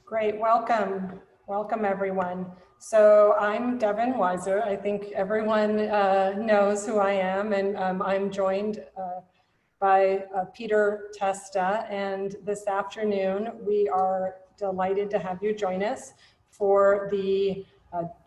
Great, welcome. Welcome everyone. So I'm Devin Weiser. I think everyone knows who I am, and I'm joined by Peter Testa. And this afternoon, we are delighted to have you join us for the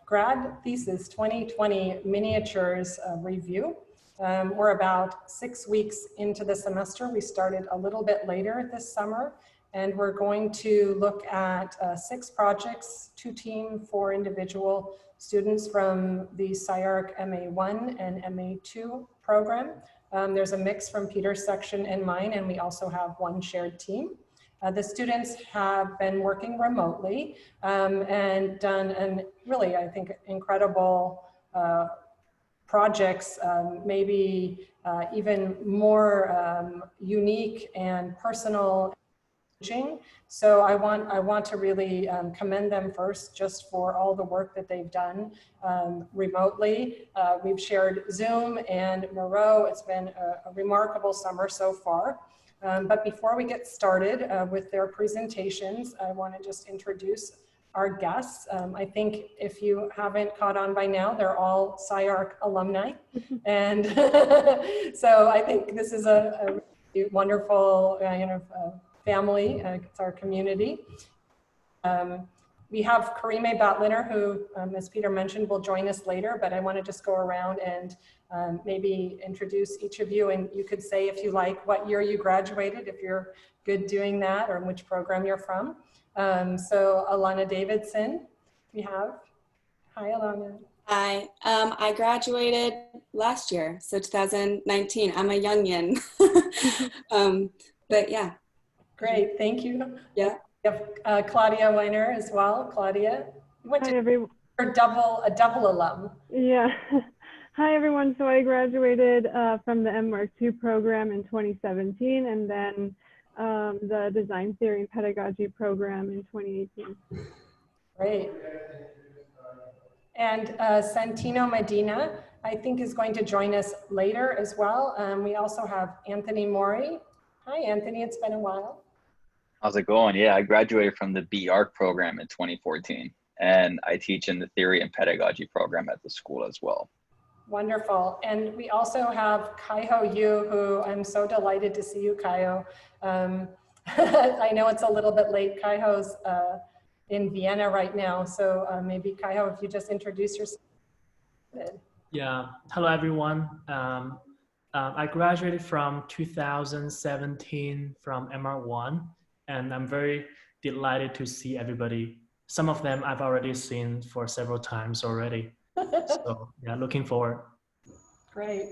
Grad Thesis 2020 Miniatures Review. We're about 6 weeks into the semester. We started a little bit later this summer, and we're going to look at 6 projects, 2 team, 4 individual students from the SCI-Arc MA1 and MA2 program. There's a mix from Peter's section and mine, and we also have 1 shared team. The students have been working remotely and done an really, I think, incredible projects, maybe even more unique and personal. So I want to really commend them first just for all the work that they've done remotely. We've shared Zoom and Moreau. It's been a remarkable summer so far. But before we get started with their presentations, I want to just introduce our guests. I think if you haven't caught on by now, they're all SCI-Arc alumni. And so I think this is a wonderful family, it's our community. We have Karime Batliner, who, as Peter mentioned, will join us later, but I want to just go around and maybe introduce each of you, and you could say, if you like, what year you graduated, if you're good doing that, or which program you're from. So Alana Davidson, we have. Hi, Alana. Hi, I graduated last year, so 2019. I'm a youngin. But yeah. Great, thank you. Yeah. We have Claudia Weiner as well. Claudia, you went to a double alum. Yeah. Hi everyone. So I graduated from the MArc2 program in 2017, and then the Design Theory and Pedagogy program in 2018. Great. And Santino Medina, I think, is going to join us later as well. We also have Anthony Mori. Hi, Anthony. It's been a while. How's it going? Yeah, I graduated from the BArc program in 2014, and I teach in the Theory and Pedagogy program at the school as well. Wonderful. And we also have Kaiho Yu, who I'm so delighted to see you, Kaiho. I know it's a little bit late. Kaiho's in Vienna right now, so maybe Kaiho, if you just introduce yourself. Yeah, hello everyone. I graduated from 2017 from MR1, and I'm very delighted to see everybody. Some of them I've already seen for several times already. So yeah, looking forward. Great.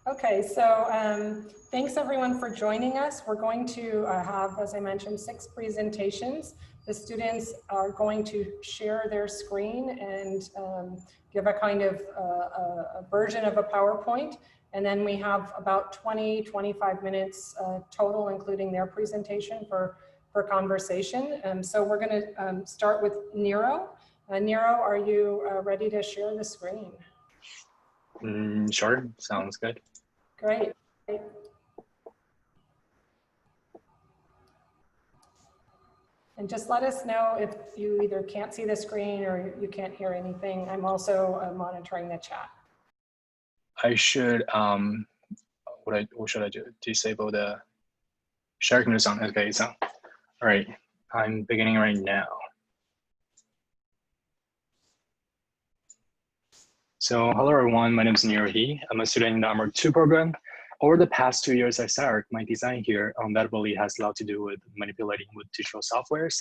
Okay, so thanks everyone for joining us. We're going to have, as I mentioned, 6 presentations. The students are going to share their screen and give a kind of a version of a PowerPoint. And then we have about 20-25 minutes total, including their presentation for conversation. So we're going to start with Nero. Nero, are you ready to share the screen? Sure, sounds good. Great. And just let us know if you either can't see the screen or you can't hear anything. I'm also monitoring the chat. I should, what should I do? Disable the sharing sound. Okay, so, all right, I'm beginning right now. So hello everyone, my name is Nero He. I'm a student in the MArc2 program. Over the past 2 years at SCI-Arc, my design here undoubtedly has a lot to do with manipulating with digital softwares.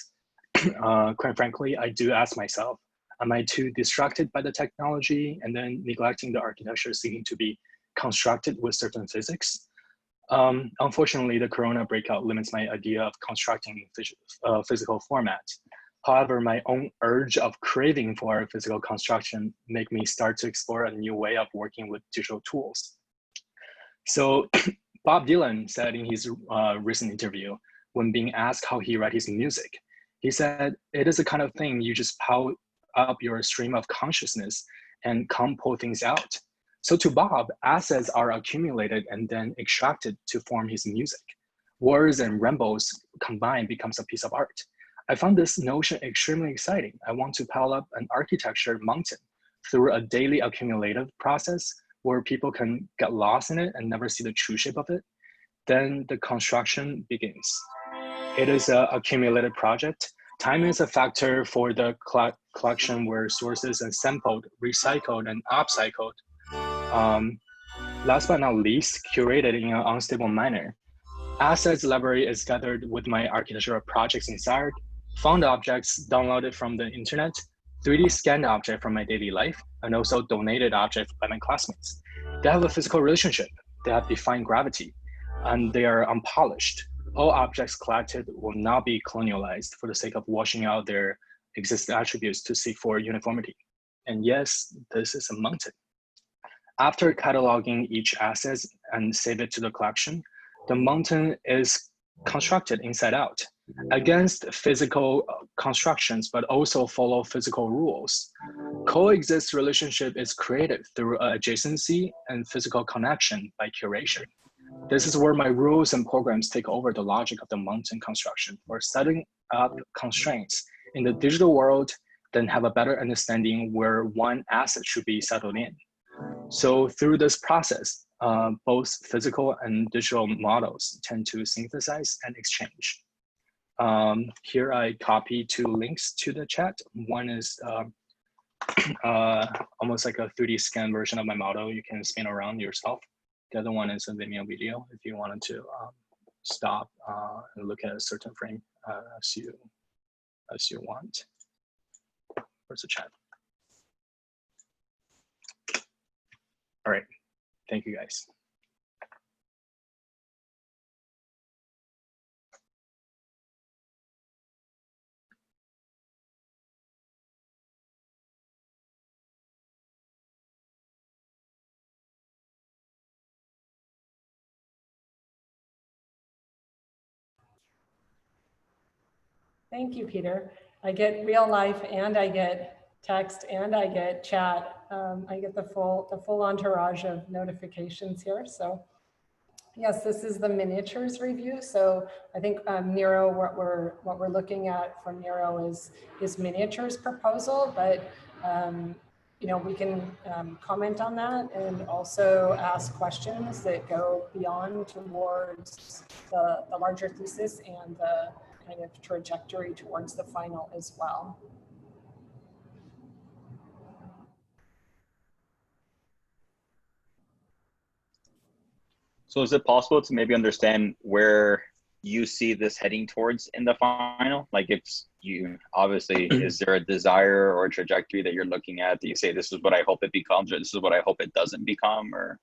Quite frankly, I do ask myself, am I too distracted by the technology and then neglecting the architecture seeming to be constructed with certain physics? Unfortunately, the Corona breakout limits my idea of constructing physical format. However, my own urge of craving for physical construction make me start to explore a new way of working with digital tools. So Bob Dylan said in his recent interview, when being asked how he writes his music, he said, it is a kind of thing you just power up your stream of consciousness and come pull things out. So to Bob, assets are accumulated and then extracted to form his music. Words and rambles combined becomes a piece of art. I found this notion extremely exciting. I want to pile up an architecture mountain through a daily accumulative process where people can get lost in it and never see the true shape of it. Then the construction begins. It is a accumulated project. Time is a factor for the collection where sources are sampled, recycled, and upcycled. Last but not least, curated in an unstable manner. Assets library is gathered with my architectural projects in SCI-Arc, found objects downloaded from the internet, 3D scanned object from my daily life, and also donated objects by my classmates. They have a physical relationship. They have defined gravity, and they are unpolished. All objects collected will not be colonialized for the sake of washing out their existing attributes to seek for uniformity. And yes, this is a mountain. After cataloging each asset and save it to the collection, the mountain is constructed inside out against physical constructions, but also follow physical rules. Coexist relationship is created through adjacency and physical connection by curation. This is where my rules and programs take over the logic of the mountain construction for setting up constraints in the digital world, then have a better understanding where one asset should be settled in. So through this process, both physical and digital models tend to synthesize and exchange. Here I copy 2 links to the chat. One is almost like a 3D scan version of my model. You can spin around yourself. The other one is a Vimeo video if you wanted to stop and look at a certain frame as you want. Where's the chat? All right, thank you guys. Thank you, Peter. I get real life and I get text and I get chat. I get the full entourage of notifications here. So yes, this is the miniatures review. So I think Nero, what we're looking at from Nero is miniatures proposal, but you know, we can comment on that and also ask questions that go beyond towards the larger thesis and the kind of trajectory towards the final as well. So is it possible to maybe understand where you see this heading towards in the final? Like if you, obviously, is there a desire or a trajectory that you're looking at that you say, this is what I hope it becomes, or this is what I hope it doesn't become, or?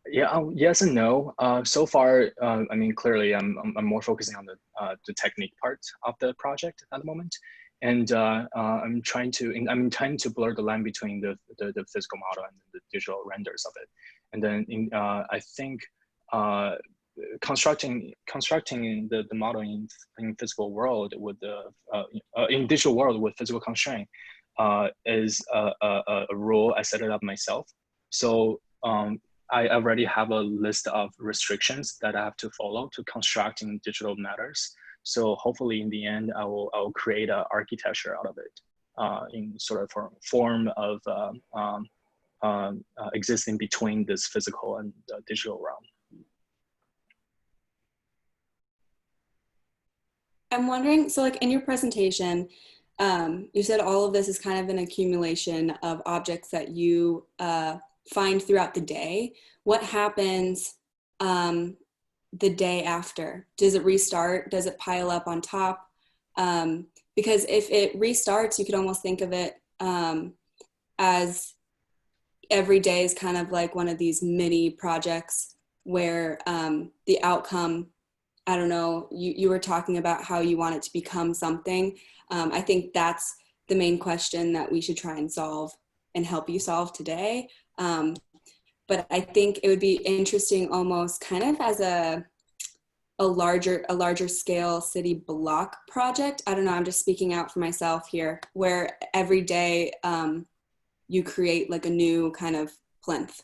Yeah, yes and no. So far, I mean, clearly I'm more focusing on the technique part of the project at the moment. And I'm trying to blur the line between the physical model and the digital renders of it. And then I think constructing the model in physical world with in digital world with physical constraint is a rule I set it up myself. So I already have a list of restrictions that I have to follow to constructing digital matters. So hopefully in the end, I will create an architecture out of it in sort of form of existing between this physical and digital realm. I'm wondering, so like in your presentation, you said all of this is kind of an accumulation of objects that you find throughout the day. What happens the day after? Does it restart? Does it pile up on top? Because if it restarts, you could almost think of it as every day is kind of like one of these mini projects where the outcome, I don't know, you were talking about how you want it to become something. I think that's the main question that we should try and solve and help you solve today. But I think it would be interesting almost kind of as a larger scale city block project. I don't know, I'm just speaking out for myself here, where every day you create like a new kind of plinth,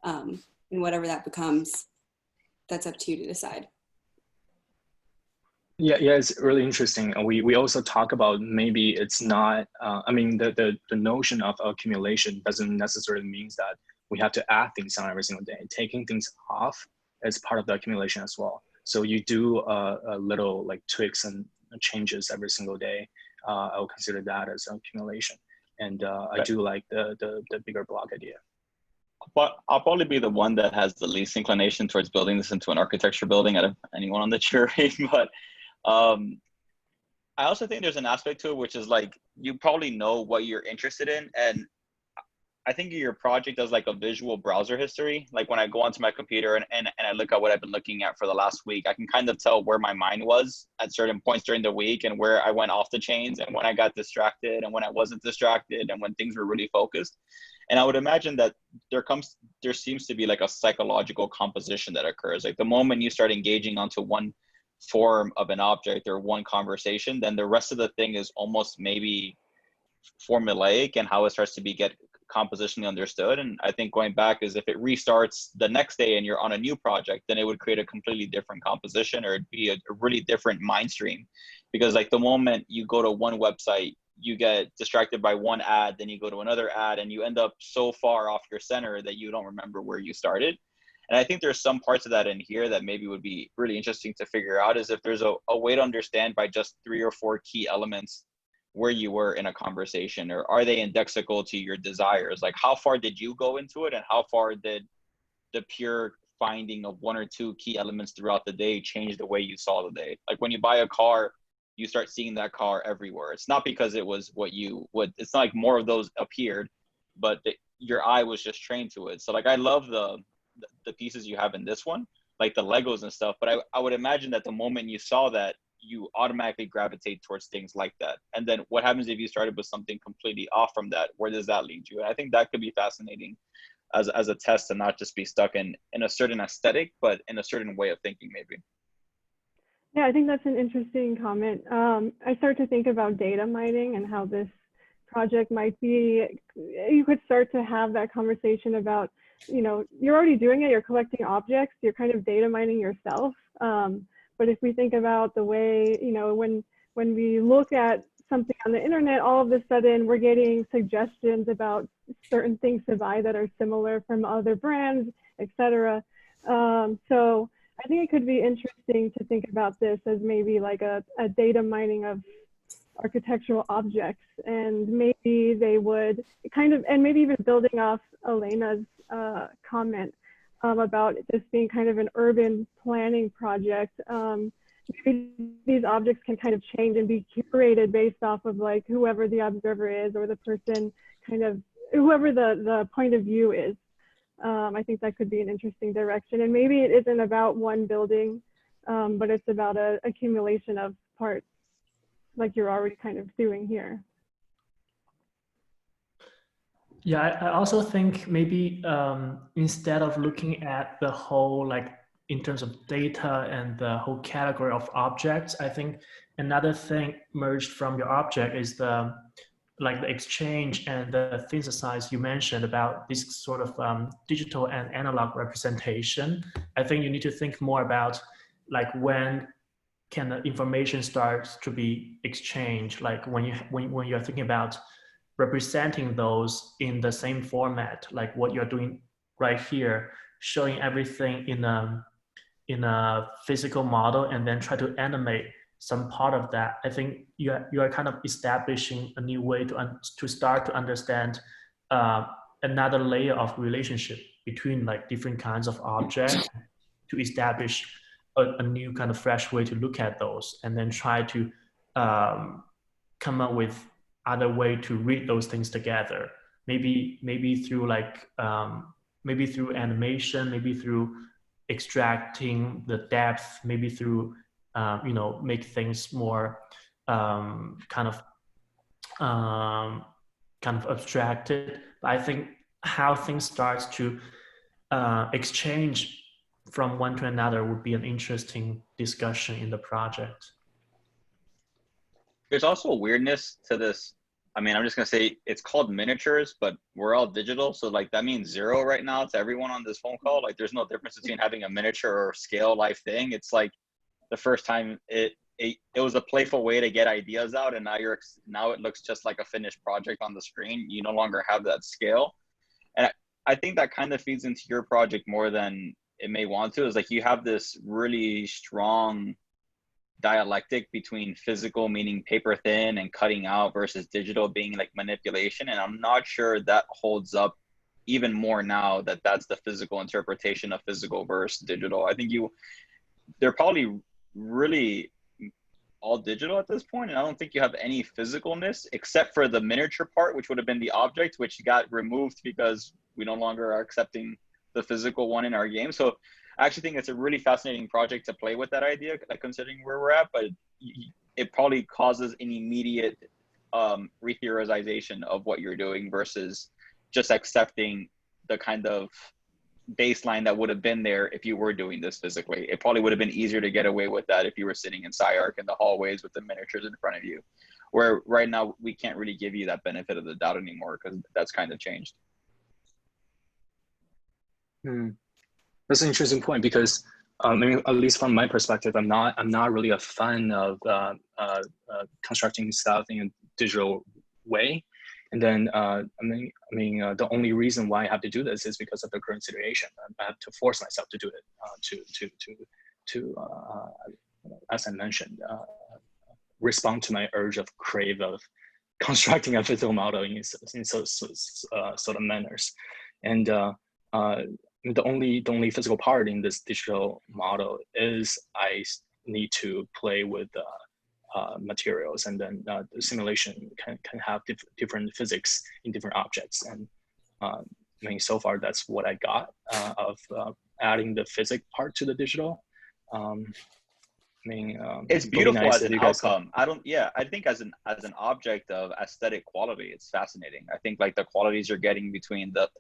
and whatever that becomes, that's up to you to decide. Yeah, yeah, it's really interesting. We also talk about maybe it's not, I mean, the notion of accumulation doesn't necessarily means that we have to add things on every single day. Taking things off is part of the accumulation as well. So you do a little like tweaks and changes every single day. I will consider that as accumulation. And I do like the bigger block idea. But I'll probably be the one that has the least inclination towards building this into an architecture building out of anyone on the jury. But I also think there's an aspect to it, which is like, you probably know what you're interested in. And I think your project does like a visual browser history. Like when I go onto my computer and I look at what I've been looking at for the last week, I can kind of tell where my mind was at certain points during the week and where I went off the chains and when I got distracted and when I wasn't distracted and when things were really focused. And I would imagine that there seems to be like a psychological composition that occurs. Like the moment you start engaging onto one form of an object or one conversation, then the rest of the thing is almost maybe formulaic and how it starts to get compositionally understood. And I think going back is if it restarts the next day and you're on a new project, then it would create a completely different composition, or it'd be a really different mind stream. Because like the moment you go to one website, you get distracted by one ad, then you go to another ad, and you end up so far off your center that you don't remember where you started. And I think there's some parts of that in here that maybe would be really interesting to figure out, is if there's a way to understand by just 3 or 4 key elements where you were in a conversation, or are they indexical to your desires? Like how far did you go into it, and how far did the pure finding of 1 or 2 key elements throughout the day change the way you saw the day? Like when you buy a car, you start seeing that car everywhere. It's not because it was it's not like more of those appeared, but your eye was just trained to it. So like I love the pieces you have in this one, like the Legos and stuff, but I would imagine that the moment you saw that, you automatically gravitate towards things like that. And then what happens if you started with something completely off from that? Where does that lead you? And I think that could be fascinating as a test, to not just be stuck in a certain aesthetic, but in a certain way of thinking maybe. Yeah, I think that's an interesting comment. I start to think about data mining and how this project might be, you could start to have that conversation about, you know, you're already doing it, you're collecting objects, you're kind of data mining yourself. But if we think about the way, you know, when we look at something on the internet, all of a sudden we're getting suggestions about certain things to buy that are similar from other brands, etc. So I think it could be interesting to think about this as maybe like a data mining of architectural objects, and maybe they would kind of, and maybe even building off Elena's comment about this being kind of an urban planning project. Maybe these objects can kind of change and be curated based off of like whoever the observer is, or the person, kind of whoever the point of view is. I think that could be an interesting direction. And maybe it isn't about one building, but it's about an accumulation of parts, like you're already kind of doing here. Yeah, I also think maybe instead of looking at the whole, like in terms of data and the whole category of objects, I think another thing merged from your object is the exchange and the synthesis you mentioned about this sort of digital and analog representation. I think you need to think more about like when can the information start to be exchanged, like when you're thinking about representing those in the same format, like what you're doing right here, showing everything in a physical model and then try to animate some part of that. I think you are kind of establishing a new way to start to understand another layer of relationship between like different kinds of objects, to establish a new kind of fresh way to look at those, and then try to come up with other way to read those things together. Maybe through like maybe through animation, maybe through extracting the depth, maybe through you know, make things more kind of abstracted. But I think how things start to exchange from one to another would be an interesting discussion in the project. There's also a weirdness to this. I mean, I'm just gonna say it's called miniatures, but we're all digital. So like that means 0 right now to everyone on this phone call. Like there's no difference between having a miniature or scale life thing. It's like the first time it it was a playful way to get ideas out, and now it looks just like a finished project on the screen. You no longer have that scale, and I think that kind of feeds into your project more than it may want to. Is like you have this really strong dialectic between physical, meaning paper thin, and cutting out, versus digital being like manipulation. And I'm not sure that holds up even more now that that's the physical interpretation of physical versus digital. I think they're probably really all digital at this point, and I don't think you have any physicalness except for the miniature part, which would have been the object, which got removed because we no longer are accepting the physical one in our game. So I actually think it's a really fascinating project to play with that idea, like considering where we're at, but it probably causes an immediate re-theorization of what you're doing versus just accepting the kind of baseline that would have been there if you were doing this physically. It probably would have been easier to get away with that if you were sitting in SCI-Arc in the hallways with the miniatures in front of you, where right now we can't really give you that benefit of the doubt anymore because that's kind of changed. That's an interesting point, because I mean, at least from my perspective, I'm not really a fan of constructing stuff in a digital way. And then the only reason why I have to do this is because of the current situation. I have to force myself to do it as I mentioned, respond to my urge of crave of constructing a physical model in sort of manners. And the only physical part in this digital model is I need to play with materials, and then the simulation can have different physics in different objects. And I mean, so far that's what I got of adding the physics part to the digital. It's beautiful as an outcome. I think as an object of aesthetic quality, it's fascinating. I think like the qualities you're getting between the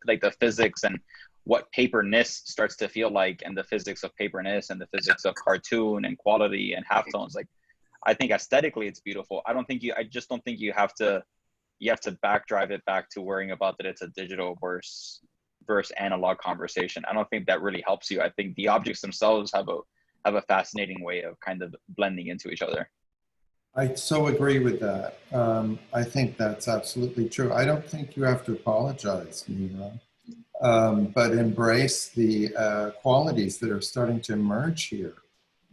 physics and what paperness starts to feel like, and the physics of paperness and the physics of cartoon and quality and halftones. Like, I think aesthetically it's beautiful. I just don't think you have to backdrive it back to worrying about that it's a digital versus analog conversation. I don't think that really helps you. I think the objects themselves have a fascinating way of kind of blending into each other. I so agree with that. I think that's absolutely true. I don't think you have to apologize, Mira, but embrace the qualities that are starting to emerge here,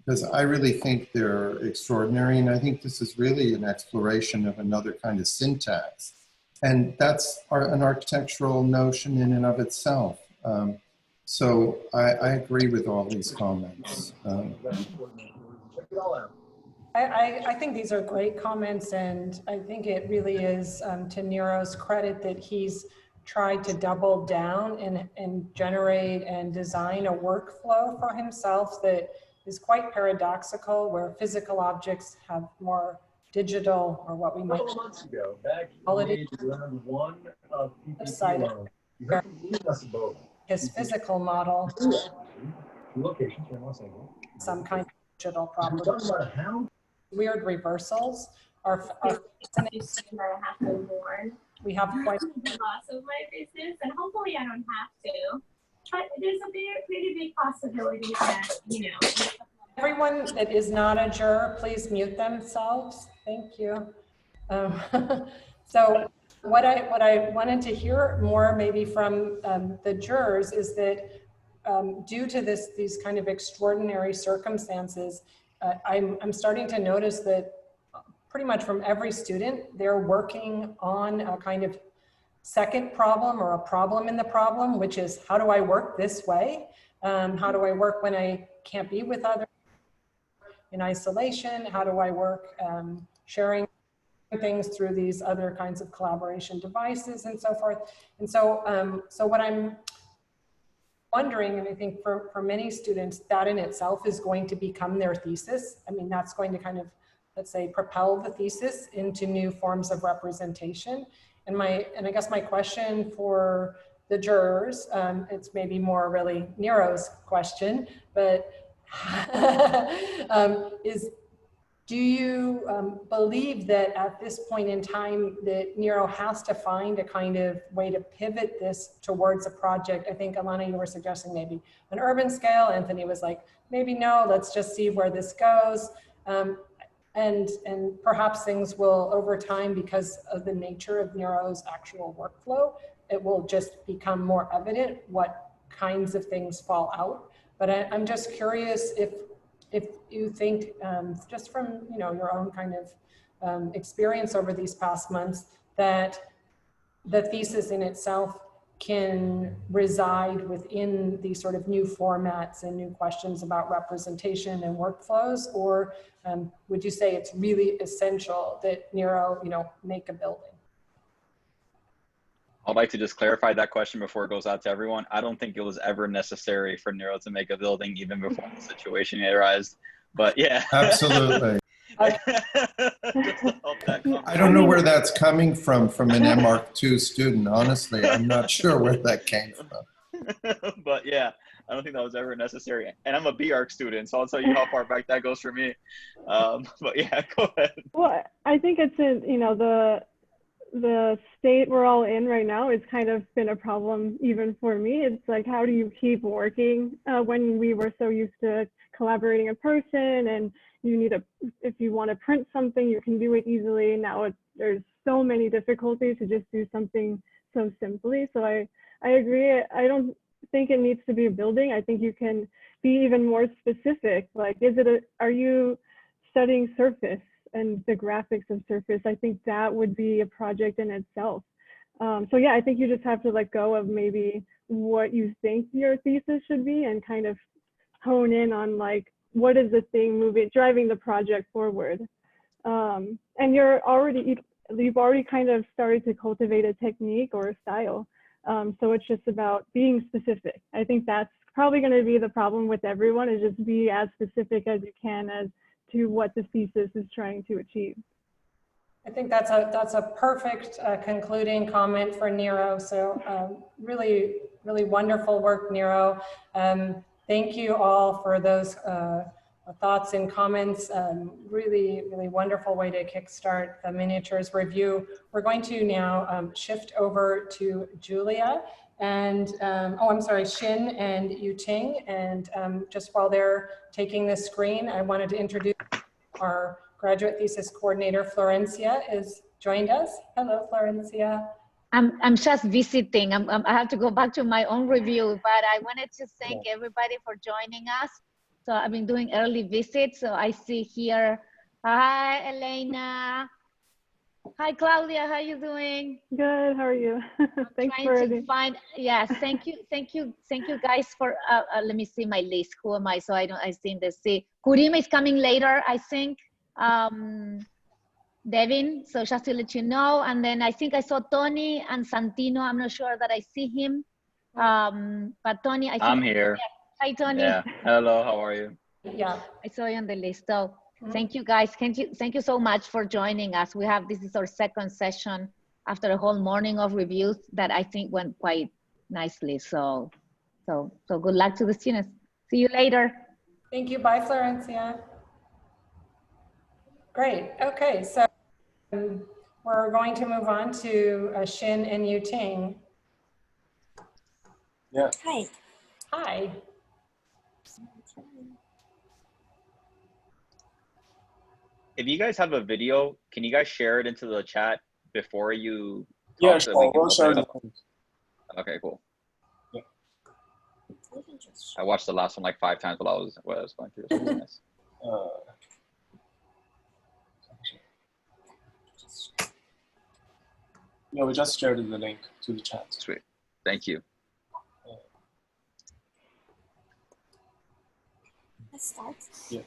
because I really think they're extraordinary. And I think this is really an exploration of another kind of syntax. And that's an architectural notion in and of itself. So I agree with all these comments. I think these are great comments, and I think it really is to Nero's credit that he's tried to double down and generate and design a workflow for himself that is quite paradoxical, where physical objects have more digital, or what we might call it, side his physical model, some kind of digital property. Weird reversals are we have quite the loss of my business, and hopefully I don't have to. But there's a pretty big possibility that, you know. Everyone that is not a juror, please mute themselves. Thank you. So what I wanted to hear more maybe from the jurors is that due to these kind of extraordinary circumstances, I'm starting to notice that pretty much from every student, they're working on a kind of second problem, or a problem in the problem, which is, how do I work this way? How do I work when I can't be with others in isolation? How do I work sharing things through these other kinds of collaboration devices and so forth? And so, so what I'm wondering, and I think for many students, that in itself is going to become their thesis. I mean, that's going to kind of, let's say, propel the thesis into new forms of representation. And I guess my question for the jurors, it's maybe more really Nero's question, but is, do you believe that at this point in time that Nero has to find a kind of way to pivot this towards a project? I think, Alana, you were suggesting maybe an urban scale. Anthony was like, maybe no, let's just see where this goes. and perhaps things will, over time, because of the nature of Nero's actual workflow, it will just become more evident what kinds of things fall out. But I'm just curious if you think, just from your own kind of experience over these past months, that the thesis in itself can reside within these sort of new formats and new questions about representation and workflows, or would you say it's really essential that Nero, make a building? I'd like to just clarify that question before it goes out to everyone. I don't think it was ever necessary for Nero to make a building even before the situation arose. But yeah. Absolutely. I don't know where that's coming from an MArc2 student. Honestly, I'm not sure where that came from. But yeah, I don't think that was ever necessary. And I'm a BArc student, so I'll tell you how far back that goes for me. But yeah, go ahead. Well, I think it's the state we're all in right now. It's kind of been a problem even for me. It's like, how do you keep working when we were so used to collaborating in person, and you need if you want to print something, you can do it easily. Now there's so many difficulties to just do something so simply. So I agree. I don't think it needs to be a building. I think you can be even more specific. Like, are you studying surface and the graphics of surface? I think that would be a project in itself. So yeah, I think you just have to let go of maybe what you think your thesis should be and kind of hone in on like, what is the thing driving the project forward? And you've already kind of started to cultivate a technique or a style. So it's just about being specific. I think that's probably going to be the problem with everyone, is just be as specific as you can as to what the thesis is trying to achieve. I think that's a perfect concluding comment for Nero. So really, really wonderful work, Nero. Thank you all for those thoughts and comments. Really, really wonderful way to kickstart the miniatures review. We're going to now shift over to Julia and, Xin and Yuting. And just while they're taking the screen, I wanted to introduce our graduate thesis coordinator, Florencia, is joined us. Hello, Florencia. I'm just visiting. I have to go back to my own review, but I wanted to thank everybody for joining us. So I've been doing early visits. So I see here, hi, Elena. Hi, Claudia, how are you doing? Good, how are you? Thanks for trying to find, yes, thank you guys for, let me see my list. Who am I? So I think they see. Kurima is coming later, I think. Devin, so just to let you know. And then I think I saw Tony and Santino. I'm not sure that I see him. But Tony, I think I'm here. Yeah. Hi, Tony. Yeah. Hello, how are you? Yeah. I saw you on the list. So thank you guys. Thank you so much for joining us. This is our second session after a whole morning of reviews that I think went quite nicely. So good luck to the students. See you later. Thank you. Bye, Florencia. Great. Okay, so we're going to move on to Xin and Yuting. Yeah. Hi. Hi. If you guys have a video, can you guys share it into the chat before you talk? Yeah, sure. We'll share it. Okay, cool. Yeah. I watched the last one like 5 times while I was going through. So it was nice. Yeah, we just shared the link to the chat. Sweet. Thank you. Let's start. Yeah.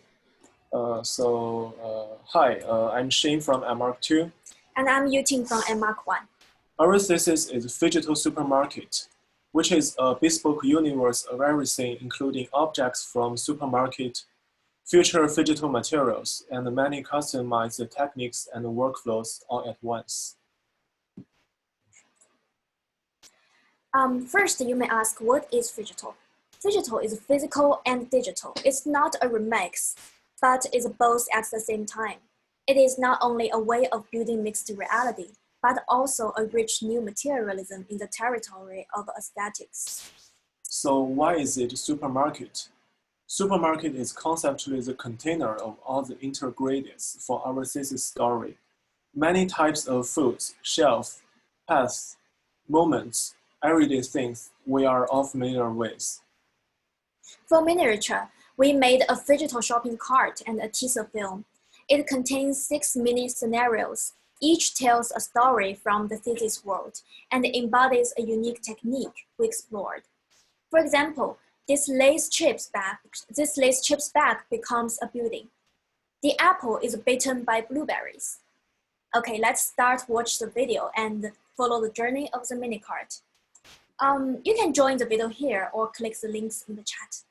Hi, I'm Shane from MArc2. And I'm Yuting from MArc1. Our thesis is Phygital Supermarket, which is a bespoke universe of everything, including objects from supermarket, future phygital materials, and many customized techniques and workflows all at once. First, you may ask, what is Phygital? Phygital is physical and digital. It's not a remix, but it's both at the same time. It is not only a way of building mixed reality, but also a rich new materialism in the territory of aesthetics. So why is it supermarket? Supermarket is conceptually the container of all the intergradients for our thesis story. Many types of foods, shelf, paths, moments, everyday things we are all familiar with. For miniature, we made a digital shopping cart and a teaser film. It contains 6 mini scenarios. Each tells a story from the thesis world and embodies a unique technique we explored. For example, this Lay's chips bag becomes a building. The apple is bitten by blueberries. Okay, let's watch the video and follow the journey of the mini cart. You can join the video here or click the links in the chat.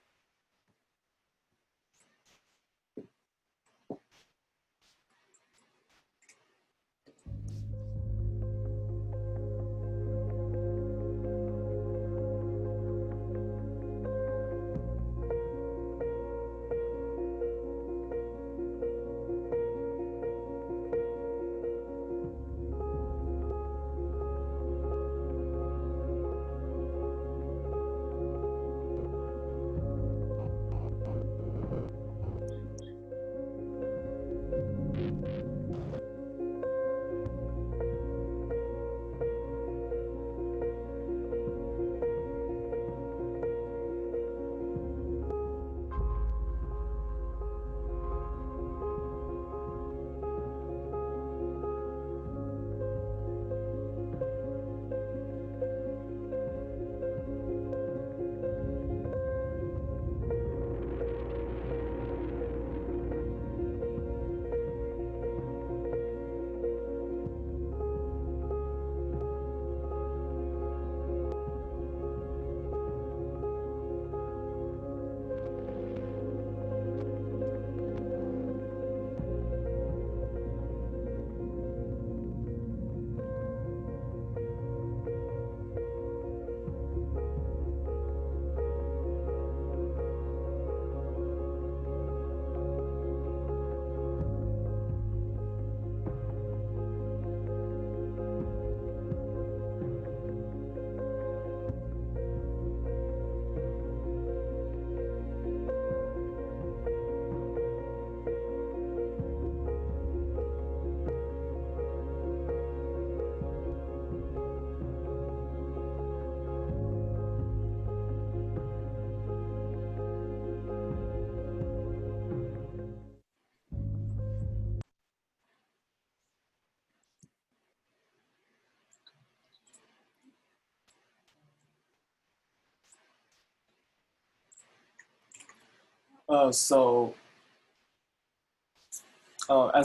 As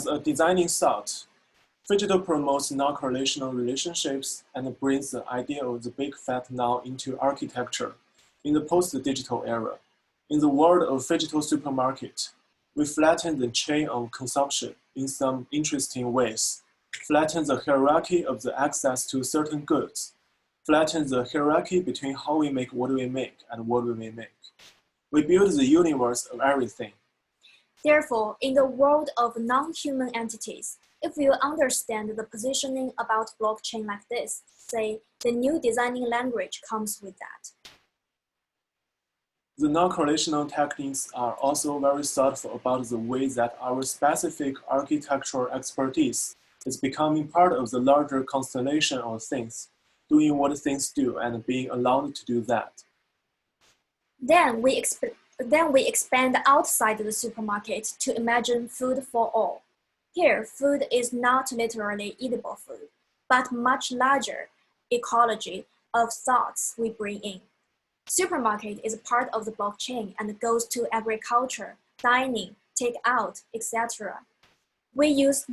a designing thought, Fidgetal promotes non-correlational relationships and brings the idea of the big fat now into architecture in the post-digital era. In the world of Fidgetal supermarket, we flatten the chain of consumption in some interesting ways, flatten the hierarchy of the access to certain goods, flatten the hierarchy between how we make what we make and what we may make. We build the universe of everything. Therefore, in the world of non-human entities, if you understand the positioning about blockchain like this, say, the new designing language comes with that. The non-correlational techniques are also very thoughtful about the way that our specific architectural expertise is becoming part of the larger constellation of things, doing what things do and being allowed to do that. Then we expand outside the supermarket to imagine food for all. Here, food is not literally eatable food, but much larger ecology of thoughts we bring in. Supermarket is part of the blockchain and goes to agriculture, dining, takeout, etc. We use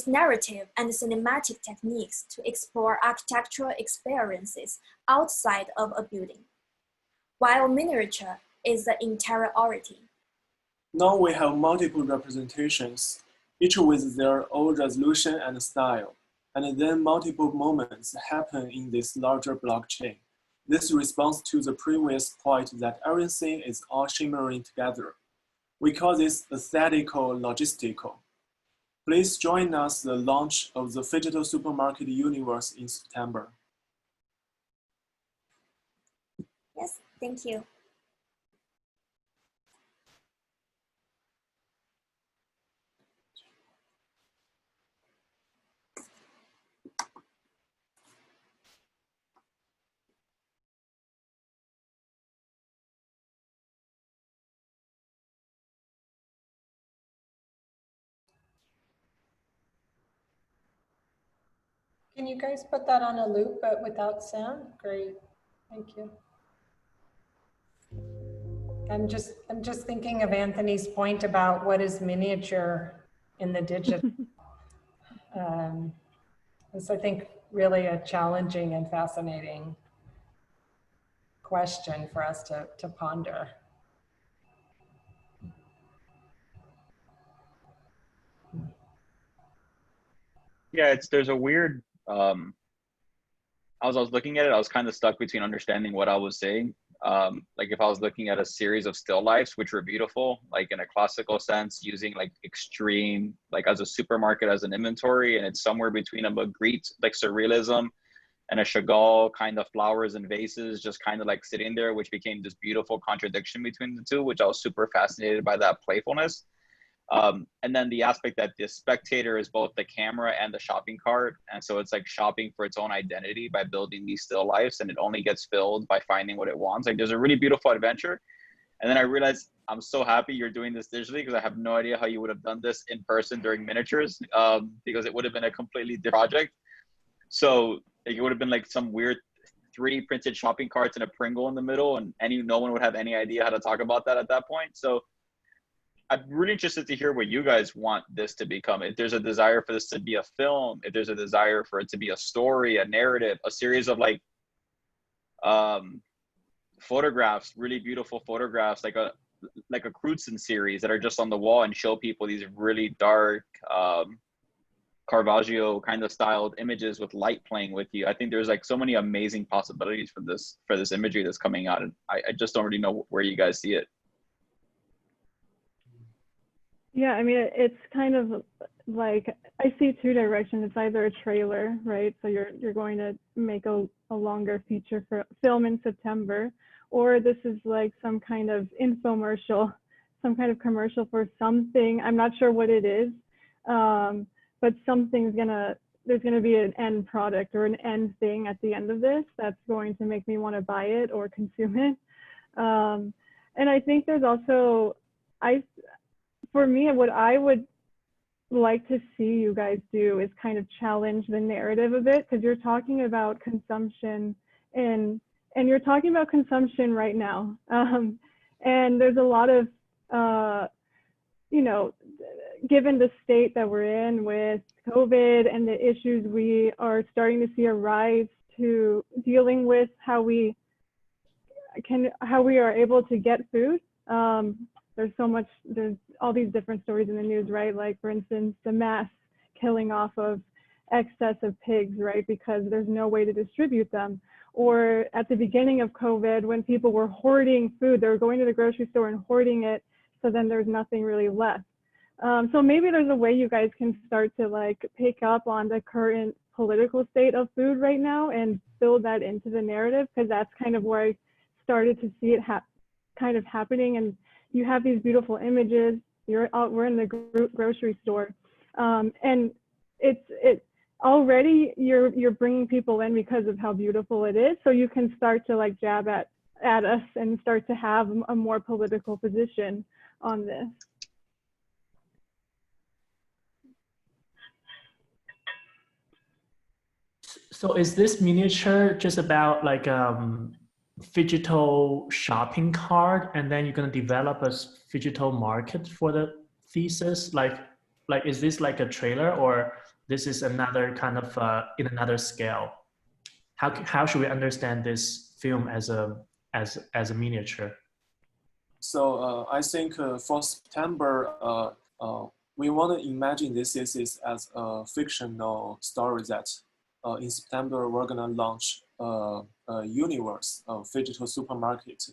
narrative and cinematic techniques to explore architectural experiences outside of a building, while miniature is the interiority. Now we have multiple representations, each with their own resolution and style, and then multiple moments happen in this larger blockchain. This responds to the previous point that everything is all shimmering together. We call this aesthetical logistical. Please join us the launch of the Fidgetal Supermarket Universe in September. Yes, thank you. Can you guys put that on a loop but without sound? Great, thank you. I'm just thinking of Anthony's point about what is miniature in the digital. It's, I think, really a challenging and fascinating question for us to ponder. Yeah, there's a weird, as I was looking at it, I was kind of stuck between understanding what I was saying. Like if I was looking at a series of still lifes, which were beautiful, like in a classical sense, using like extreme, like as a supermarket, as an inventory, and it's somewhere between a Magritte, like surrealism, and a Chagall kind of flowers and vases, just kind of like sitting there, which became this beautiful contradiction between the two, which I was super fascinated by that playfulness. And then the aspect that the spectator is both the camera and the shopping cart. And so it's like shopping for its own identity by building these still lifes, and it only gets filled by finding what it wants. Like there's a really beautiful adventure. And then I realized I'm so happy you're doing this digitally, because I have no idea how you would have done this in person during miniatures, because it would have been a completely different project. So it would have been like some weird 3D printed shopping carts and a Pringle in the middle, and no one would have any idea how to talk about that at that point. So I'm really interested to hear what you guys want this to become. If there's a desire for this to be a film, if there's a desire for it to be a story, a narrative, a series of like photographs, really beautiful photographs, like a Crutzen series that are just on the wall and show people these really dark Caravaggio kind of styled images with light playing with you. I think there's like so many amazing possibilities for this imagery that's coming out, and I just don't really know where you guys see it. Yeah, I mean, it's kind of like, I see two directions. It's either a trailer, right? So you're going to make a longer feature film in September, or this is like some kind of infomercial, some kind of commercial for something. I'm not sure what it is, but there's gonna be an end product or an end thing at the end of this that's going to make me want to buy it or consume it. And I think there's also, for me, what I would like to see you guys do is kind of challenge the narrative a bit, because you're talking about consumption and you're talking about consumption right now. And there's a lot of, you know, given the state that we're in with COVID and the issues we are starting to see arise to dealing with how we are able to get food. There's all these different stories in the news, right? Like, for instance, the mass killing off of excess of pigs, right? Because there's no way to distribute them. Or at the beginning of COVID, when people were hoarding food, they were going to the grocery store and hoarding it, so then there's nothing really left. So maybe there's a way you guys can start to like pick up on the current political state of food right now and build that into the narrative, because that's kind of where I started to see it kind of happening. And you have these beautiful images. We're in the grocery store, and it's already you're bringing people in because of how beautiful it is. So you can start to like jab at us and start to have a more political position on this. So is this miniature just about like digital shopping cart, and then you're going to develop a digital market for the thesis? Like is this like a trailer, or this is another kind of in another scale? How should we understand this film as a miniature? So I think for September, we want to imagine this is as a fictional story that in September we're gonna launch a universe of digital supermarket.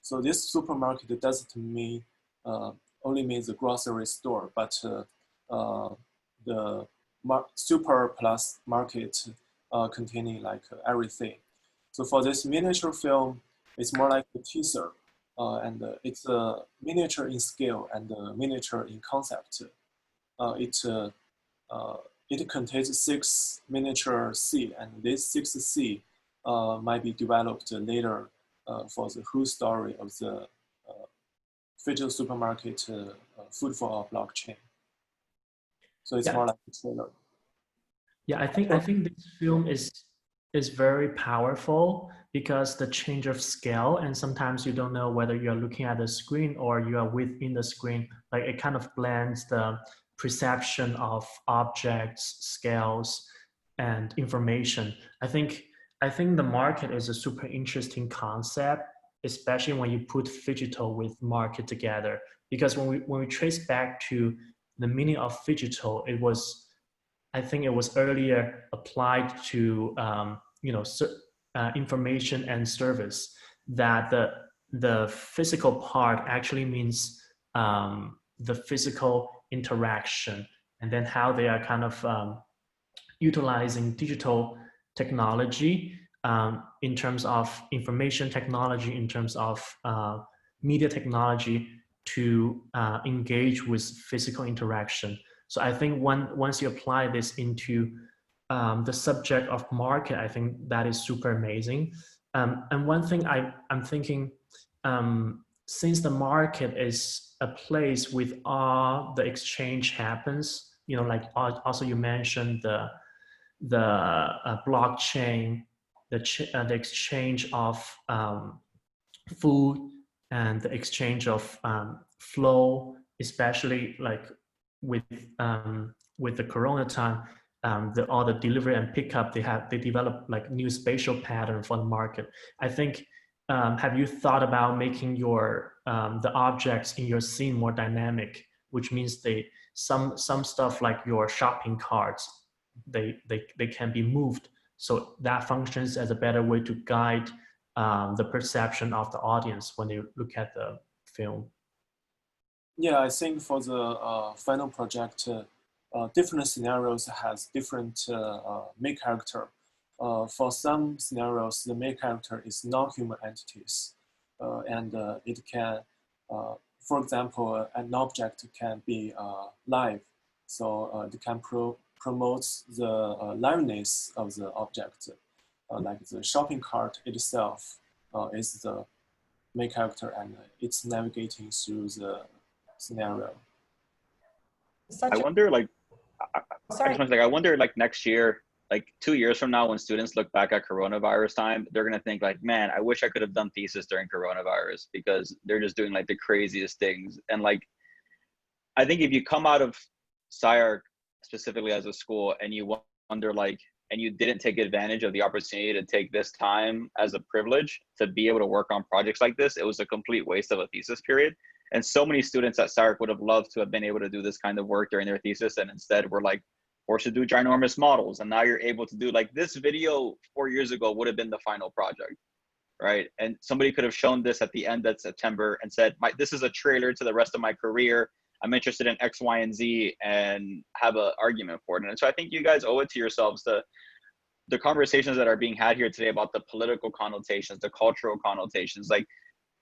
So this supermarket doesn't mean only means the grocery store, but the super plus market containing like everything. So for this miniature film, it's more like a teaser, and it's a miniature in scale and a miniature in concept. It contains 6 miniature C, and this 6 C might be developed later for the whole story of the digital supermarket food for our blockchain. So it's more like a trailer. Yeah, I think this film is very powerful because the change of scale, and sometimes you don't know whether you're looking at the screen or you are within the screen. Like it kind of blends the perception of objects, scales, and information. I think the market is a super interesting concept, especially when you put phygital with market together. Because when we trace back to the meaning of phygital, I think it was earlier applied to information and service. That the physical part actually means the physical interaction, and then how they are kind of utilizing digital technology in terms of information technology, in terms of media technology to engage with physical interaction. So I think once you apply this into the subject of market, I think that is super amazing. And one thing I'm thinking, since the market is a place with all the exchange happens, like also you mentioned the blockchain, the exchange of food and the exchange of flow, especially like with the Corona time, all the delivery and pickup, they develop like new spatial pattern for the market. I think, have you thought about making your the objects in your scene more dynamic, which means some stuff like your shopping carts, they can be moved, so that functions as a better way to guide the perception of the audience when they look at the film. Yeah, I think for the final project, different scenarios has different main character. For some scenarios, the main character is non-human entities, and it can, for example, an object can be live, so it can promote the liveness of the object, like the shopping cart itself is the main character, and it's navigating through the scenario. I wonder, like, Sorry. I wonder, like, next year, like 2 years from now, when students look back at coronavirus time, they're gonna think like, man, I wish I could have done thesis during coronavirus, because they're just doing like the craziest things. And like, I think if you come out of SCI-Arc specifically as a school and you wonder like, and you didn't take advantage of the opportunity to take this time as a privilege to be able to work on projects like this, it was a complete waste of a thesis period. And so many students at SCI-Arc would have loved to have been able to do this kind of work during their thesis, and instead we're like forced to do ginormous models. And now you're able to do like this video 4 years ago would have been the final project, right? And somebody could have shown this at the end of September and said, this is a trailer to the rest of my career. I'm interested in X, Y, and Z, and have an argument for it. And so I think you guys owe it to yourselves to the conversations that are being had here today about the political connotations, the cultural connotations. Like,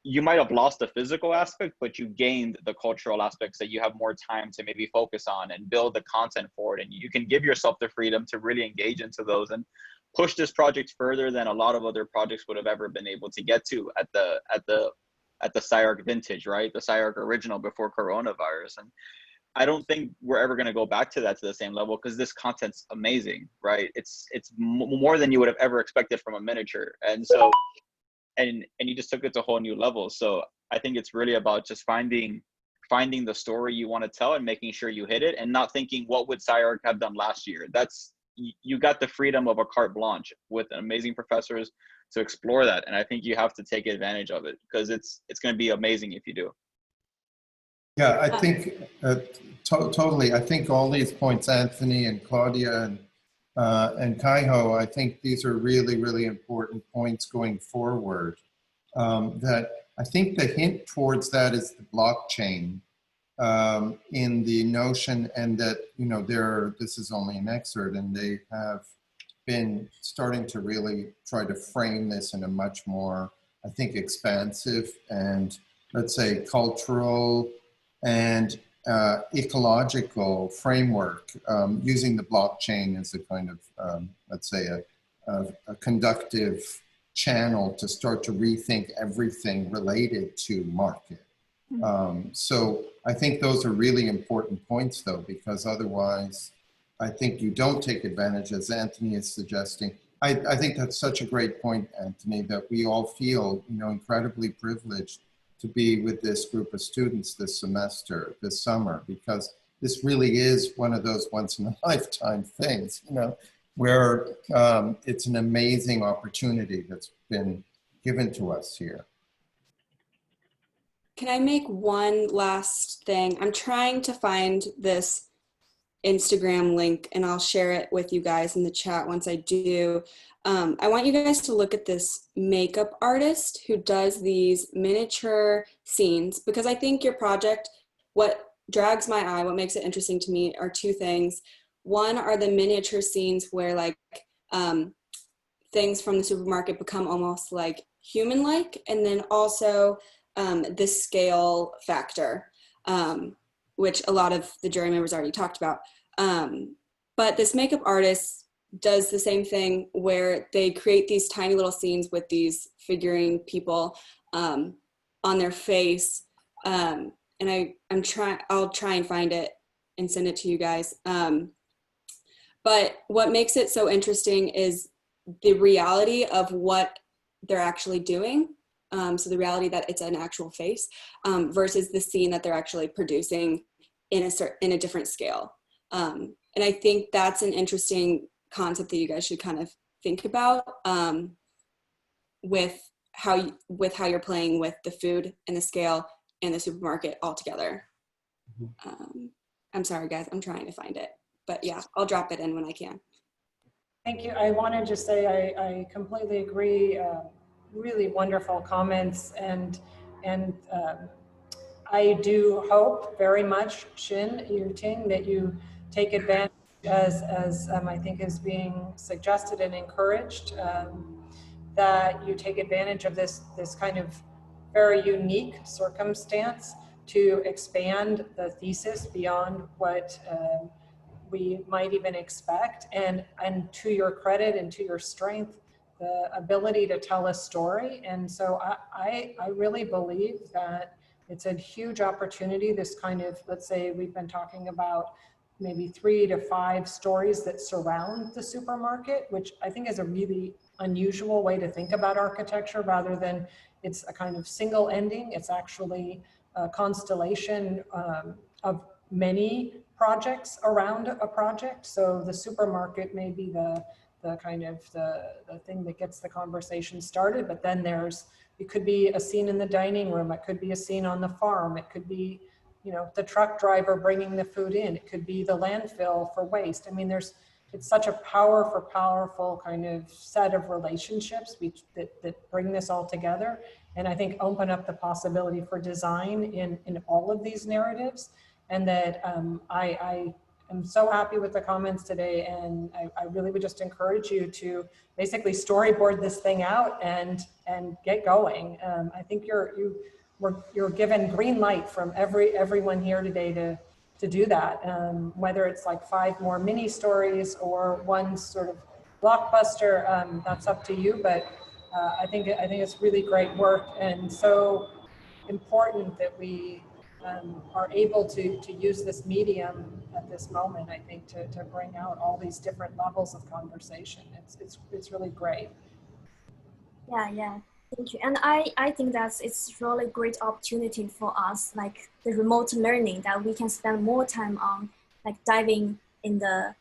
you might have lost the physical aspect, but you gained the cultural aspects that you have more time to maybe focus on and build the content for it. And you can give yourself the freedom to really engage into those and push this project further than a lot of other projects would have ever been able to get to at the SCI-Arc vintage, right? The SCI-Arc original before coronavirus. And I don't think we're ever going to go back to that to the same level, because this content's amazing, right? It's more than you would have ever expected from a miniature. And so, and you just took it to a whole new level. So I think it's really about just finding the story you want to tell and making sure you hit it, and not thinking, what would SCI-Arc have done last year? You got the freedom of a carte blanche with amazing professors to explore that. And I think you have to take advantage of it, because it's going to be amazing if you do. Yeah, I think totally. I think all these points, Anthony and Claudia and Kaiho, I think these are really, really important points going forward. That I think the hint towards that is the blockchain in the notion, and that, this is only an excerpt, and they have been starting to really try to frame this in a much more, I think, expansive and, let's say, cultural and ecological framework, using the blockchain as a kind of, let's say, a conductive channel to start to rethink everything related to market. So I think those are really important points, though, because otherwise, I think you don't take advantage, as Anthony is suggesting. I think that's such a great point, Anthony, that we all feel, you know, incredibly privileged to be with this group of students this semester, this summer, because this really is one of those once in a lifetime things, you know, where it's an amazing opportunity that's been given to us here. Can I make one last thing? I'm trying to find this Instagram link and I'll share it with you guys in the chat once I do. I want you guys to look at this makeup artist who does these miniature scenes, because I think your project, what drags my eye, what makes it interesting to me are two things. One are the miniature scenes where like things from the supermarket become almost like human-like, and then also the scale factor, which a lot of the jury members already talked about. But this makeup artist does the same thing where they create these tiny little scenes with these figurine people on their face. And I'll try and find it and send it to you guys. But what makes it so interesting is the reality of what they're actually doing. So the reality that it's an actual face versus the scene that they're actually producing in a different scale. And I think that's an interesting concept that you guys should kind of think about with how you're playing with the food and the scale and the supermarket all together. I'm sorry, guys, I'm trying to find it, but yeah, I'll drop it in when I can. Thank you. I want to just say I completely agree. Really wonderful comments, and I do hope very much, Shin Yuting, that you take advantage, as I think is being suggested and encouraged, that you take advantage of this kind of very unique circumstance to expand the thesis beyond what we might even expect, and to your credit and to your strength, the ability to tell a story. And so I really believe that it's a huge opportunity, this kind of, let's say we've been talking about maybe 3 to 5 stories that surround the supermarket, which I think is a really unusual way to think about architecture, rather than it's a kind of single ending. It's actually a constellation of many projects around a project. So the supermarket may be the kind of the thing that gets the conversation started, but then it could be a scene in the dining room, it could be a scene on the farm, it could be, you know, the truck driver bringing the food in, it could be the landfill for waste. I mean, it's such a powerful kind of set of relationships that bring this all together, and I think open up the possibility for design in all of these narratives. And that I am so happy with the comments today, and I really would just encourage you to basically storyboard this thing out and get going. I think you're given green light from everyone here today to do that. Whether it's like 5 more mini stories or one sort of blockbuster, that's up to you. But I think it's really great work, and so important that we are able to use this medium at this moment, I think, to bring out all these different levels of conversation. It's really great. Yeah, thank you. And I think that it's really great opportunity for us, like the remote learning, that we can spend more time on like diving in the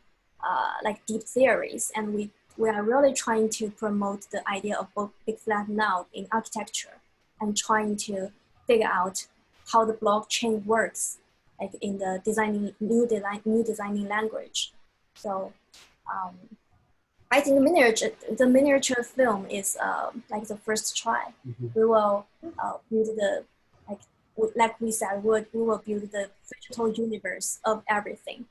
like deep theories. And we are really trying to promote the idea of both big flat now in architecture, and trying to figure out how the blockchain works, like in the new designing language. So I think the miniature film is like the first try. We will build like we said, we will build the digital universe of everything.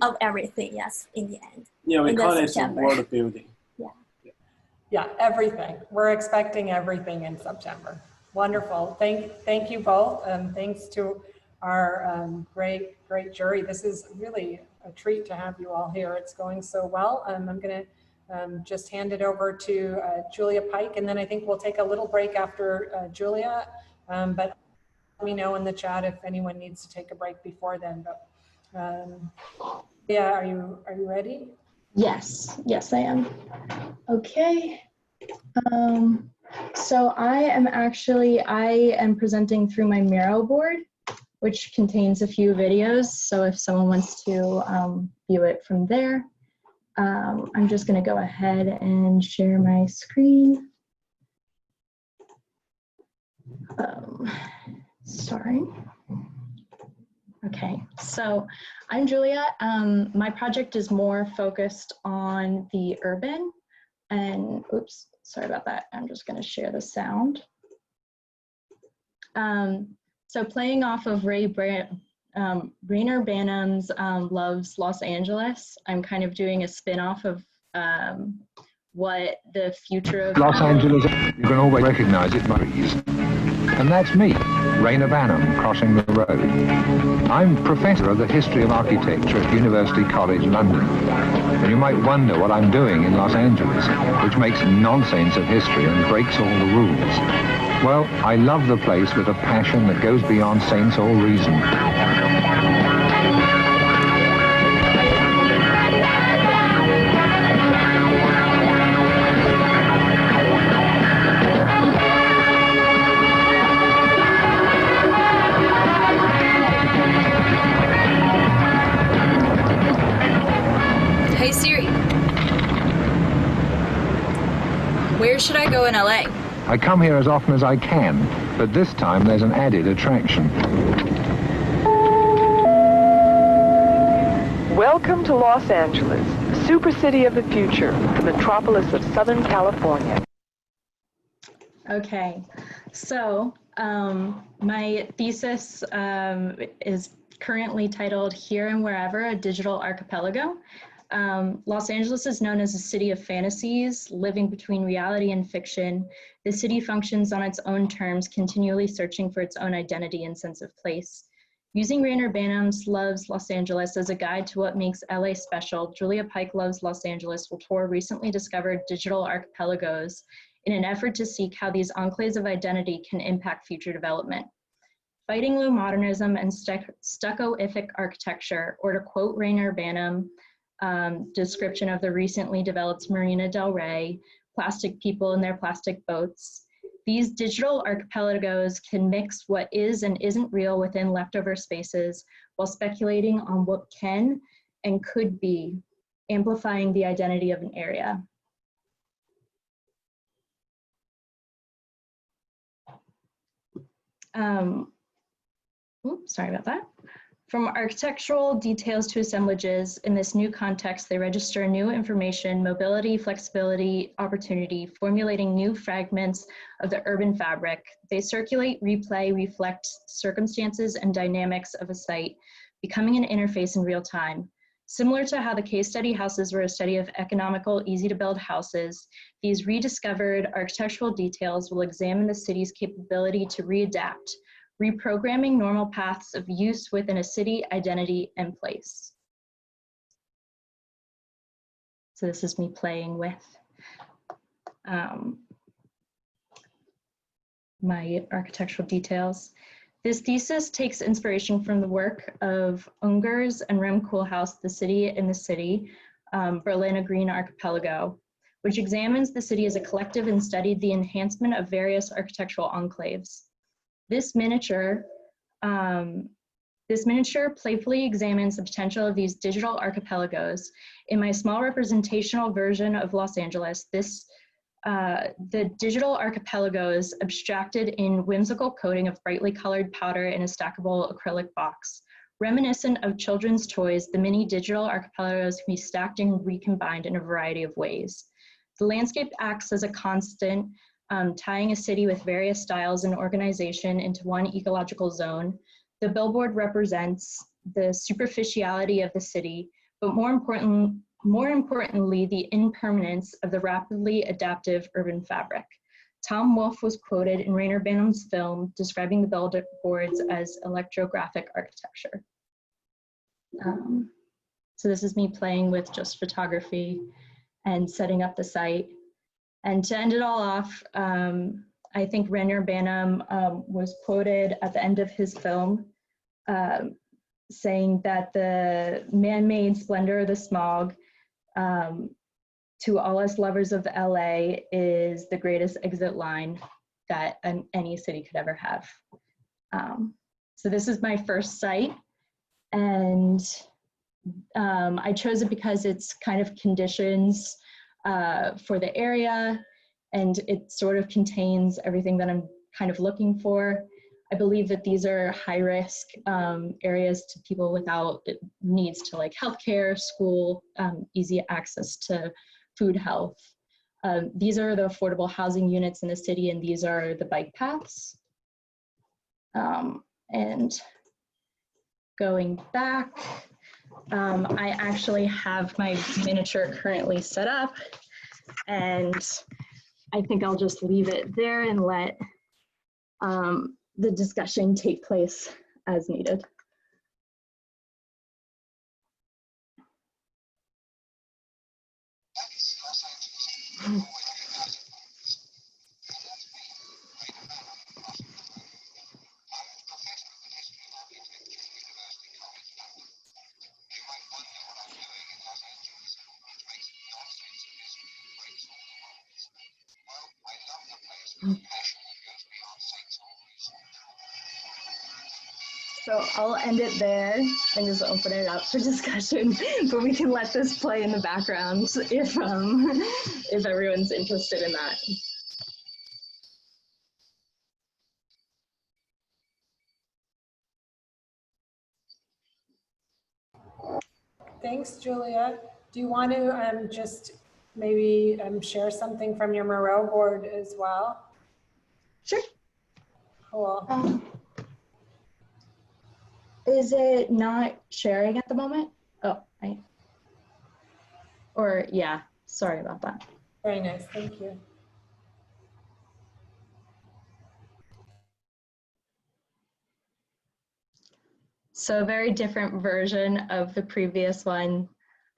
Of everything, yes, in the end. Yeah, we call it world building. Yeah, everything. We're expecting everything in September. Wonderful. Thank you both. Thanks to our great jury. This is really a treat to have you all here. It's going so well. I'm going to just hand it over to Julia Pike, and then I think we'll take a little break after Julia. But let me know in the chat if anyone needs to take a break before then. But Yeah, are you ready? Yes, yes, I am. Okay. So I am presenting through my Miro board, which contains a few videos. So if someone wants to view it from there, I'm just going to go ahead and share my screen. Sorry. Okay, so I'm Julia. My project is more focused on the urban and, oops, sorry about that. I'm just going to share the sound. So playing off of Rainer Banham's Loves Los Angeles, I'm kind of doing a spin-off of what the future of Los Angeles, you can always recognize it by trees. And that's me, Rainer Banham, crossing the road. I'm Professor of the History of Architecture at University College London. And you might wonder what I'm doing in Los Angeles, which makes nonsense of history and breaks all the rules. Well, I love the place with a passion that goes beyond sense or reason. Hey Siri, where should I go in LA? I come here as often as I can, but this time there's an added attraction. Welcome to Los Angeles, the super city of the future, the metropolis of Southern California. Okay, so my thesis is currently titled Here and Wherever, a Digital Archipelago. Los Angeles is known as a city of fantasies, living between reality and fiction. The city functions on its own terms, continually searching for its own identity and sense of place. Using Rainer Banham's Loves Los Angeles as a guide to what makes LA special, Julia Pike Loves Los Angeles will tour recently discovered digital archipelagos in an effort to seek how these enclaves of identity can impact future development. Fighting low modernism and stuccoific architecture, or to quote Rainer Banham, description of the recently developed Marina del Rey, plastic people in their plastic boats. These digital archipelagos can mix what is and isn't real within leftover spaces while speculating on what can and could be, amplifying the identity of an area. Oops, sorry about that. From architectural details to assemblages, in this new context, they register new information, mobility, flexibility, opportunity, formulating new fragments of the urban fabric. They circulate, replay, reflect circumstances and dynamics of a site, becoming an interface in real time. Similar to how the case study houses were a study of economical, easy-to-build houses, these rediscovered architectural details will examine the city's capability to readapt, reprogramming normal paths of use within a city, identity, and place. So this is me playing with my architectural details. This thesis takes inspiration from the work of Ungers and Rem Koolhaas, The City in the City, Berlin, a Green Archipelago, which examines the city as a collective and studied the enhancement of various architectural enclaves. This miniature playfully examines the potential of these digital archipelagos. In my small representational version of Los Angeles, the digital archipelagos abstracted in whimsical coating of brightly colored powder in a stackable acrylic box. Reminiscent of children's toys, the mini digital archipelagos can be stacked and recombined in a variety of ways. The landscape acts as a constant, tying a city with various styles and organization into one ecological zone. The billboard represents the superficiality of the city, but more importantly, the impermanence of the rapidly adaptive urban fabric. Tom Wolfe was quoted in Rainer Banham's film describing the billboards as electrographic architecture. So this is me playing with just photography and setting up the site. And to end it all off, I think Rainer Banham was quoted at the end of his film saying that the man-made splendor of the smog, to all us lovers of LA, is the greatest exit line that any city could ever have. So this is my first site, and I chose it because it's kind of conditions for the area, and it sort of contains everything that I'm kind of looking for. I believe that these are high-risk areas to people without needs to like healthcare, school, easy access to food, health. These are the affordable housing units in the city, and these are the bike paths. And going back, I actually have my miniature currently set up, and I think I'll just leave it there and let the discussion take place as needed. So I'll end it there and just open it up for discussion, but we can let this play in the background if everyone's interested in that. Thanks, Julia. Do you want to just maybe share something from your Moreau board as well? Sure. Cool. Is it not sharing at the moment? Oh, yeah, sorry about that. Very nice, thank you. So a very different version of the previous one.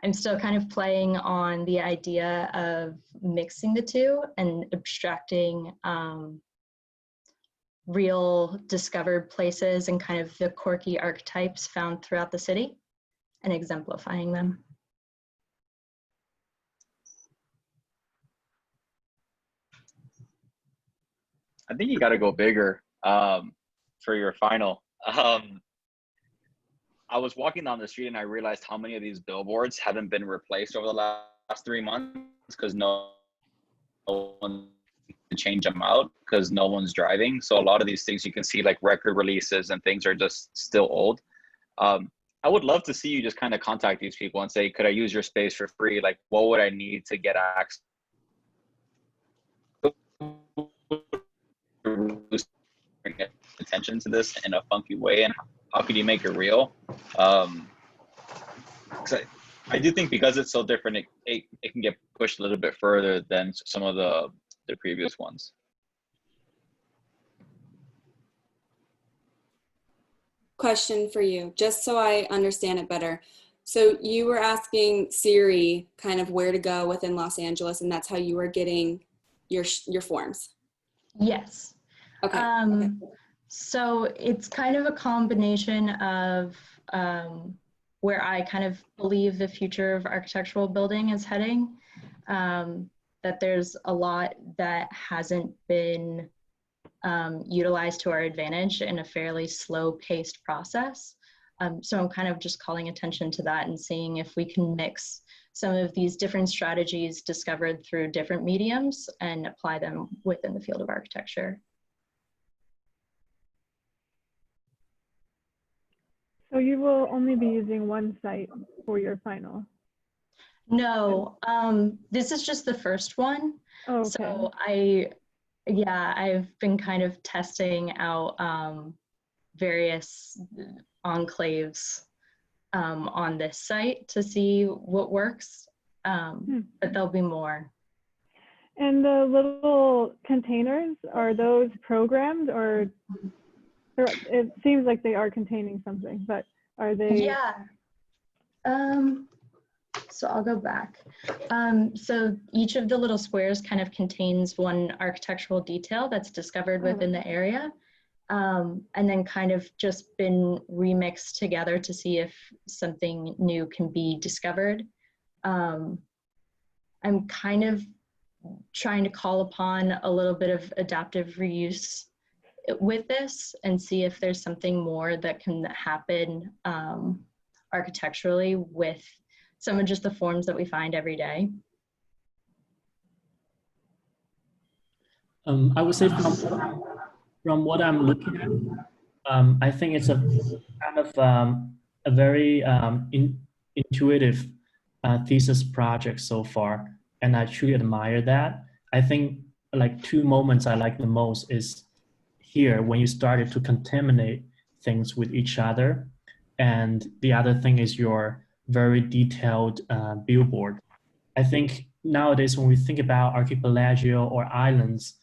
I'm still kind of playing on the idea of mixing the two and abstracting real discovered places and kind of the quirky archetypes found throughout the city and exemplifying them. I think you got to go bigger for your final. I was walking down the street and I realized how many of these billboards haven't been replaced over the last 3 months because no one to change them out because no one's driving. So a lot of these things you can see like record releases and things are just still old. I would love to see you just kind of contact these people and say, could I use your space for free? Like, what would I need to get access? Attention to this in a funky way, and how could you make it real? I do think because it's so different, it can get pushed a little bit further than some of the previous ones. Question for you, just so I understand it better. So you were asking Siri kind of where to go within Los Angeles, and that's how you were getting your forms? Yes. Okay. Okay. So it's kind of a combination of where I kind of believe the future of architectural building is heading, that there's a lot that hasn't been utilized to our advantage in a fairly slow-paced process. So I'm kind of just calling attention to that and seeing if we can mix some of these different strategies discovered through different mediums and apply them within the field of architecture. So you will only be using one site for your final? No, this is just the first one. Oh, okay. So I've been kind of testing out various enclaves on this site to see what works, but there'll be more. And the little containers, are those programmed, or it seems like they are containing something, but are they? Yeah. So I'll go back. So each of the little squares kind of contains one architectural detail that's discovered within the area. and then kind of just been remixed together to see if something new can be discovered. I'm kind of trying to call upon a little bit of adaptive reuse with this and see if there's something more that can happen architecturally with some of just the forms that we find every day. I would say from what I'm looking at, I think it's a kind of a very intuitive thesis project so far, and I truly admire that. I think like two moments I like the most is here when you started to contaminate things with each other, and the other thing is your very detailed billboard. I think nowadays when we think about archipelago or islands,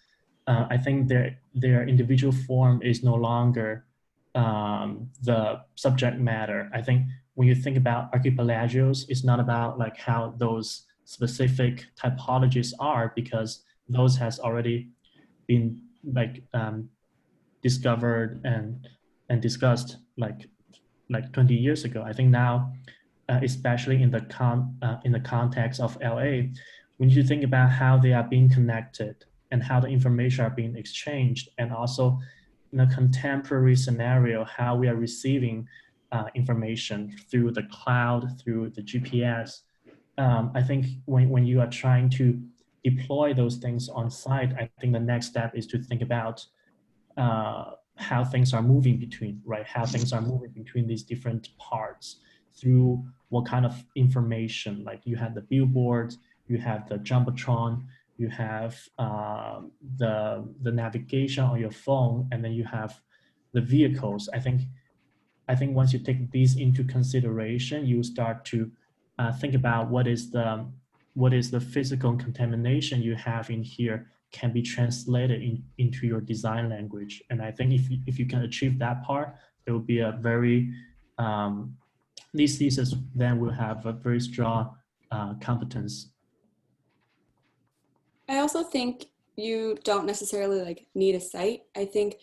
I think their individual form is no longer the subject matter. I think when you think about archipelagos, it's not about like how those specific typologies are, because those has already been like discovered and discussed like 20 years ago. I think now, especially in the context of LA, we need to think about how they are being connected and how the information are being exchanged, and also in a contemporary scenario, how we are receiving information through the cloud, through the GPS. I think when you are trying to deploy those things on site, I think the next step is to think about how things are moving between, right? How things are moving between these different parts through what kind of information, like you have the billboards, you have the Jumbotron, you have the navigation on your phone, and then you have the vehicles. I think once you take these into consideration, you start to think about what is the physical contamination you have in here can be translated into your design language. And I think if you can achieve that part, it will be a very these theses then will have a very strong competence. I also think you don't necessarily like need a site. I think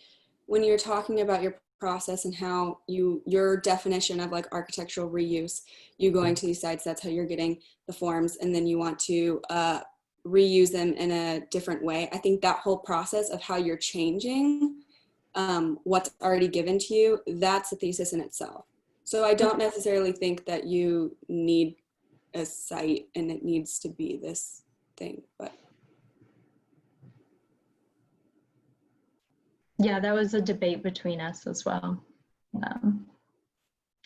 when you're talking about your process and how your definition of like architectural reuse, you going to these sites, that's how you're getting the forms, and then you want to reuse them in a different way. I think that whole process of how you're changing what's already given to you, that's a thesis in itself. So I don't necessarily think that you need a site and it needs to be this thing, but. Yeah, that was a debate between us as well,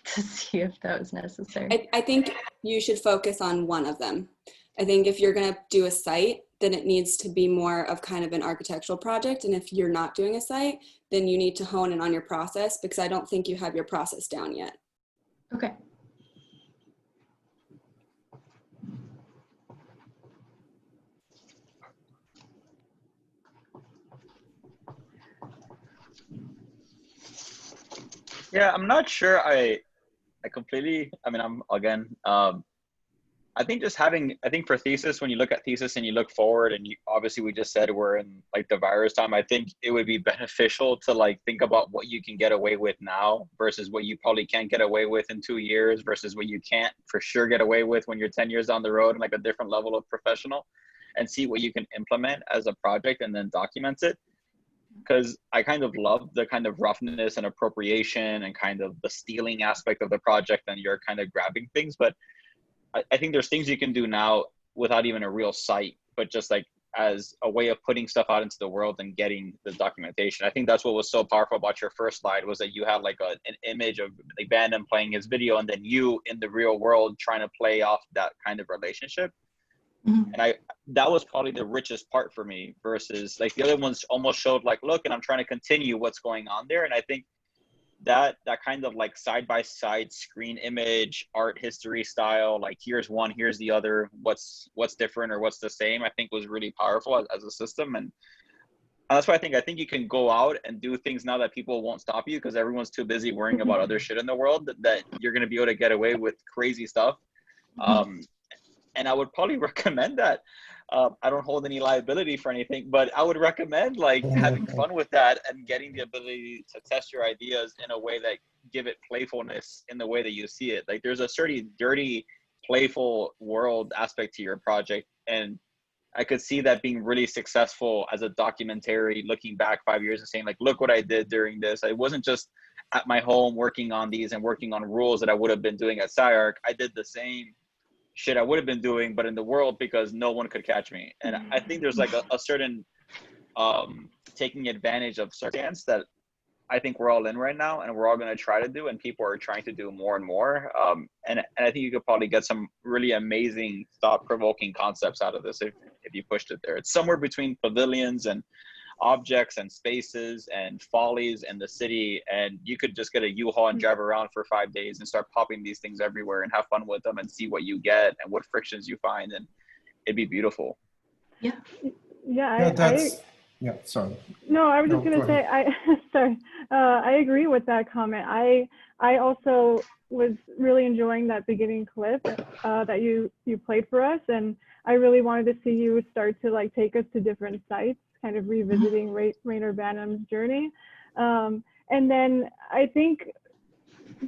to see if that was necessary. I think you should focus on one of them. I think if you're going to do a site, then it needs to be more of kind of an architectural project. And if you're not doing a site, then you need to hone in on your process, because I don't think you have your process down yet. Okay. Yeah, I'm not sure I completely, I mean, I think just having, I think for thesis, when you look at thesis and you look forward, and obviously we just said we're in like the virus time, I think it would be beneficial to like think about what you can get away with now versus what you probably can't get away with in 2 years versus what you can't for sure get away with when you're 10 years down the road and like a different level of professional, and see what you can implement as a project and then document it. Because I kind of love the kind of roughness and appropriation and kind of the stealing aspect of the project, and you're kind of grabbing things. But I think there's things you can do now without even a real site, but just like as a way of putting stuff out into the world and getting the documentation. I think that's what was so powerful about your first slide, was that you had like an image of like Bandon playing his video, and then you in the real world trying to play off that kind of relationship. Mm-hmm. And that was probably the richest part for me, versus like the other ones almost showed like, look, and I'm trying to continue what's going on there. And I think that kind of like side-by-side screen image, art history style, like here's one, here's the other, what's different or what's the same, I think was really powerful as a system. And that's why I think you can go out and do things now that people won't stop you, because everyone's too busy worrying about other shit in the world, that you're going to be able to get away with crazy stuff. And I would probably recommend that. I don't hold any liability for anything, but I would recommend like having fun with that and getting the ability to test your ideas in a way that give it playfulness in the way that you see it. Like there's a certain dirty, playful world aspect to your project. And I could see that being really successful as a documentary, looking back 5 years and saying like, look what I did during this. I wasn't just at my home working on these and working on rules that I would have been doing at SCI-Arc. I did the same shit I would have been doing, but in the world because no one could catch me. And I think there's like a certain taking advantage of circumstance that I think we're all in right now, and we're all going to try to do, and people are trying to do more and more. And I think you could probably get some really amazing, thought-provoking concepts out of this if you pushed it there. It's somewhere between pavilions and objects and spaces and follies in the city, and you could just get a U-Haul and drive around for 5 days and start popping these things everywhere and have fun with them and see what you get and what frictions you find, and it'd be beautiful. Yeah, yeah, sorry. No, I was just going to say, sorry, I agree with that comment. I also was really enjoying that beginning clip that you played for us, and I really wanted to see you start to like take us to different sites, kind of revisiting Rainer Banham's journey. And then I think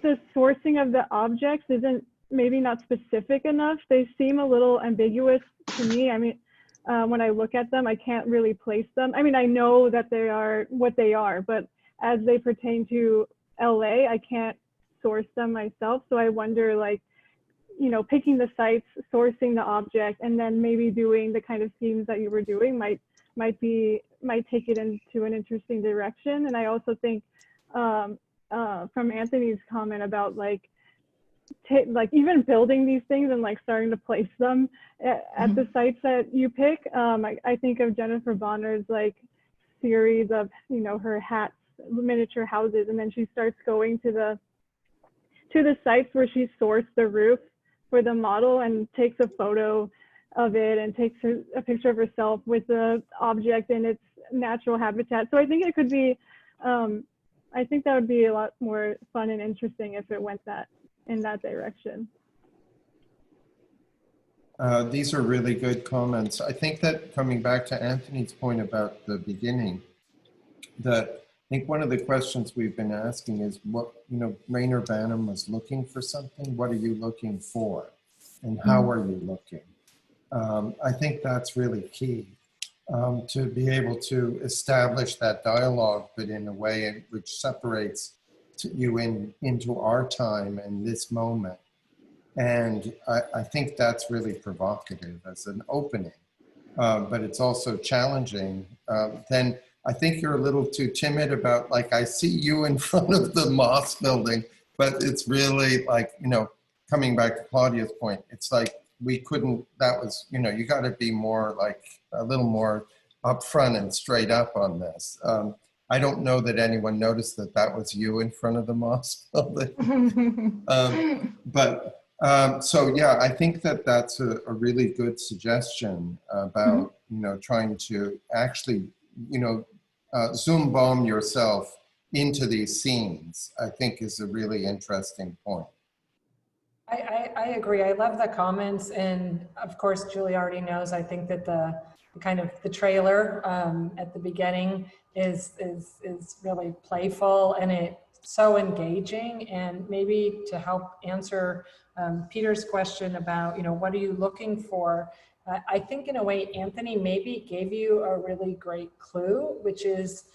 the sourcing of the objects isn't maybe not specific enough. They seem a little ambiguous to me. I mean, when I look at them, I can't really place them. I mean, I know that they are what they are, but as they pertain to LA, I can't source them myself. So I wonder, like, you know, picking the sites, sourcing the object, and then maybe doing the kind of themes that you were doing might take it into an interesting direction. And I also think from Anthony's comment about like even building these things and like starting to place them at the sites that you pick. I think of Jennifer Bonner's like series of, you know, her hats, miniature houses, and then she starts going to the sites where she sourced the roof for the model and takes a photo of it and takes a picture of herself with the object in its natural habitat. So I think it could be, I think that would be a lot more fun and interesting if it went in that direction. These are really good comments. I think that coming back to Anthony's point about the beginning, that I think one of the questions we've been asking is what, you know, Rainer Banham was looking for something. What are you looking for? And how are you looking? I think that's really key to be able to establish that dialogue, but in a way which separates you into our time and this moment. And I think that's really provocative as an opening, but it's also challenging. Then I think you're a little too timid about, like, I see you in front of the Moss building, but it's really like, you know, coming back to Claudia's point, it's like we couldn't, that was, you know, you got to be more like a little more upfront and straight up on this. I don't know that anyone noticed that that was you in front of the Moss building. So yeah, I think that that's a really good suggestion about, you know, trying to actually, you know, zoom bomb yourself into these scenes, I think is a really interesting point. I agree. I love the comments, and of course, Julie already knows. I think that the kind of the trailer at the beginning is really playful, and it's so engaging. And maybe to help answer Peter's question about, you know, what are you looking for? I think in a way, Anthony maybe gave you a really great clue, which is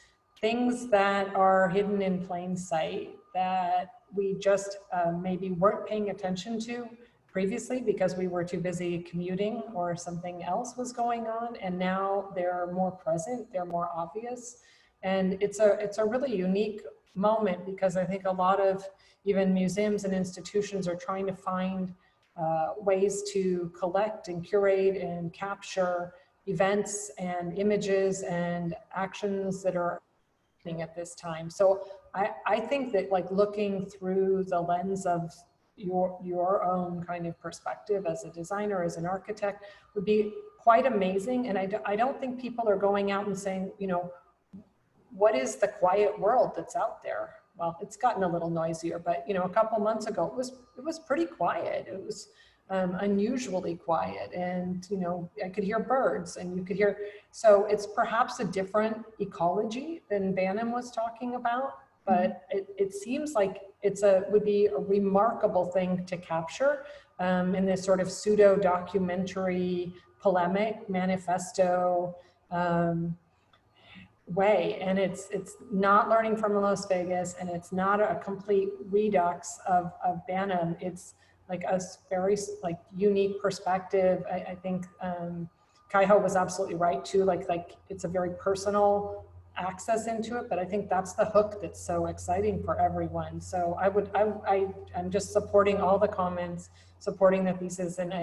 things that are hidden in plain sight that we just maybe weren't paying attention to previously because we were too busy commuting or something else was going on, and now they're more present, they're more obvious. And it's a really unique moment because I think a lot of even museums and institutions are trying to find ways to collect and curate and capture events and images and actions that are happening at this time. So I think that, like, looking through the lens of your own kind of perspective as a designer, as an architect, would be quite amazing. And I don't think people are going out and saying, you know, what is the quiet world that's out there? Well, it's gotten a little noisier, but, you know, a couple months ago, it was pretty quiet. It was unusually quiet, and you know, I could hear birds, and you could hear, so it's perhaps a different ecology than Banham was talking about, but it seems like would be a remarkable thing to capture in this sort of pseudo documentary polemic manifesto way. And it's not learning from Las Vegas, and it's not a complete redux of Banham. It's like a very like unique perspective. I think Kaiho was absolutely right too. Like it's a very personal access into it, but I think that's the hook that's so exciting for everyone. So I'm just supporting all the comments, supporting the thesis, and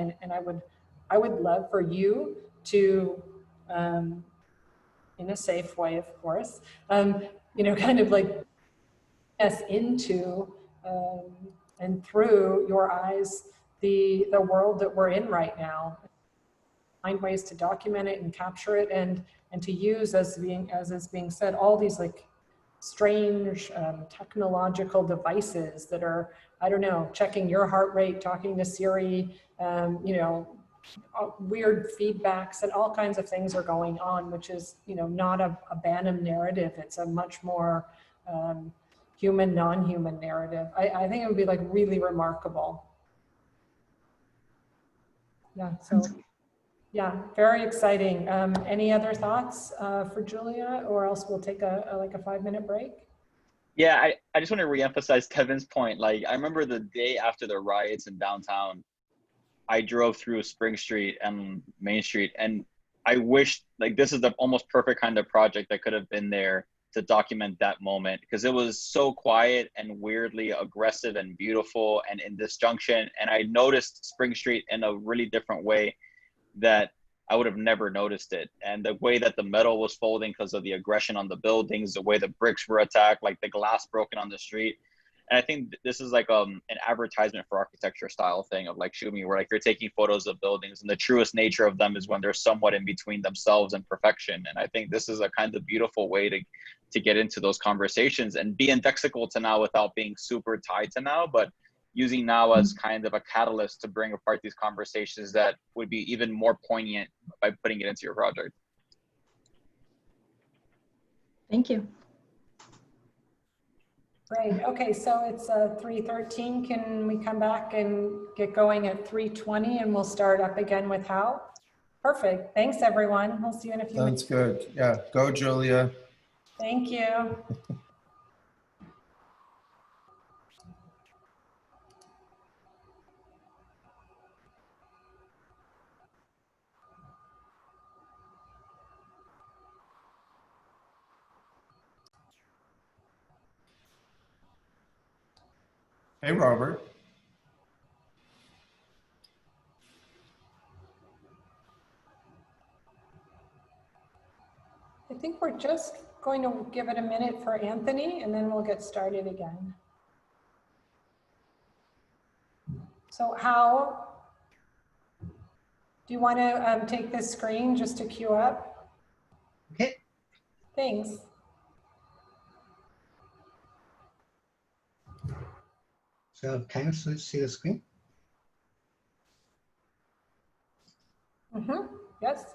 I would love for you to, in a safe way, of course, you know, kind of like us into and through your eyes the world that we're in right now. Find ways to document it and capture it, and to use, as is being said, all these like strange technological devices that are, I don't know, checking your heart rate, talking to Siri, you know, weird feedbacks, and all kinds of things are going on, which is, you know, not a Banham narrative. It's a much more human, non-human narrative. I think it would be like really remarkable. Yeah, so yeah, very exciting. Any other thoughts for Julia, or else we'll take like a 5-minute break? Yeah, I just want to reemphasize Kevin's point. Like, I remember the day after the riots in downtown, I drove through Spring Street and Main Street, and I wished, like, this is the almost perfect kind of project that could have been there to document that moment, because it was so quiet and weirdly aggressive and beautiful and in disjunction. And I noticed Spring Street in a really different way that I would have never noticed it. And the way that the metal was folding because of the aggression on the buildings, the way the bricks were attacked, like the glass broken on the street. And I think this is like an advertisement for architecture style thing of like Shumi, where like you're taking photos of buildings, and the truest nature of them is when they're somewhat in between themselves and perfection. And I think this is a kind of beautiful way to get into those conversations and be indexical to now without being super tied to now, but using now as kind of a catalyst to bring apart these conversations that would be even more poignant by putting it into your project. Thank you. Great. Okay, so it's 3:13. Can we come back and get going at 3:20, and we'll start up again with Hao? Perfect. Thanks, everyone. We'll see you in a few minutes. Sounds good. Yeah, go, Julia. Thank you. Hey, Robert. I think we're just going to give it a minute for Anthony, and then we'll get started again. So Hao, do you want to take this screen just to queue up? Okay. Thanks. So can you see the screen? Mm-hmm. Yes.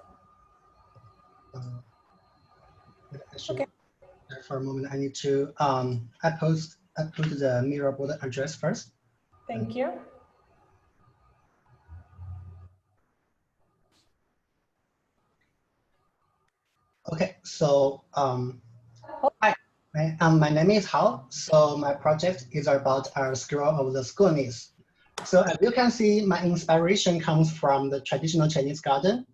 Okay. For a moment, I need to I put the mirror board address first. Thank you. Okay, so hi, my name is Hao. So my project is about our scroll of the schoolness. So as you can see, my inspiration comes from the traditional Chinese garden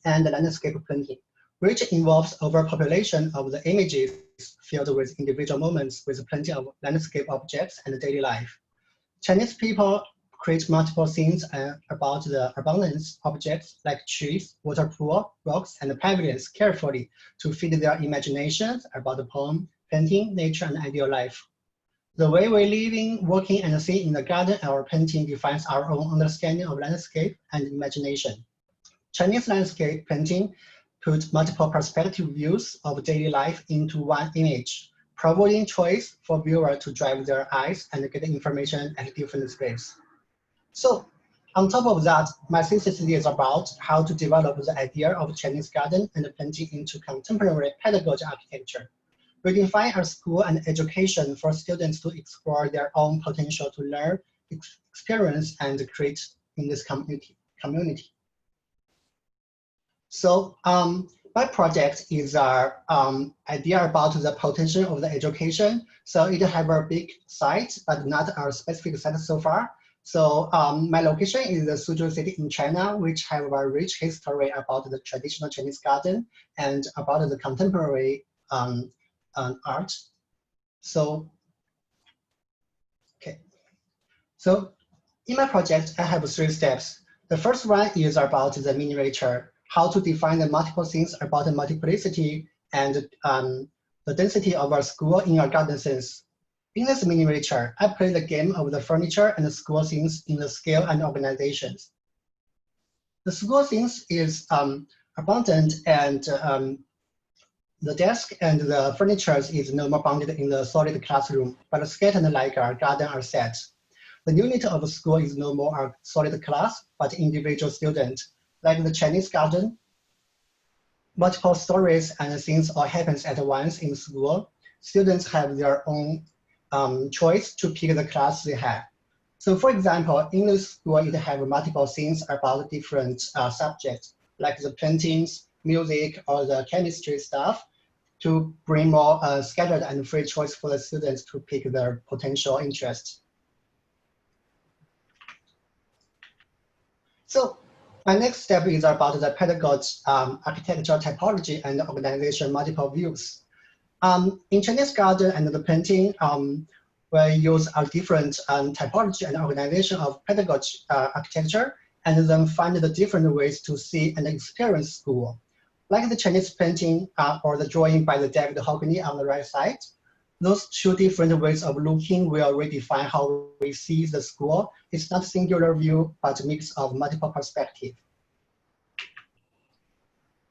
and the landscape painting, which involves overpopulation of the images filled with individual moments with plenty of landscape objects and daily life. Chinese people create multiple scenes about the abundance objects like trees, water pool, rocks, and pavilions carefully to feed their imaginations about the poem, painting, nature, and ideal life. The way we living, working, and see in the garden or painting defines our own understanding of landscape and imagination. Chinese landscape painting put multiple perspective views of daily life into one image, providing choice for viewers to drive their eyes and get information at different space. So On top of that, my thesis is about how to develop the idea of Chinese garden and painting into contemporary pedagogy architecture. We define a school and education for students to explore their own potential to learn, experience, and create in this community. So my project is our idea about the potential of the education. So it has a big site, but not our specific site so far. So my location is the Suzhou city in China, which have a rich history about the traditional Chinese garden and about the contemporary art. So, okay. So in my project, I have 3 steps. The first one is about the miniature, how to define the multiple things about the multiplicity and the density of our school in our garden sense. In this miniature, I play the game of the furniture and the school things in the scale and organizations. The school things is abundant, and the desk and the furniture is no more bounded in the solid classroom, but scattered like our garden or set. The unit of a school is no more a solid class, but individual student. Like the Chinese garden, multiple stories and things all happens at once in school. Students have their own choice to pick the class they have. So for example, in the school, it have multiple things about different subjects, like the paintings, music, or the chemistry stuff, to bring more scattered and free choice for the students to pick their potential interest. So my next step is about the pedagogy, architectural typology, and organization multiple views. In Chinese garden and the painting, we use a different typology and organization of pedagogy architecture, and then find the different ways to see and experience school. Like the Chinese painting or the drawing by the David Hockney on the right side, those 2 different ways of looking will redefine how we see the school. It's not singular view, but a mix of multiple perspectives.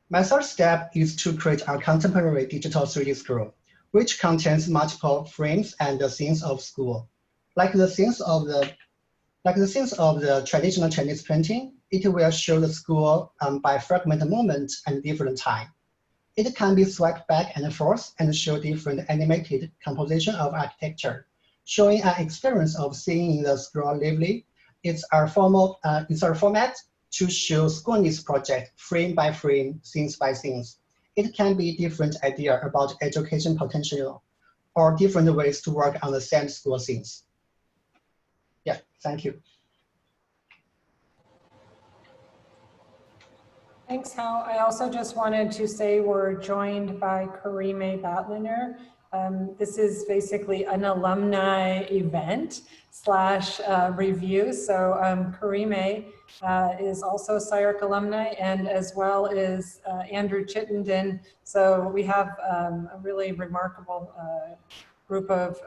My third step is to create a contemporary digital 3D scroll, which contains multiple frames and the scenes of school. Like the scenes of the traditional Chinese painting, it will show the school by fragment moment and different time. It can be swiped back and forth and show different animated composition of architecture, showing an experience of seeing the scroll lively. It's our format to show schoolness project frame by frame, scenes by scenes. It can be different idea about education potential or different ways to work on the same school scenes. Yeah, thank you. Thanks, Hao. I also just wanted to say we're joined by Karime Batliner. This is basically an alumni event / review. So Karime is also a SCI-Arc alumni, and as well as Andrew Chittenden. So we have a really remarkable group of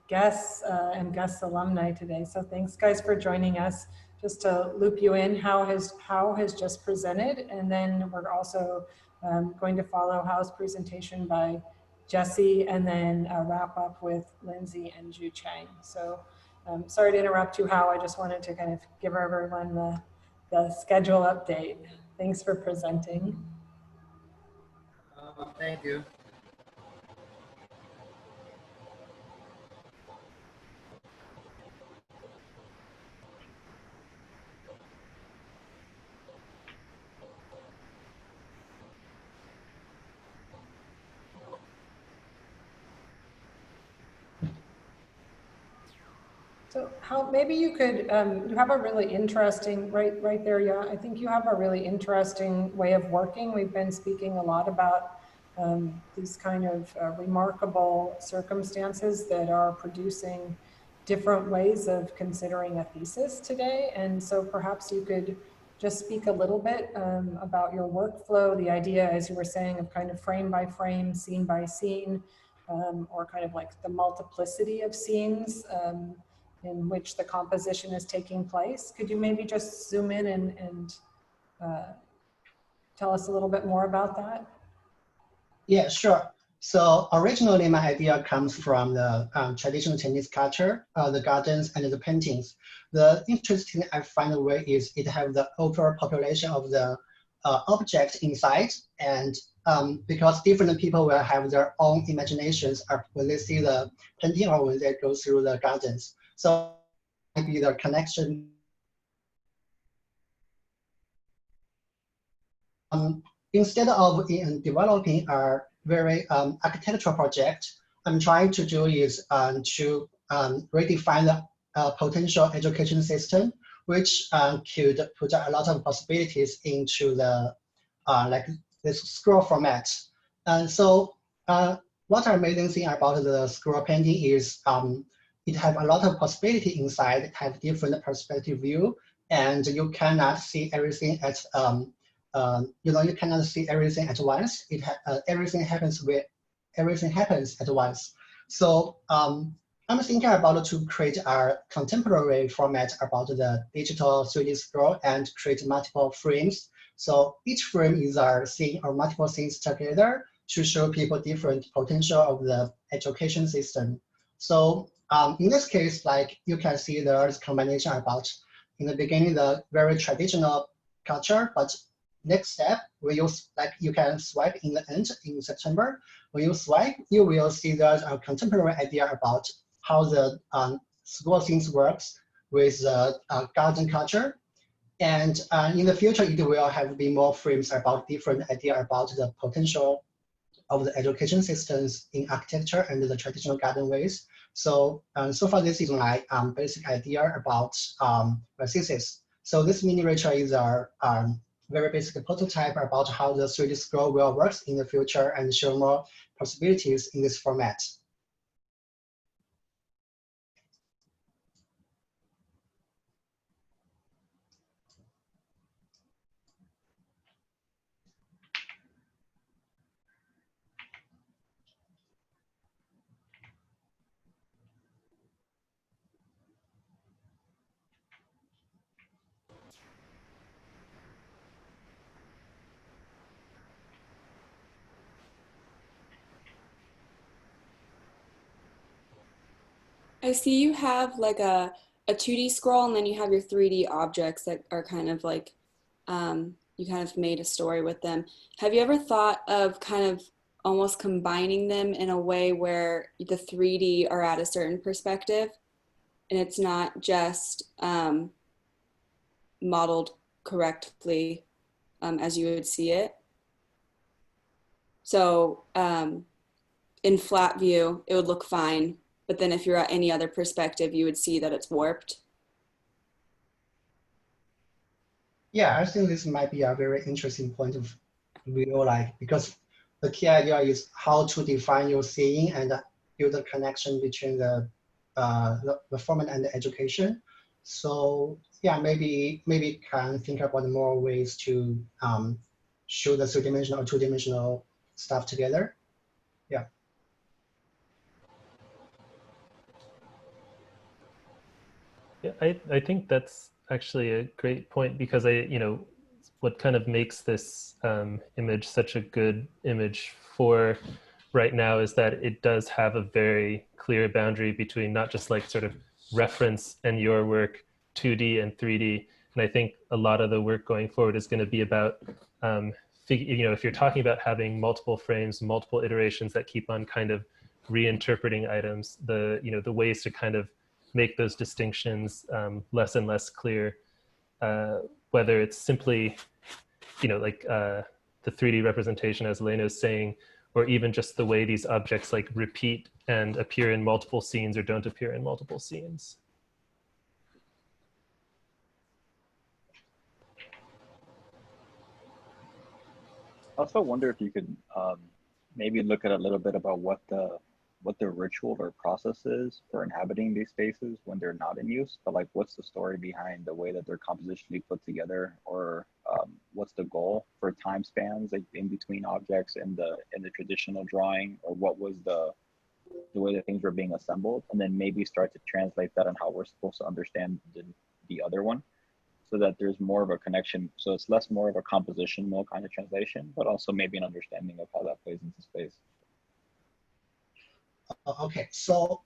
guests and guest alumni today. So thanks guys for joining us. Just to loop you in, Hao has just presented, and then we're also going to follow Hao's presentation by Jesse, and then wrap up with Lindsay and Ju Chang. So sorry to interrupt you, Hao. I just wanted to kind of give everyone the schedule update. Thanks for presenting. Thank you. So how, maybe you could, you have a really interesting, right there, yeah, I think you have a really interesting way of working. We've been speaking a lot about these kind of remarkable circumstances that are producing different ways of considering a thesis today. And so perhaps you could just speak a little bit about your workflow, the idea, as you were saying, of kind of frame by frame, scene by scene, or kind of like the multiplicity of scenes in which the composition is taking place. Could you maybe just zoom in and tell us a little bit more about that? Yeah, sure. So originally, my idea comes from the traditional Chinese culture, the gardens and the paintings. The interesting I find a way is it have the overall population of the object inside, and because different people will have their own imaginations when they see the painting or when they go through the gardens. So maybe the connection. Instead of developing a very architectural project, I'm trying to do is to redefine the potential education system, which could put a lot of possibilities into the like this scroll format. And so what amazing thing about the scroll painting is it have a lot of possibility inside, it have different perspective view, and you cannot see everything at you cannot see everything at once. Everything happens at once. So I'm thinking about to create a contemporary format about the digital 3D scroll and create multiple frames. So each frame is a scene or multiple scenes together to show people different potential of the education system. So in this case, like you can see there's combination about in the beginning, the very traditional culture, but next step, when you like you can swipe in the end in September. When you swipe, you will see there's a contemporary idea about how the school things works with garden culture. And in the future, it will have be more frames about different idea about the potential of the education systems in architecture and the traditional garden ways. So so far, this is my basic idea about my thesis. So this miniature is our very basic prototype about how the 3D scroll will work in the future and show more possibilities in this format. I see you have like a 2D scroll and then you have your 3D objects that are kind of like, you kind of made a story with them. Have you ever thought of kind of almost combining them in a way where the 3D are at a certain perspective and it's not just modeled correctly as you would see it? So in flat view, it would look fine. But then if you're at any other perspective, you would see that it's warped. Yeah, I think this might be a very interesting point of view, like because the key idea is how to define your seeing and build a connection between the format and the education. So yeah, maybe can think about more ways to show the three-dimensional or two-dimensional stuff together. Yeah. Yeah, I think that's actually a great point because what kind of makes this image such a good image for right now is that it does have a very clear boundary between not just like sort of reference and your work, 2D and 3D. And I think a lot of the work going forward is going to be about, if you're talking about having multiple frames, multiple iterations that keep on kind of reinterpreting items, the ways to kind of make those distinctions less and less clear, whether it's simply, like the 3D representation, as Leno's saying, or even just the way these objects like repeat and appear in multiple scenes or don't appear in multiple scenes. I also wonder if you could maybe look at a little bit about what the ritual or process is for inhabiting these spaces when they're not in use, but like what's the story behind the way that they're compositionally put together, or what's the goal for time spans like in between objects in the traditional drawing, or what was the way that things were being assembled, and then maybe start to translate that on how we're supposed to understand the other one, so that there's more of a connection. So it's less more of a compositional kind of translation, but also maybe an understanding of how that plays into space. Okay, so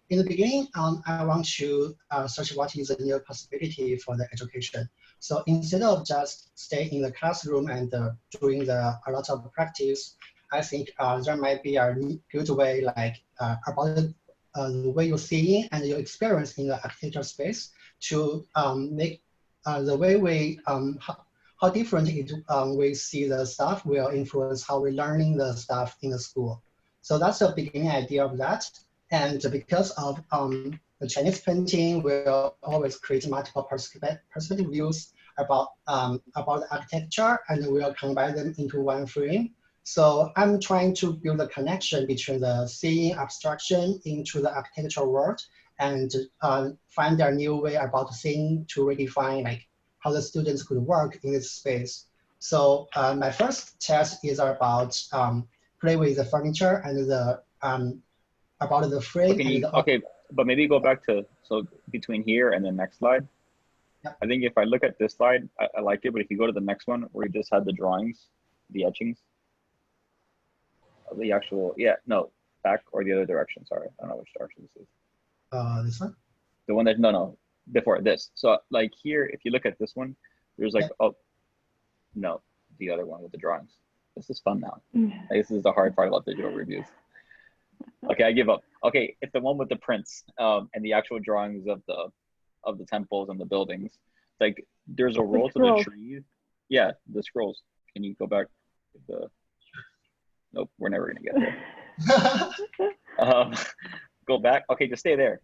in the beginning, I want to search what is a new possibility for the education. So instead of just staying in the classroom and doing a lot of practice, I think there might be a good way, like about the way you see and your experience in the architecture space to make the way we how different we see the stuff will influence how we're learning the stuff in the school. So that's the beginning idea of that. And because of the Chinese painting, will always create multiple perspective views about the architecture, and we'll combine them into one frame. So I'm trying to build a connection between the seeing abstraction into the architectural world and find a new way about seeing to redefine like how the students could work in this space. So my first test is about play with the furniture and the about the frame. Okay, okay, but maybe go back to, so between here and the next slide. Yep. I think if I look at this slide, I like it, but if you go to the next one where you just had the drawings, the etchings, the actual, yeah, no, back or the other direction, sorry. I don't know which direction this is. This one? The one that, no, before this. So like here, if you look at this one, there's like, oh, no, the other one with the drawings. This is fun now. This is the hard part about digital reviews. Okay, I give up. Okay, it's the one with the prints and the actual drawings of the temples and the buildings. Like there's a roll to the trees. Yeah, the scrolls. Can you go back to the? Nope, we're never gonna get there. Go back. Okay, just stay there.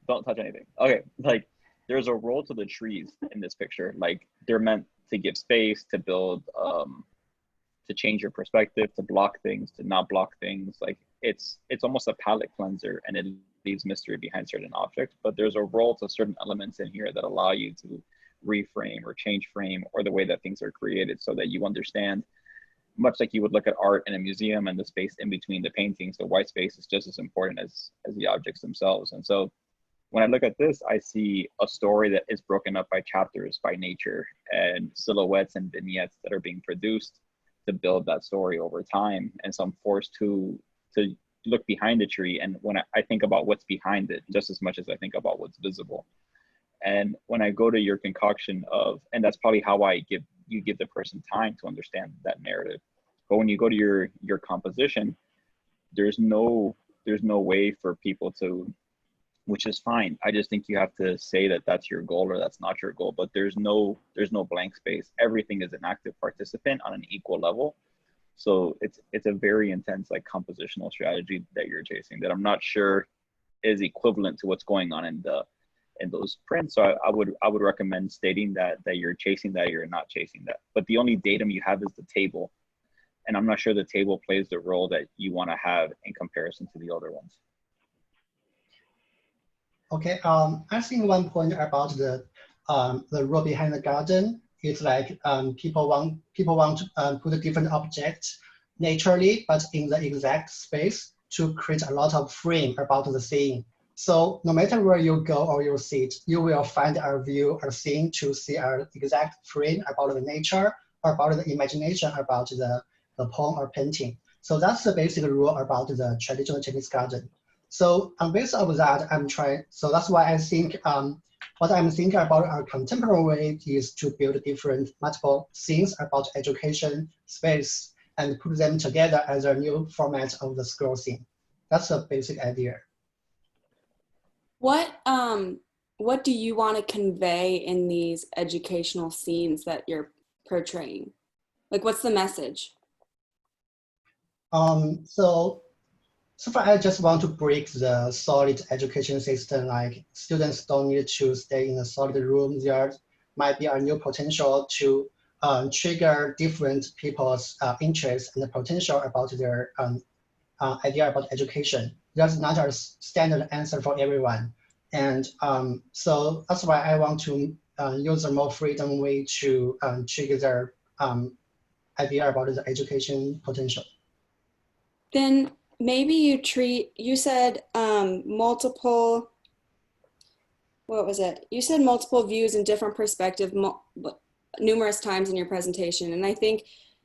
Don't touch anything. Okay, like there's a roll to the trees in this picture. Like they're meant to give space, to build, to change your perspective, to block things, to not block things. Like it's almost a palette cleanser, and it leaves mystery behind certain objects. But there's a role to certain elements in here that allow you to reframe or change frame or the way that things are created, so that you understand, much like you would look at art in a museum and the space in between the paintings, the white space is just as important as the objects themselves. And so when I look at this, I see a story that is broken up by chapters, by nature, and silhouettes and vignettes that are being produced to build that story over time. And so I'm forced to look behind the tree. And when I think about what's behind it, just as much as I think about what's visible. And when I go to your concoction of, and that's probably how you give the person time to understand that narrative. But when you go to your composition, there's no way for people to, which is fine. I just think you have to say that that's your goal or that's not your goal, but there's no blank space. Everything is an active participant on an equal level. So it's a very intense like compositional strategy that you're chasing that I'm not sure is equivalent to what's going on in those prints. So I would recommend stating that you're chasing that, you're not chasing that. But the only datum you have is the table. And I'm not sure the table plays the role that you want to have in comparison to the other ones. Okay, I think one point about the role behind the garden is like people want to put different objects naturally, but in the exact space to create a lot of frame about the scene. So no matter where you go or you sit, you will find a view or scene to see an exact frame about the nature or about the imagination about the poem or painting. So that's the basic rule about the traditional Chinese garden. So on basis of that, so that's why I think what I'm thinking about our contemporary way is to build different multiple scenes about education space and put them together as a new format of the scroll scene. That's the basic idea. What do you want to convey in these educational scenes that you're portraying? Like, what's the message? So far, I just want to break the solid education system. Like students don't need to stay in a solid room. There might be a new potential to trigger different people's interests and the potential about their idea about education. There's not a standard answer for everyone. And so that's why I want to use a more freedom way to trigger their idea about the education potential. Then maybe you said multiple, what was it? You said multiple views and different perspective numerous times in your presentation. And I think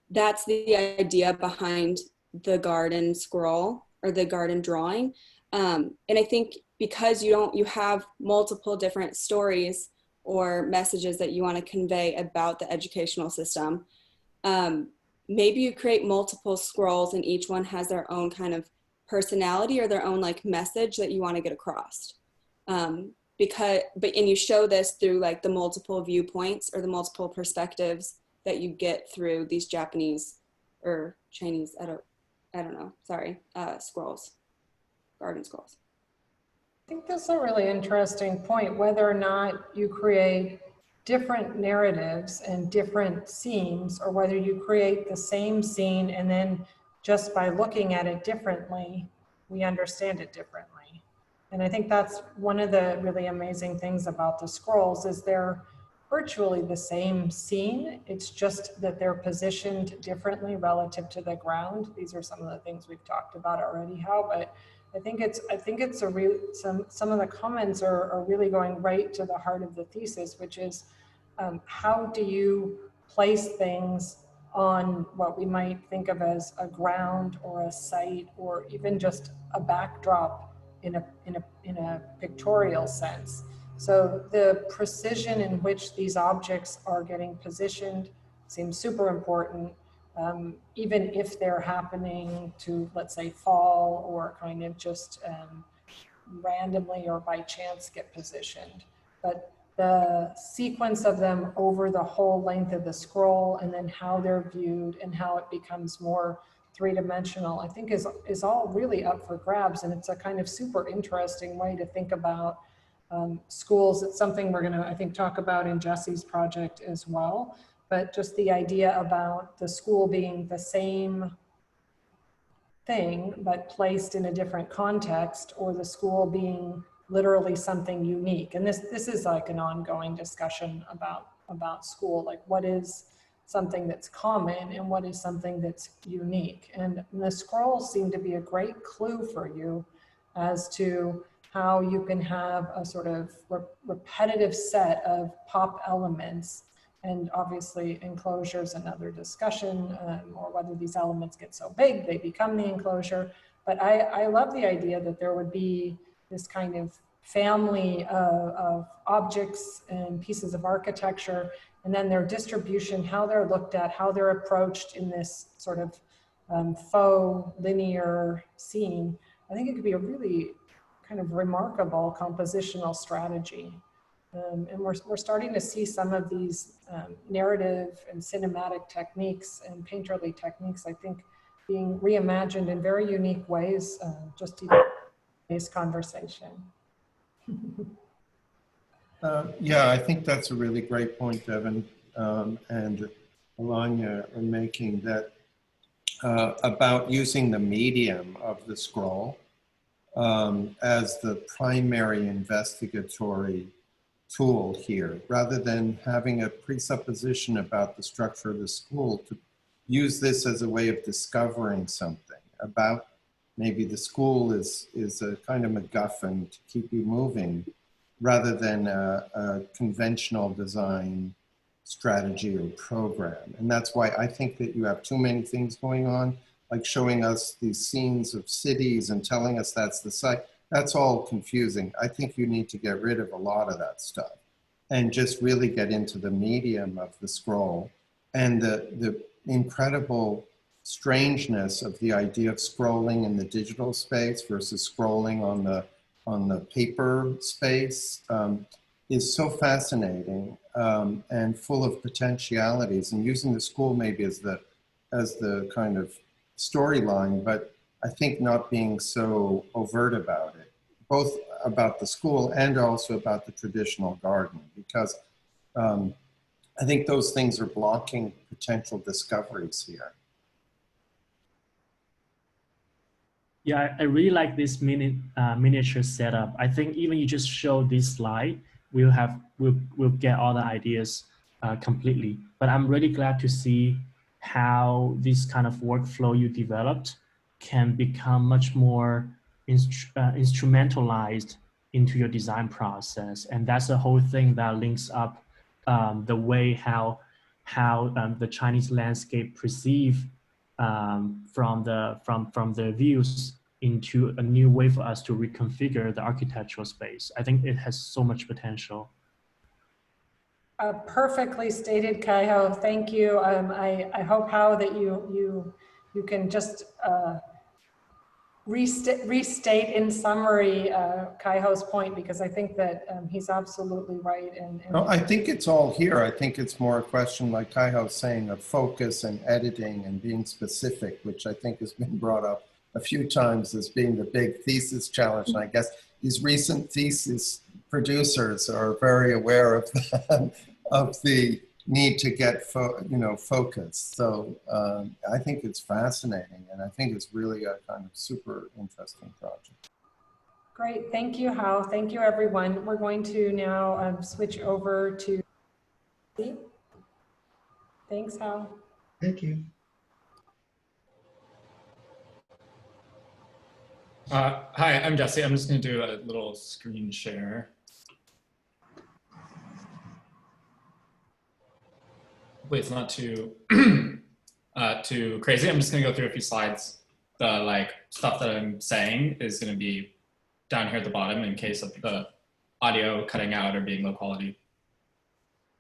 that's the idea behind the garden scroll. or the garden drawing. And I think because you have multiple different stories or messages that you want to convey about the educational system, maybe you create multiple scrolls and each one has their own kind of personality or their own like message that you want to get across. And you show this through like the multiple viewpoints or the multiple perspectives that you get through these Japanese or Chinese, I don't know, sorry, scrolls, garden scrolls. I think that's a really interesting point, whether or not you create different narratives and different scenes, or whether you create the same scene and then just by looking at it differently, we understand it differently. And I think that's one of the really amazing things about the scrolls is they're virtually the same scene. It's just that they're positioned differently relative to the ground. These are some of the things we've talked about already, Hal, but I think it's a real, some of the comments are really going right to the heart of the thesis, which is how do you place things on what we might think of as a ground or a site or even just a backdrop in a pictorial sense. So the precision in which these objects are getting positioned seems super important. Even if they're happening to, let's say, fall or kind of just randomly or by chance get positioned. But the sequence of them over the whole length of the scroll and then how they're viewed and how it becomes more three-dimensional, I think is all really up for grabs. And it's a kind of super interesting way to think about schools. It's something we're gonna, I think, talk about in Jesse's project as well. But just the idea about the school being the same thing, but placed in a different context, or the school being literally something unique. And this is like an ongoing discussion about school, like what is something that's common and what is something that's unique. And the scrolls seem to be a great clue for you as to how you can have a sort of repetitive set of pop elements, and obviously enclosures another discussion, or whether these elements get so big they become the enclosure. But I love the idea that there would be this kind of family of objects and pieces of architecture, and then their distribution, how they're looked at, how they're approached in this sort of faux linear scene. I think it could be a really kind of remarkable compositional strategy. And we're starting to see some of these narrative and cinematic techniques and painterly techniques, I think, being reimagined in very unique ways, just even in today's conversation. Yeah, I think that's a really great point, Devin, and Alanya are making, that about using the medium of the scroll as the primary investigatory tool here, rather than having a presupposition about the structure of the school, to use this as a way of discovering something about maybe the school is a kind of MacGuffin to keep you moving, rather than a conventional design strategy or program. And that's why I think that you have too many things going on, like showing us these scenes of cities and telling us that's the site. That's all confusing. I think you need to get rid of a lot of that stuff and just really get into the medium of the scroll and the incredible strangeness of the idea of scrolling in the digital space versus scrolling on the paper space is so fascinating and full of potentialities, and using the school maybe as the kind of storyline, but I think not being so overt about it, both about the school and also about the traditional garden, because I think those things are blocking potential discoveries here. Yeah, I really like this miniature setup. I think even you just show this slide, we'll get all the ideas completely. But I'm really glad to see how this kind of workflow you developed can become much more instrumentalized into your design process. And that's the whole thing that links up the way how the Chinese landscape perceive from the views into a new way for us to reconfigure the architectural space. I think it has so much potential. Perfectly stated, Kaiho. Thank you. I hope, Hao, that you can just restate in summary Kaiho's point, because I think that he's absolutely right. No, I think it's all here. I think it's more a question, like Kaiho's saying, of focus and editing and being specific, which I think has been brought up a few times as being the big thesis challenge. And I guess these recent thesis producers are very aware of that, of the need to get focused. So I think it's fascinating, and I think it's really a kind of super interesting project. Great, thank you, Hao. Thank you, everyone. We're going to now switch over to Steve. Thanks, Hao. Thank you. Hi, I'm Jesse. I'm just going to do a little screen share. Hopefully it's not too too crazy. I'm just going to go through a few slides. The stuff that I'm saying is going to be down here at the bottom in case of the audio cutting out or being low quality.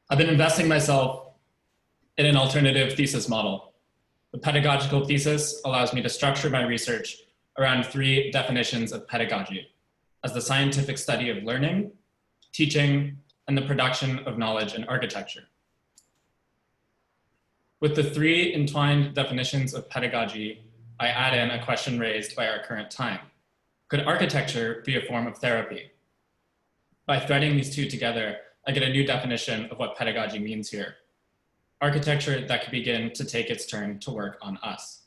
I've been investing myself in an alternative thesis model. The pedagogical thesis allows me to structure my research around 3 definitions of pedagogy as the scientific study of learning, teaching, and the production of knowledge and architecture. With the 3 entwined definitions of pedagogy, I add in a question raised by our current time. Could architecture be a form of therapy? By threading these 2 together, I get a new definition of what pedagogy means here. Architecture that could begin to take its turn to work on us.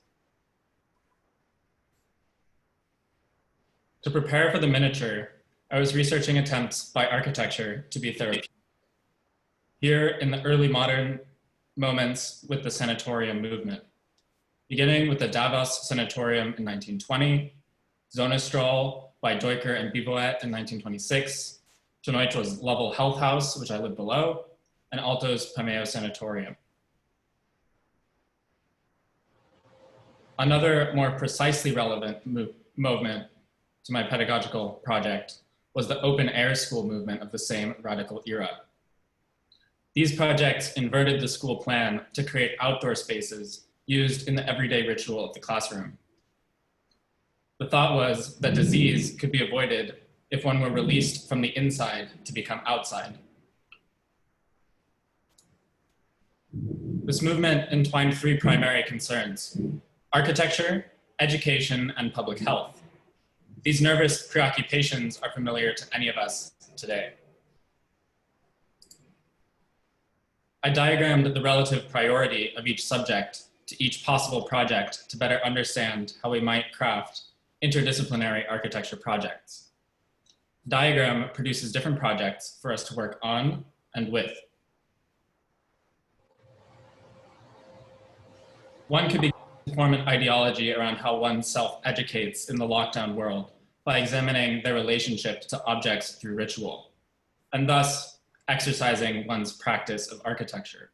To prepare for the miniature, I was researching attempts by architecture to be therapeutic. Here in the early modern moments with the sanatorium movement, beginning with the Davos Sanatorium in 1920, Zonnestrahl by Duiker and Bivoet in 1926, Tenoitro's Lovell Health House, which I live below, and Alto's Pameo Sanatorium. Another more precisely relevant movement to my pedagogical project was the open air school movement of the same radical era. These projects inverted the school plan to create outdoor spaces used in the everyday ritual of the classroom. The thought was that disease could be avoided if one were released from the inside to become outside. This movement entwined 3 primary concerns: architecture, education, and public health. These nervous preoccupations are familiar to any of us today. I diagrammed the relative priority of each subject to each possible project to better understand how we might craft interdisciplinary architecture projects. The diagram produces different projects for us to work on and with. One could begin to form an ideology around how one self-educates in the lockdown world by examining their relationship to objects through ritual, and thus exercising one's practice of architecture.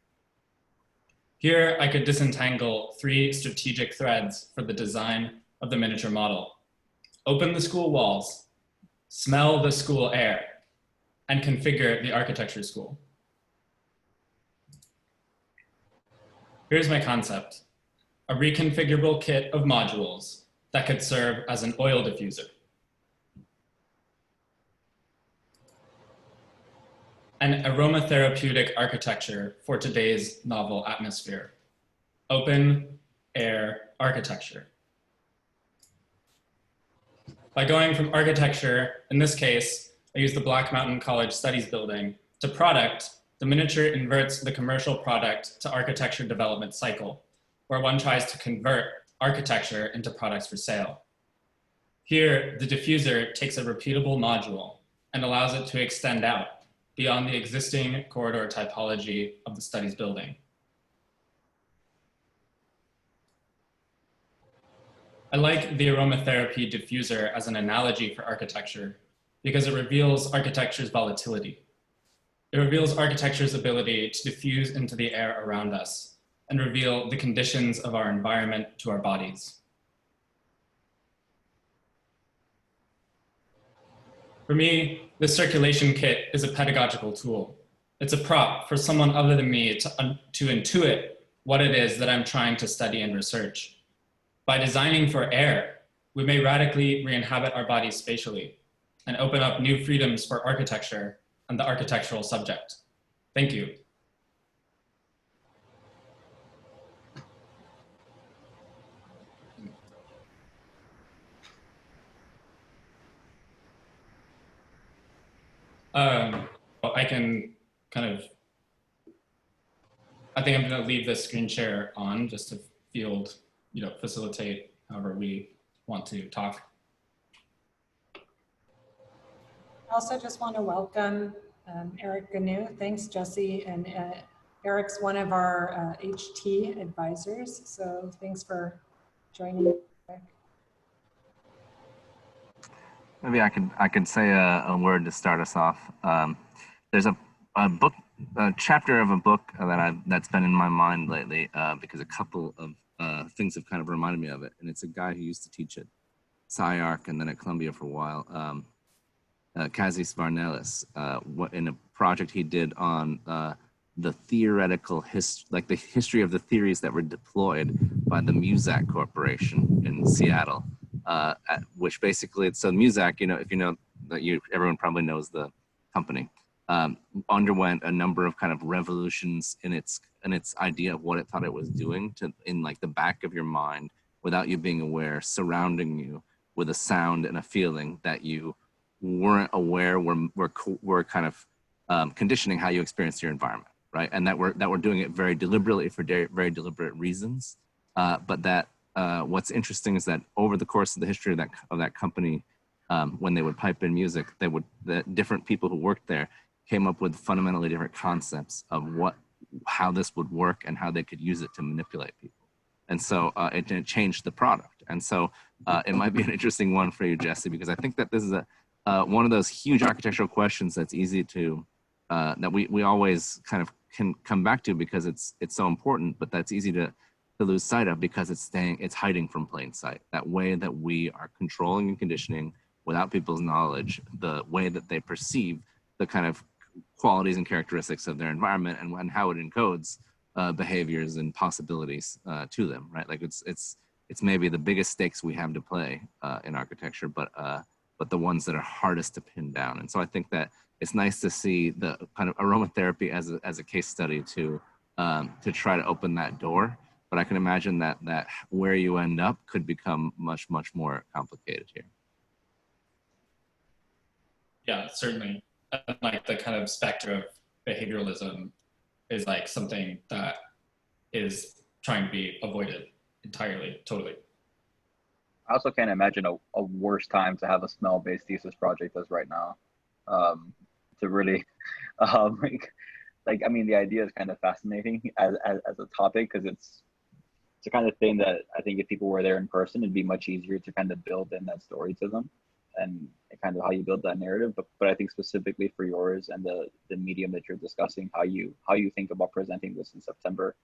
Here, I could disentangle 3 strategic threads for the design of the miniature model: open the school walls, smell the school air, and configure the architecture school. Here's my concept: a reconfigurable kit of modules that could serve as an oil diffuser. An aromatherapeutic architecture for today's novel atmosphere. Open air architecture. By going from architecture, in this case, I use the Black Mountain College Studies building, to product, the miniature inverts the commercial product to architecture development cycle, where one tries to convert architecture into products for sale. Here, the diffuser takes a repeatable module and allows it to extend out beyond the existing corridor typology of the studies building. I like the aromatherapy diffuser as an analogy for architecture because it reveals architecture's volatility. It reveals architecture's ability to diffuse into the air around us and reveal the conditions of our environment to our bodies. For me, the circulation kit is a pedagogical tool. It's a prop for someone other than me to intuit what it is that I'm trying to study and research. By designing for air, we may radically re-inhabit our bodies spatially and open up new freedoms for architecture and the architectural subject. Thank you. Well, I can kind of, I think I'm going to leave the screen share on just to field, facilitate however we want to talk. I also just want to welcome Eric Ganu. Thanks, Jesse. And Eric's one of our HT advisors. So thanks for joining. Maybe I could say a word to start us off. There's a chapter of a book that's been in my mind lately because a couple of things have kind of reminded me of it, and it's a guy who used to teach at SCI-Arc and then at Columbia for a while, Kazis Varnelis, in a project he did on the theoretical the history of the theories that were deployed by the Muzak Corporation in Seattle. Which basically, so Muzak, if you know that everyone probably knows the company, underwent a number of kind of revolutions in its idea of what it thought it was doing in like the back of your mind without you being aware, surrounding you with a sound and a feeling that you weren't aware were kind of conditioning how you experience your environment, right? And that we're doing it very deliberately for very deliberate reasons, but that. What's interesting is that over the course of the history of that company, when they would pipe in music, the different people who worked there came up with fundamentally different concepts of how this would work and how they could use it to manipulate people. And so it changed the product. And so it might be an interesting one for you, Jesse, because I think that this is one of those huge architectural questions that's easy to, that we always kind of can come back to because it's so important, but that's easy to lose sight of because it's hiding from plain sight. That way that we are controlling and conditioning without people's knowledge, the way that they perceive the kind of qualities and characteristics of their environment and how it encodes behaviors and possibilities to them, right? Like it's maybe the biggest stakes we have to play in architecture, but the ones that are hardest to pin down. And so I think that it's nice to see the kind of aromatherapy as a case study to try to open that door. But I can imagine that where you end up could become much, much more complicated here. Yeah, certainly. Like the kind of spectrum of behavioralism is like something that is trying to be avoided entirely, totally. I also can't imagine a worse time to have a smell-based thesis project as right now. To really, I mean, the idea is kind of fascinating as a topic because it's the kind of thing that I think if people were there in person, it'd be much easier to kind of build in that story to them and kind of how you build that narrative. But I think specifically for yours and the medium that you're discussing, how you think about presenting this in September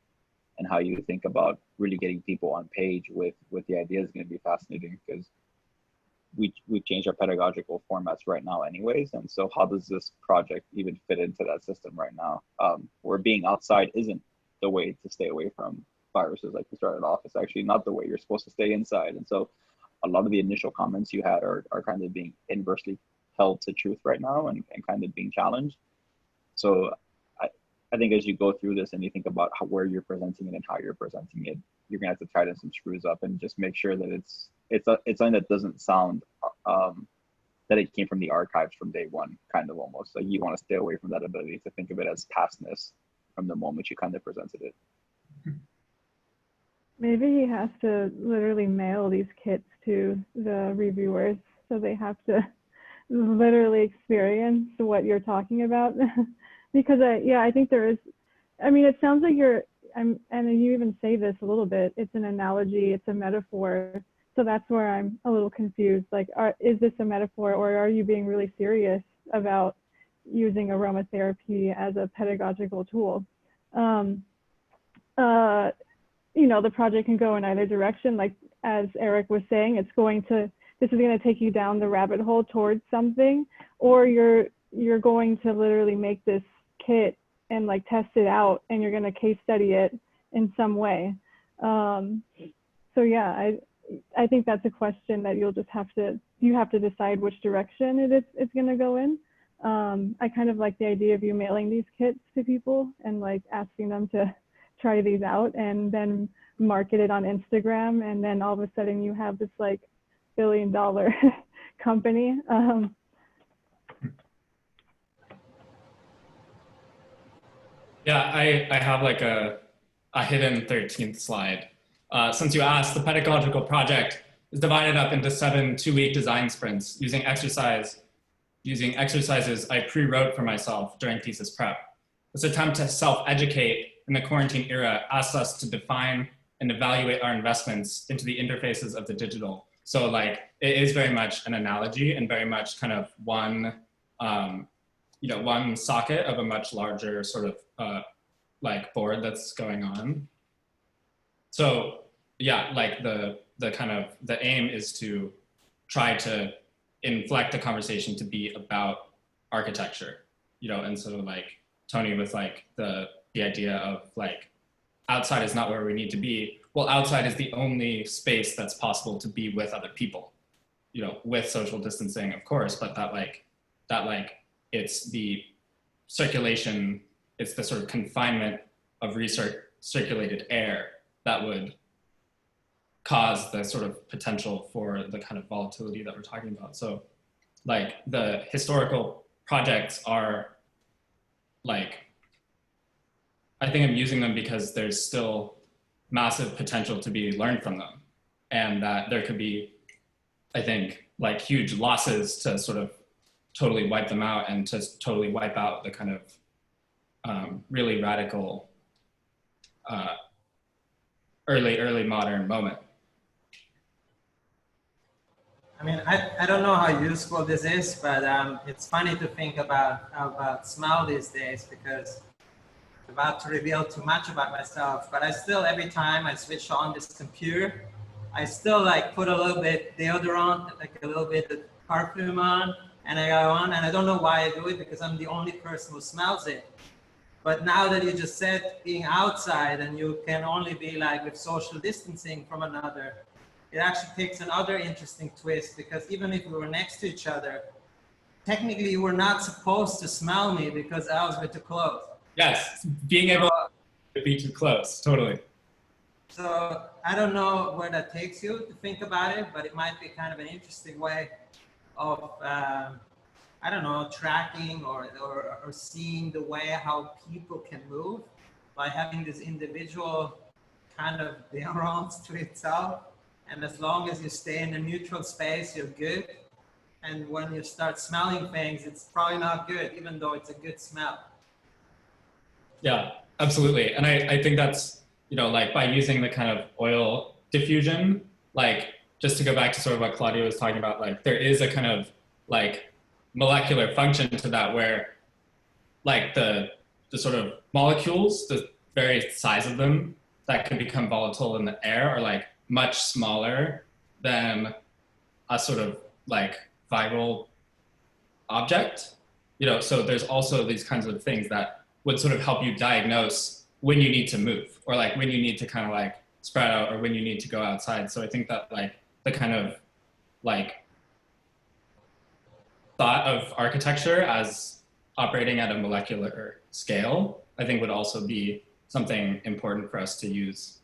and how you think about really getting people on page with the idea is going to be fascinating because we've changed our pedagogical formats right now anyways. And so how does this project even fit into that system right now? Where being outside isn't the way to stay away from viruses like we started off. It's actually not the way you're supposed to stay inside. And so a lot of the initial comments you had are kind of being inversely held to truth right now and kind of being challenged. So I think as you go through this and you think about where you're presenting it and how you're presenting it, you're gonna have to tighten some screws up and just make sure that it's something that doesn't sound that it came from the archives from day one, kind of almost. Like you want to stay away from that ability to think of it as pastness from the moment you kind of presented it. Maybe he has to literally mail these kits to the reviewers so they have to literally experience what you're talking about. Because I think there is, I mean, it sounds like and you even say this a little bit, it's an analogy, it's a metaphor. So that's where I'm a little confused. Like, is this a metaphor or are you being really serious about using aromatherapy as a pedagogical tool? You know, the project can go in either direction. Like, as Eric was saying, it's going to this is going to take you down the rabbit hole towards something, or you're going to literally make this kit and like test it out, and you're going to case study it in some way. So yeah, I think that's a question that you have to decide which direction it's going to go in. I kind of like the idea of you mailing these kits to people and like asking them to try these out and then market it on Instagram, and then all of a sudden you have this like $1 billion company. Yeah, I have like a hidden 13th slide. Since you asked, the pedagogical project is divided up into 7 two-week design sprints using exercises I pre-wrote for myself during thesis prep. This attempt to self-educate in the quarantine era asks us to define and evaluate our investments into the interfaces of the digital. So like, it is very much an analogy and very much kind of one socket of a much larger sort of like board that's going on. So yeah, like the aim is to try to inflect the conversation to be about architecture, and so like Tony with like the idea of like outside is not where we need to be. Well, outside is the only space that's possible to be with other people, with social distancing, of course, but that it's the circulation, it's the sort of confinement of recirculated air that would cause the sort of potential for the kind of volatility that we're talking about. So like the historical projects are like, I think I'm using them because there's still massive potential to be learned from them. And that there could be, I think, like huge losses to sort of totally wipe them out and to totally wipe out the kind of really radical early modern moment. I mean, I don't know how useful this is, but it's funny to think about smell these days because I'm about to reveal too much about myself, but I still, every time I switch on this computer, I still like put a little bit deodorant, like a little bit of perfume on, and I go on, and I don't know why I do it because I'm the only person who smells it. But now that you just said being outside and you can only be like with social distancing from another, it actually takes another interesting twist because even if we were next to each other, technically you were not supposed to smell me because I was way too close. Yes, being able to be too close, totally. So I don't know where that takes you to think about it, but it might be kind of an interesting way of, I don't know, tracking or seeing the way how people can move by having this individual kind of neurons to itself. And as long as you stay in a neutral space, you're good. And when you start smelling things, it's probably not good, even though it's a good smell. Yeah, absolutely. And I think that's, like by using the kind of oil diffusion, like just to go back to sort of what Claudia was talking about, like there is a kind of like molecular function to that where like the sort of molecules, the very size of them that can become volatile in the air are like much smaller than a sort of like viral object, so there's also these kinds of things that would sort of help you diagnose when you need to move or like when you need to kind of like spread out or when you need to go outside. So I think that like the kind of like thought of architecture as operating at a molecular scale, I think would also be something important for us to use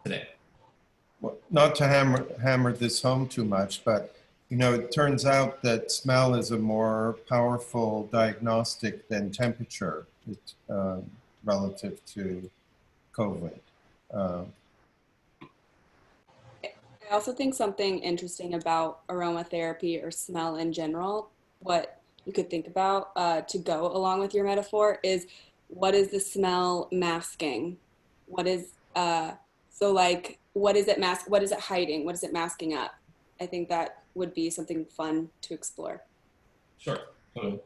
today. Well, not to hammer this home too much, but it turns out that smell is a more powerful diagnostic than temperature relative to COVID. I also think something interesting about aromatherapy or smell in general, what you could think about to go along with your metaphor is, what is the smell masking? What is, so like, what is it what is it hiding? What is it masking up? I think that would be something fun to explore. Sure. The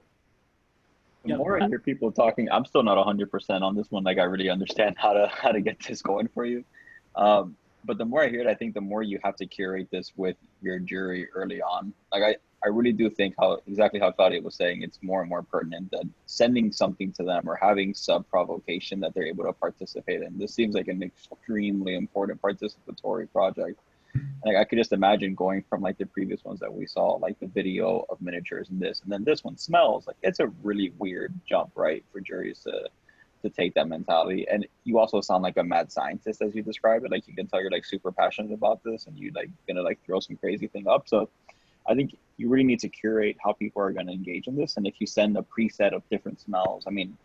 more I hear people talking, I'm still not 100% on this one. Like I really understand how to get this going for you. but the more I hear it, I think the more you have to curate this with your jury early on. Like I really do think exactly how Claudia was saying, it's more and more pertinent that sending something to them or having sub-provocation that they're able to participate in. This seems like an extremely important participatory project. Like I could just imagine going from like the previous ones that we saw, like the video of miniatures and then this one smells. Like it's a really weird jump, right, for juries to take that mentality. And you also sound like a mad scientist as you describe it. Like you can tell you're like super passionate about this and you like gonna like throw some crazy thing up. So I think you really need to curate how people are gonna engage in this. And if you send a preset of different smells, I mean,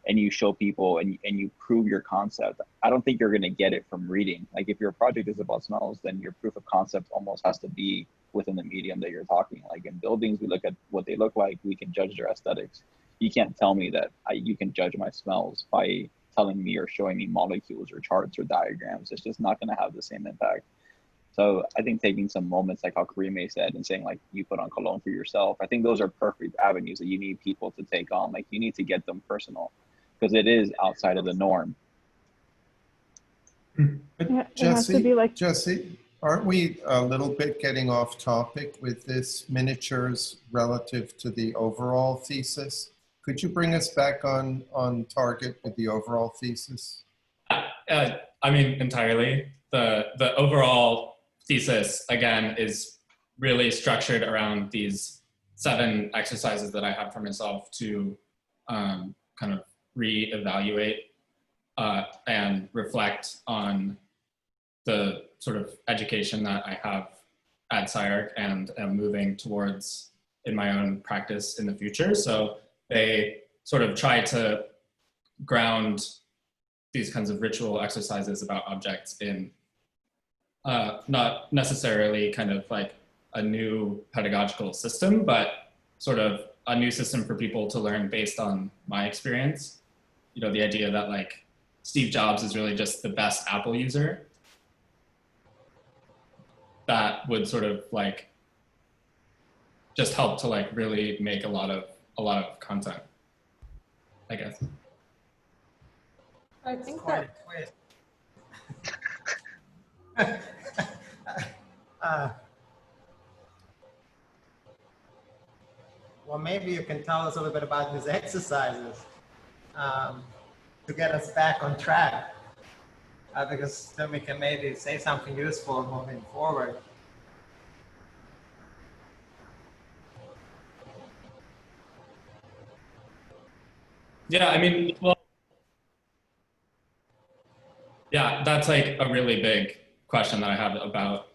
and you show people and you prove your concept, I don't think you're gonna get it from reading. Like if your project is about smells, then your proof of concept almost has to be within the medium that you're talking. Like in buildings, we look at what they look like, we can judge their aesthetics. You can't tell me that you can judge my smells by telling me or showing me molecules or charts or diagrams. It's just not gonna have the same impact. So I think taking some moments like how Karime said and saying like you put on cologne for yourself, I think those are perfect avenues that you need people to take on. Like you need to get them personal because it is outside of the norm. Yeah, it has to be like Jesse, aren't we a little bit getting off topic with this miniatures relative to the overall thesis? Could you bring us back on target with the overall thesis? I mean, entirely. The overall thesis, again, is really structured around these 7 exercises that I have for myself to kind of reevaluate and reflect on the sort of education that I have at SCI-Arc and am moving towards in my own practice in the future. So they sort of try to ground these kinds of ritual exercises about objects in not necessarily kind of like a new pedagogical system, but sort of a new system for people to learn based on my experience. You know, the idea that like Steve Jobs is really just the best Apple user. That would sort of like just help to like really make a lot of content, I guess. I think quite a twist. Well, maybe you can tell us a little bit about these exercises to get us back on track, because then we can maybe say something useful moving forward. Yeah, I mean, well, yeah, that's like a really big question that I have about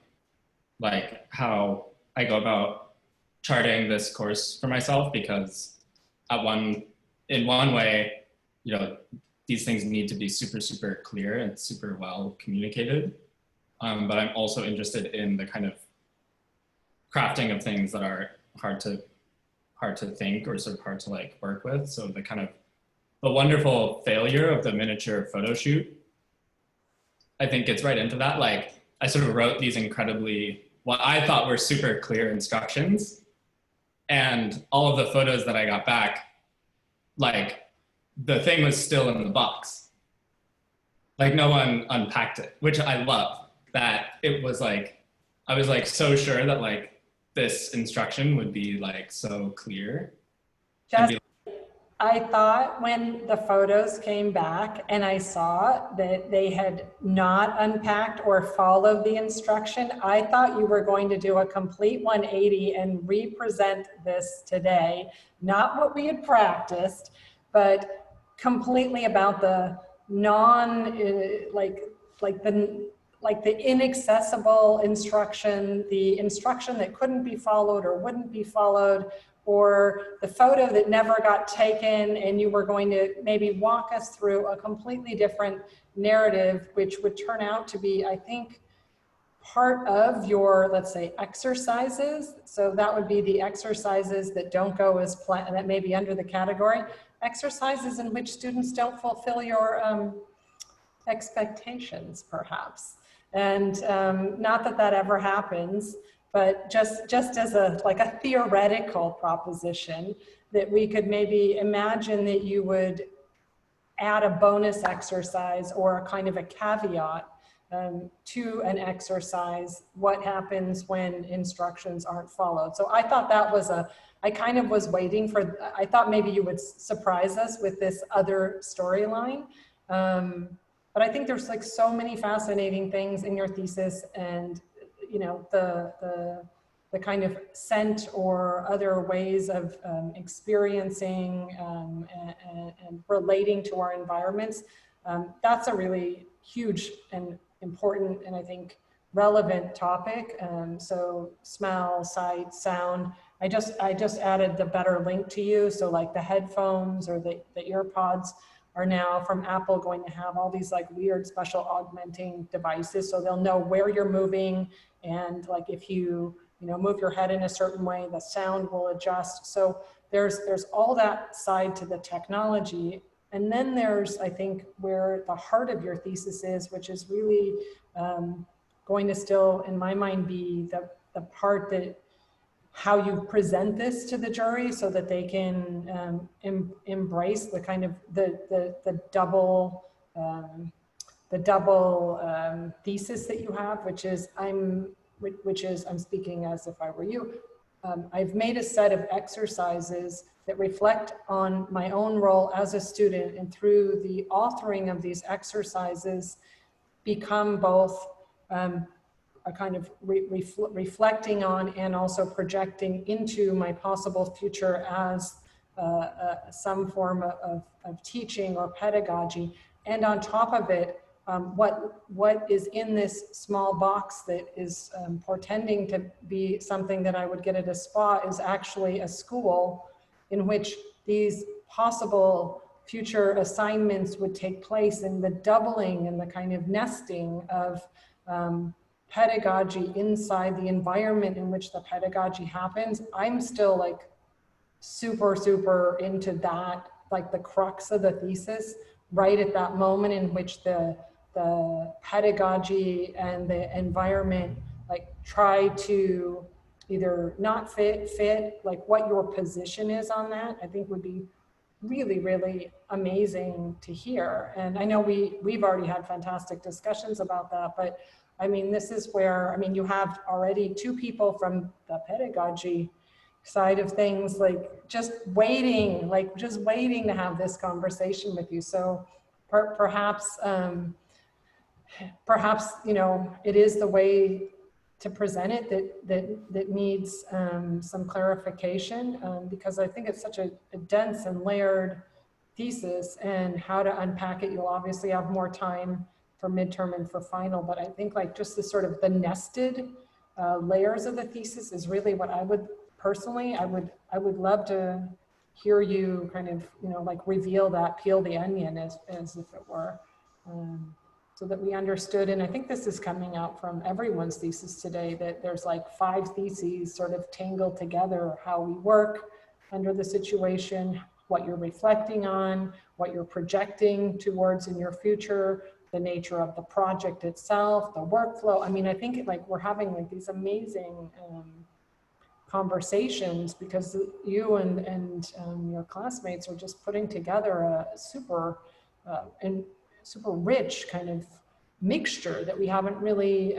like how I go about charting this course for myself, because in one way, you know, these things need to be super, super clear and super well communicated. But I'm also interested in the kind of crafting of things that are hard to think or sort of hard to like work with. So the kind of the wonderful failure of the miniature photo shoot, I think gets right into that. Like I sort of wrote these incredibly, what I thought were super clear instructions, and all of the photos that I got back, like the thing was still in the box. Like no one unpacked it, which I love. That it was like, I was like so sure that like this instruction would be like so clear. I thought when the photos came back and I saw that they had not unpacked or followed the instruction, I thought you were going to do a complete 180 and represent this today. Not what we had practiced, but completely about the the inaccessible instruction, the instruction that couldn't be followed or wouldn't be followed, or the photo that never got taken, and you were going to maybe walk us through a completely different narrative, which would turn out to be, I think, part of your, let's say, exercises. So that would be the exercises that don't go as planned, that may be under the category. Exercises in which students don't fulfill your expectations, perhaps. And not that that ever happens, but just as a theoretical proposition, that we could maybe imagine that you would add a bonus exercise or a kind of a caveat to an exercise, what happens when instructions aren't followed. So I thought that was I kind of was waiting for, I thought maybe you would surprise us with this other storyline. But I think there's like so many fascinating things in your thesis, and you know, the kind of scent or other ways of experiencing and relating to our environments. That's a really huge and important, and I think relevant topic. So smell, sight, sound. I just added the better link to you. So like the headphones or the earpods are now from Apple going to have all these like weird special augmenting devices. So they'll know where you're moving, and like if you move your head in a certain way, the sound will adjust. So there's all that side to the technology. And then there's, I think, where the heart of your thesis is, which is really going to still, in my mind, be the part that how you present this to the jury so that they can embrace the kind of the double thesis that you have, which is I'm speaking as if I were you. I've made a set of exercises that reflect on my own role as a student, and through the authoring of these exercises become both a kind of reflecting on and also projecting into my possible future as some form of teaching or pedagogy. And on top of it, what is in this small box that is portending to be something that I would get at a spa is actually a school in which these possible future assignments would take place, and the doubling and the kind of nesting of pedagogy inside the environment in which the pedagogy happens. I'm still like super into that, like the crux of the thesis, right at that moment in which the pedagogy and the environment like try to either not fit like what your position is on that, I think would be really amazing to hear. And I know we've already had fantastic discussions about that, but I mean, this is where, I mean, you have already two people from the pedagogy side of things, like just waiting to have this conversation with you. So perhaps, you know, it is the way to present it that needs some clarification, because I think it's such a dense and layered thesis, and how to unpack it, you'll obviously have more time for midterm and for final, but I think like just the sort of the nested layers of the thesis is really what I would personally, I would love to hear you kind of, you know, like reveal that, peel the onion as if it were, so that we understood. And I think this is coming out from everyone's thesis today, that there's like 5 theses sort of tangled together, how we work under the situation, what you're reflecting on, what you're projecting towards in your future, the nature of the project itself, the workflow. I mean, I think like we're having like these amazing conversations, because you and your classmates are just putting together a super rich kind of mixture that we haven't really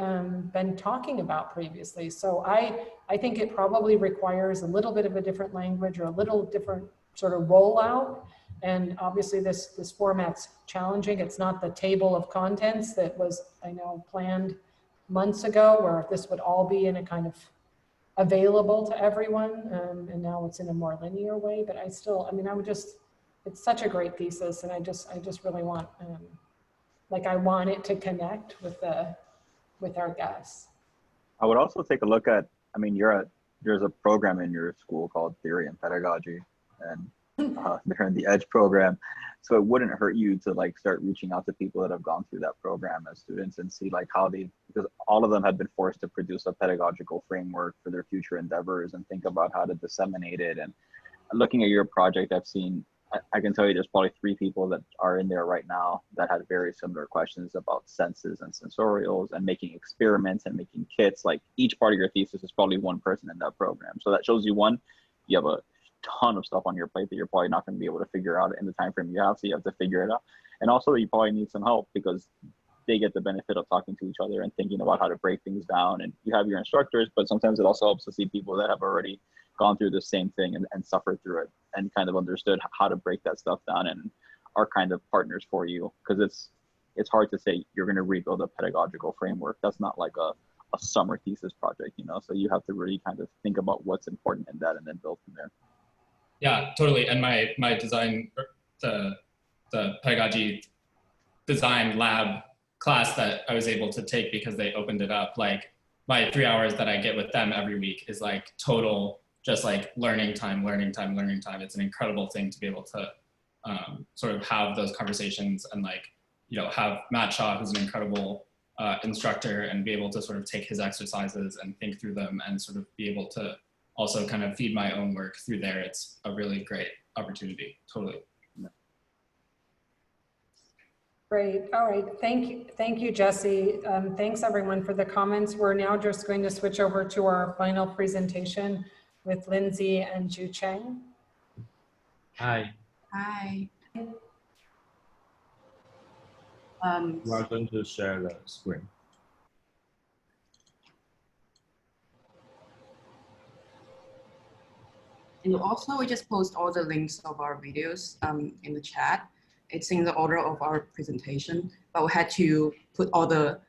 been talking about previously. So I think it probably requires a little bit of a different language or a little different sort of rollout. And obviously this format's challenging. It's not the table of contents that was, I know, planned months ago, where this would all be in a kind of available to everyone. And now it's in a more linear way, but I mean, it's such a great thesis. And I just really want, I want it to connect with our guests. I would also take a look at, I mean, there's a program in your school called Theory and Pedagogy, and they're in the EDGE program. So it wouldn't hurt you to like start reaching out to people that have gone through that program as students and see like how because all of them have been forced to produce a pedagogical framework for their future endeavors and think about how to disseminate it. And looking at your project, I've seen, I can tell you there's probably 3 people that are in there right now that had very similar questions about senses and sensorials and making experiments and making kits. Like each part of your thesis is probably one person in that program. So that shows you, one, you have a ton of stuff on your plate that you're probably not going to be able to figure out in the time frame you have, so you have to figure it out. And also you probably need some help, because they get the benefit of talking to each other and thinking about how to break things down. And you have your instructors, but sometimes it also helps to see people that have already gone through the same thing and suffered through it and kind of understood how to break that stuff down and are kind of partners for you. Because it's hard to say you're going to rebuild a pedagogical framework. That's not like a summer thesis project, you know? So you have to really kind of think about what's important in that and then build from there. Yeah, totally. And my design, the pedagogy design lab class that I was able to take because they opened it up, like my 3 hours that I get with them every week is like total, just like learning time. It's an incredible thing to be able to sort of have those conversations and like, you know, have Matt Shaw, who's an incredible instructor, and be able to sort of take his exercises and think through them and sort of be able to also kind of feed my own work through there. It's a really great opportunity, totally. Great. All right. Thank you, Jesse. Thanks everyone for the comments. We're now just going to switch over to our final presentation with Lindsay and Ju Cheng. Hi. Hi. We are going to share the screen. And also, we just post all the links of our videos in the chat. It's in the order of our presentation, but we had to put the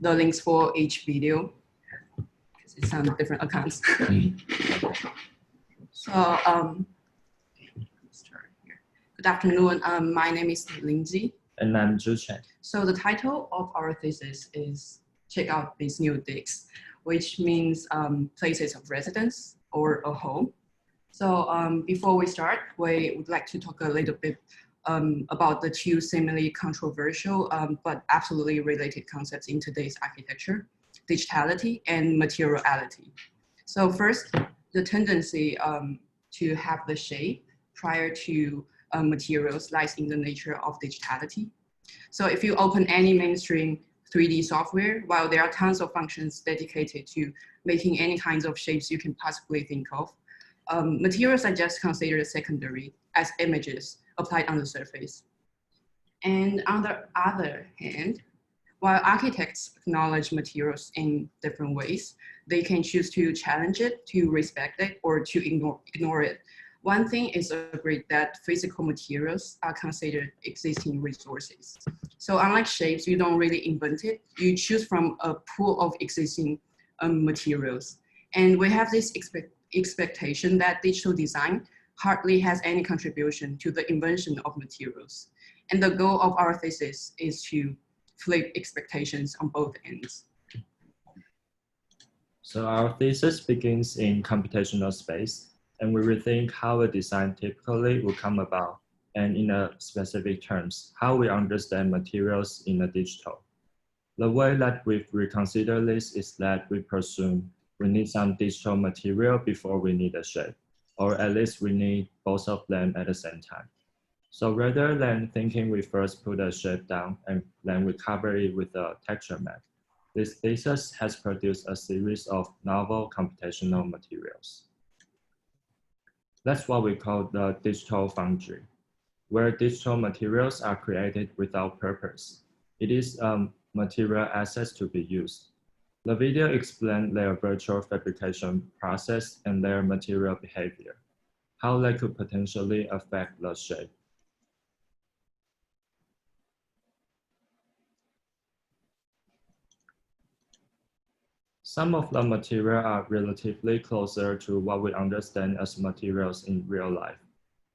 links for each video because it's on different accounts. So, let's start here. Good afternoon. My name is Lindsay. And I'm Ju Cheng. So the title of our thesis is Check Out These New Digs, which means places of residence or a home. So before we start, we would like to talk a little bit about the two seemingly controversial but absolutely related concepts in today's architecture, digitality and materiality. So first, the tendency to have the shape prior to materials lies in the nature of digitality. So if you open any mainstream 3D software, while there are tons of functions dedicated to making any kinds of shapes you can possibly think of, materials are just considered secondary as images applied on the surface. And on the other hand, while architects acknowledge materials in different ways, they can choose to challenge it, to respect it, or to ignore it. One thing is agreed that physical materials are considered existing resources. So unlike shapes, you don't really invent it. You choose from a pool of existing materials. And we have this expectation that digital design hardly has any contribution to the invention of materials. And the goal of our thesis is to flip expectations on both ends. So our thesis begins in computational space, and we rethink how a design typically will come about, and in a specific terms, how we understand materials in a digital. The way that we reconsider this is that we presume we need some digital material before we need a shape, or at least we need both of them at the same time. So rather than thinking we first put a shape down and then we cover it with a texture map, this thesis has produced a series of novel computational materials. That's what we call the digital foundry, where digital materials are created without purpose. It is material assets to be used. The video explains their virtual fabrication process and their material behavior, how they could potentially affect the shape. Some of the material are relatively closer to what we understand as materials in real life,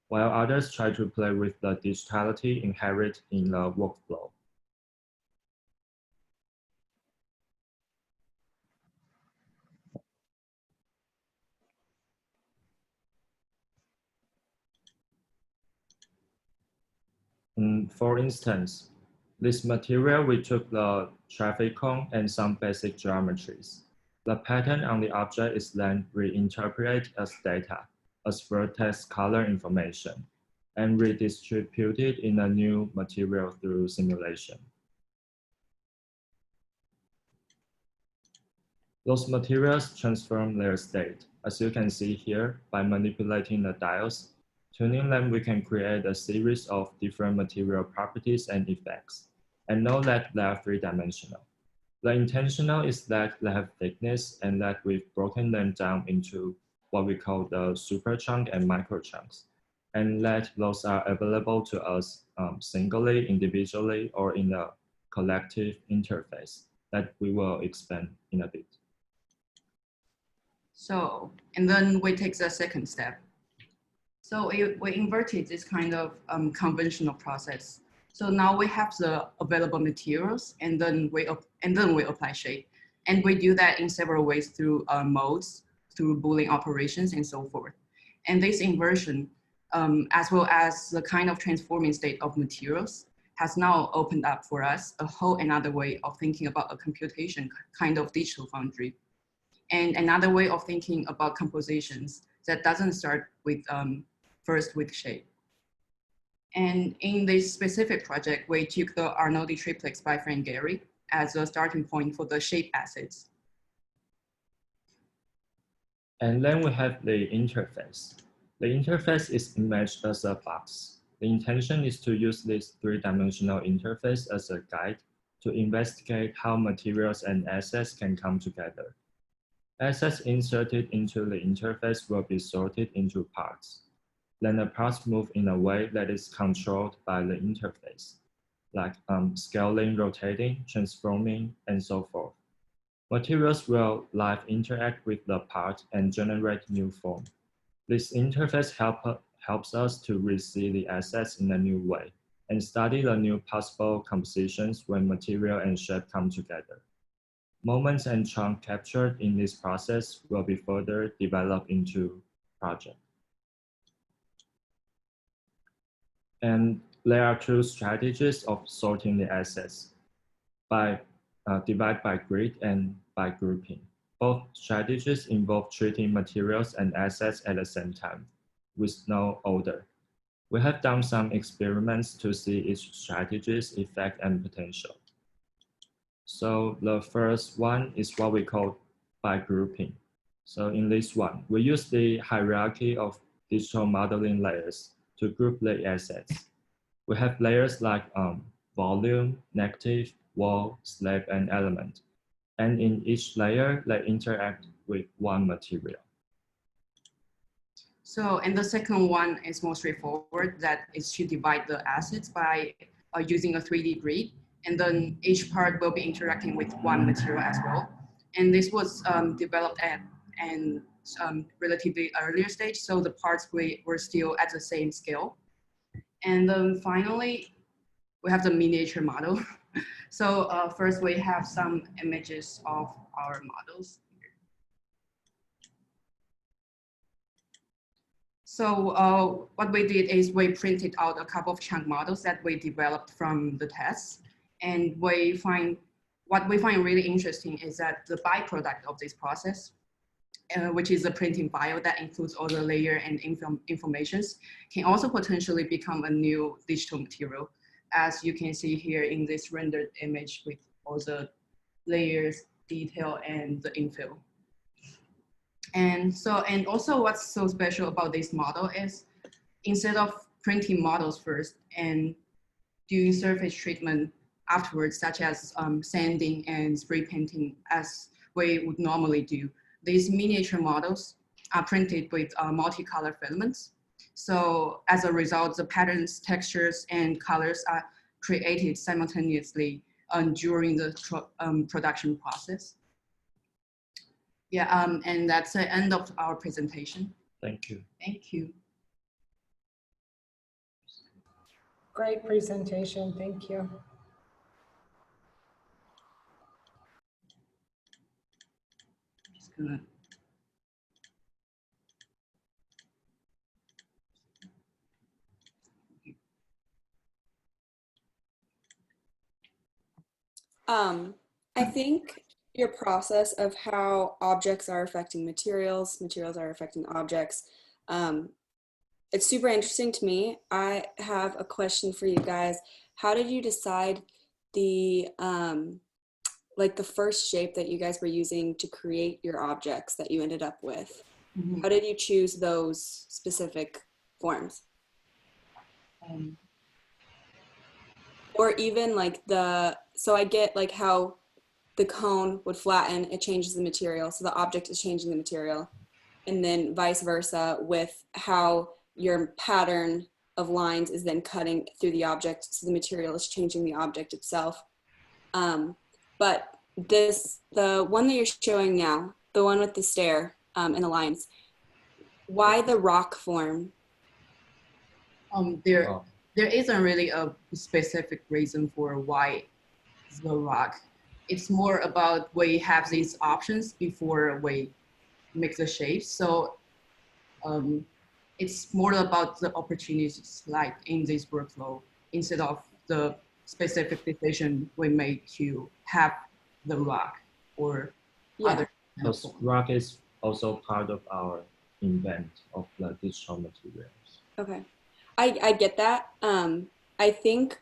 while others try to play with the digitality inherent in the workflow. For instance, this material, we took the traffic cone and some basic geometries. The pattern on the object is then reinterpreted as data, as vertex color information, and redistributed in a new material through simulation. Those materials transform their state, as you can see here, by manipulating the dials. Tuning them, we can create a series of different material properties and effects. and know that they are three-dimensional. The intentional is that they have thickness and that we've broken them down into what we call the super chunk and micro chunks, and that those are available to us singly, individually, or in a collective interface that we will expand in a bit. So, and then we take the second step. So we inverted this kind of conventional process. So now we have the available materials, and then we apply shape, and we do that in several ways through modes, through Boolean operations, and so forth. And this inversion, as well as the kind of transforming state of materials, has now opened up for us a whole another way of thinking about a computation kind of digital foundry, and another way of thinking about compositions that doesn't start with first with shape. And in this specific project, we took the Arnoldi triplex by Frank Gehry as a starting point for the shape assets. And then we have the interface. The interface is imaged as a box. The intention is to use this three-dimensional interface as a guide to investigate how materials and assets can come together. Assets inserted into the interface will be sorted into parts. Then the parts move in a way that is controlled by the interface, like scaling, rotating, transforming, and so forth. Materials will live interact with the part and generate new form. This interface helps us to receive the assets in a new way and study the new possible compositions when material and shape come together. Moments and chunk captured in this process will be further developed into project. And there are two strategies of sorting the assets, by divide by grid and by grouping. Both strategies involve treating materials and assets at the same time, with no order. We have done some experiments to see each strategy's effect and potential. So the first one is what we call by grouping. So in this one, we use the hierarchy of digital modeling layers to group the assets. We have layers like volume, negative, wall, slab, and element. And in each layer, they interact with one material. So, and the second one is more straightforward, that is to divide the assets by using a 3D grid. And then each part will be interacting with one material as well. And this was developed at an relatively earlier stage, so the parts were still at the same scale. And then finally, we have the miniature model. So first we have some images of our models. So what we did is we printed out a couple of chunk models that we developed from the tests. And what we find really interesting is that the byproduct of this process, which is a printing file that includes all the layer and informations, can also potentially become a new digital material, as you can see here in this rendered image with all the layers, detail, and the infill. And also what's so special about this model is, instead of printing models first and doing surface treatment afterwards, such as sanding and spray painting as we would normally do, these miniature models are printed with multicolor filaments. So as a result, the patterns, textures, and colors are created simultaneously during the production process. Yeah, and that's the end of our presentation. Thank you. Thank you. Great presentation, thank you. Just gonna I think your process of how objects are affecting materials, materials are affecting objects, it's super interesting to me. I have a question for you guys. How did you decide the like the first shape that you guys were using to create your objects that you ended up with? Mm-hmm. How did you choose those specific forms? Or even like so I get like how the cone would flatten, it changes the material. So the object is changing the material. And then vice versa with how your pattern of lines is then cutting through the object. So the material is changing the object itself. But the one that you're showing now, the one with the stair and the lines, why the rock form? There isn't really a specific reason for why the rock. It's more about we have these options before we make the shapes. So it's more about the opportunities like in this workflow instead of the specific decision we make to have the rock or other. Because rock is also part of our invent of the digital materials. Okay, I get that. I think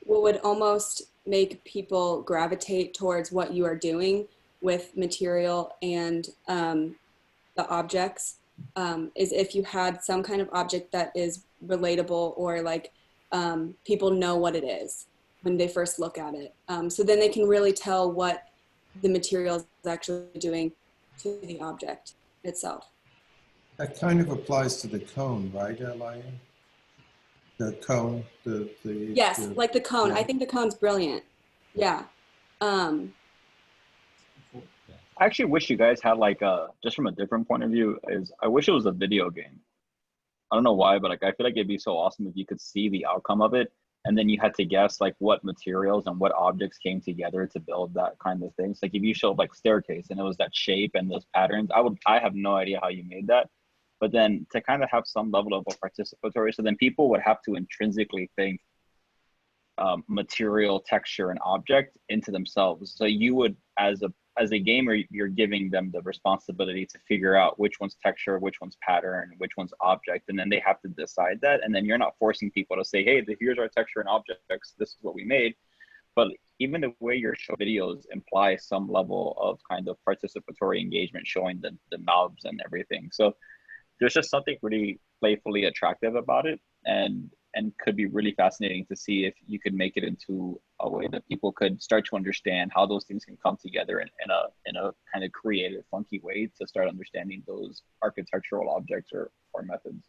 what would almost make people gravitate towards what you are doing with material and the objects is if you had some kind of object that is relatable or like people know what it is when they first look at it. So then they can really tell what the material is actually doing to the object itself. That kind of applies to the cone, right, Elia? The cone, yes, like the cone. Yeah. I think the cone's brilliant. Yeah. I actually wish you guys had like just from a different point of view, I wish it was a video game. I don't know why, but like I feel like it'd be so awesome if you could see the outcome of it, and then you had to guess like what materials and what objects came together to build that kind of thing. So like if you showed like staircase and it was that shape and those patterns, I have no idea how you made that. But then to kind of have some level of a participatory, so then people would have to intrinsically think material, texture, and object into themselves. So you would, as a gamer, you're giving them the responsibility to figure out which one's texture, which one's pattern, which one's object, and then they have to decide that. And then you're not forcing people to say, hey, here's our texture and objects, this is what we made. But even the way your show videos imply some level of kind of participatory engagement, showing the knobs and everything. So there's just something really playfully attractive about it, and could be really fascinating to see if you could make it into a way that people could start to understand how those things can come together in a kind of creative, funky way to start understanding those architectural objects or methods.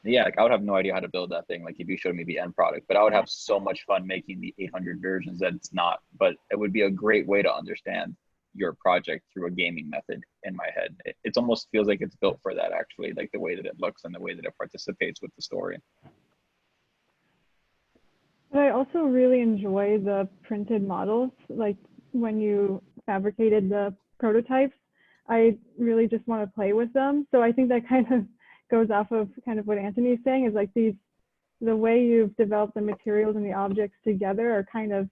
Yeah, like I would have no idea how to build that thing. Like if you showed me the end product, but I would have so much fun making the 800 versions that it's not. But it would be a great way to understand your project through a gaming method in my head. It almost feels like it's built for that, actually, like the way that it looks and the way that it participates with the story. But I also really enjoy the printed models. Like when you fabricated the prototypes, I really just want to play with them. So I think that kind of goes off of kind of what Anthony's saying, is like the way you've developed the materials and the objects together are kind of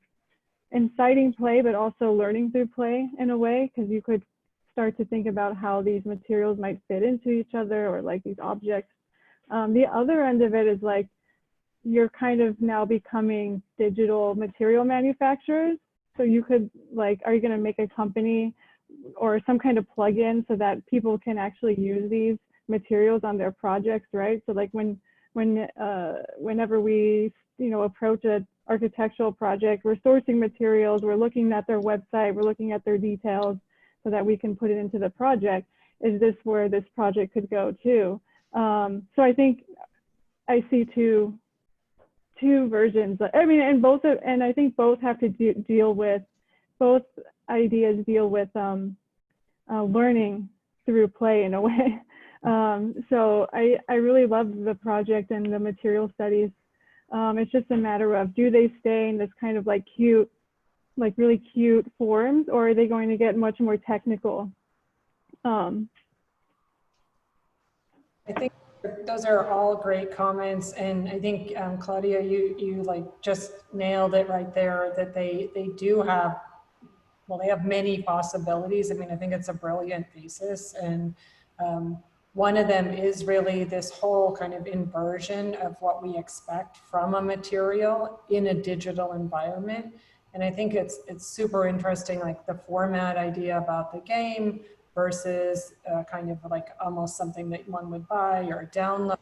inciting play, but also learning through play in a way, because you could start to think about how these materials might fit into each other, or like these objects. The other end of it is like you're kind of now becoming digital material manufacturers. So you could like, are you going to make a company or some kind of plugin so that people can actually use these materials on their projects, right? So like whenever we approach an architectural project, we're sourcing materials, we're looking at their website, we're looking at their details so that we can put it into the project. Is this where this project could go to? So I think I see two versions. I mean, and I think both have to deal with, both ideas deal with learning through play in a way. So I really love the project and the material studies. It's just a matter of, do they stay in this kind of like cute, like really cute forms, or are they going to get much more technical? I think those are all great comments, and I think Claudia, you like just nailed it right there, that they do have, well, they have many possibilities. I mean, I think it's a brilliant thesis, and one of them is really this whole kind of inversion of what we expect from a material in a digital environment. And I think it's super interesting, like the format idea about the game versus kind of like almost something that one would buy or download.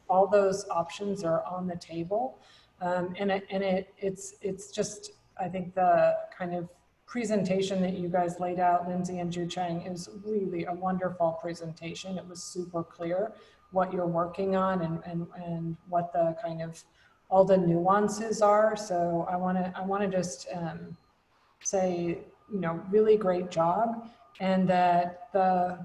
all those options are on the table. It's just, I think the kind of presentation that you guys laid out, Lindsay and Ju Chang, is really a wonderful presentation. It was super clear what you're working on and what the kind of all the nuances are. So I want to just say, you know, really great job, and that the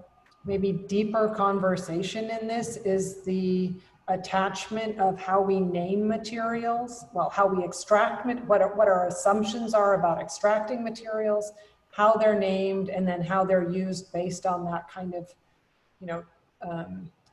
maybe deeper conversation in this is the attachment of how we name materials, well, how we extract, what our assumptions are about extracting materials, how they're named, and then how they're used based on that kind of, you know,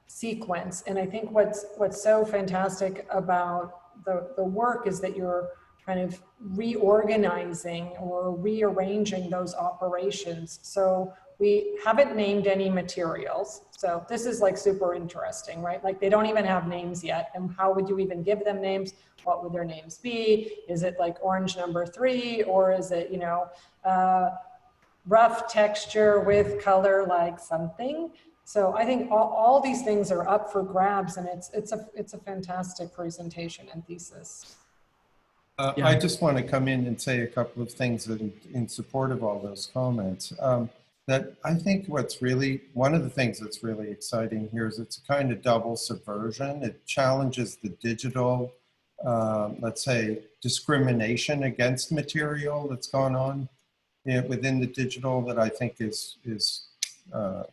sequence. And I think what's so fantastic about the work is that you're kind of reorganizing or rearranging those operations. So we haven't named any materials. So this is like super interesting, right? Like they don't even have names yet. And how would you even give them names? What would their names be? Is it like orange number 3, or is it, you know, rough texture with color like something? So I think all these things are up for grabs, and it's a fantastic presentation and thesis. I just want to come in and say a couple of things in support of all those comments. That I think what's really, one of the things that's really exciting here is it's a kind of double subversion. It challenges the digital, let's say, discrimination against material that's gone on within the digital, that I think is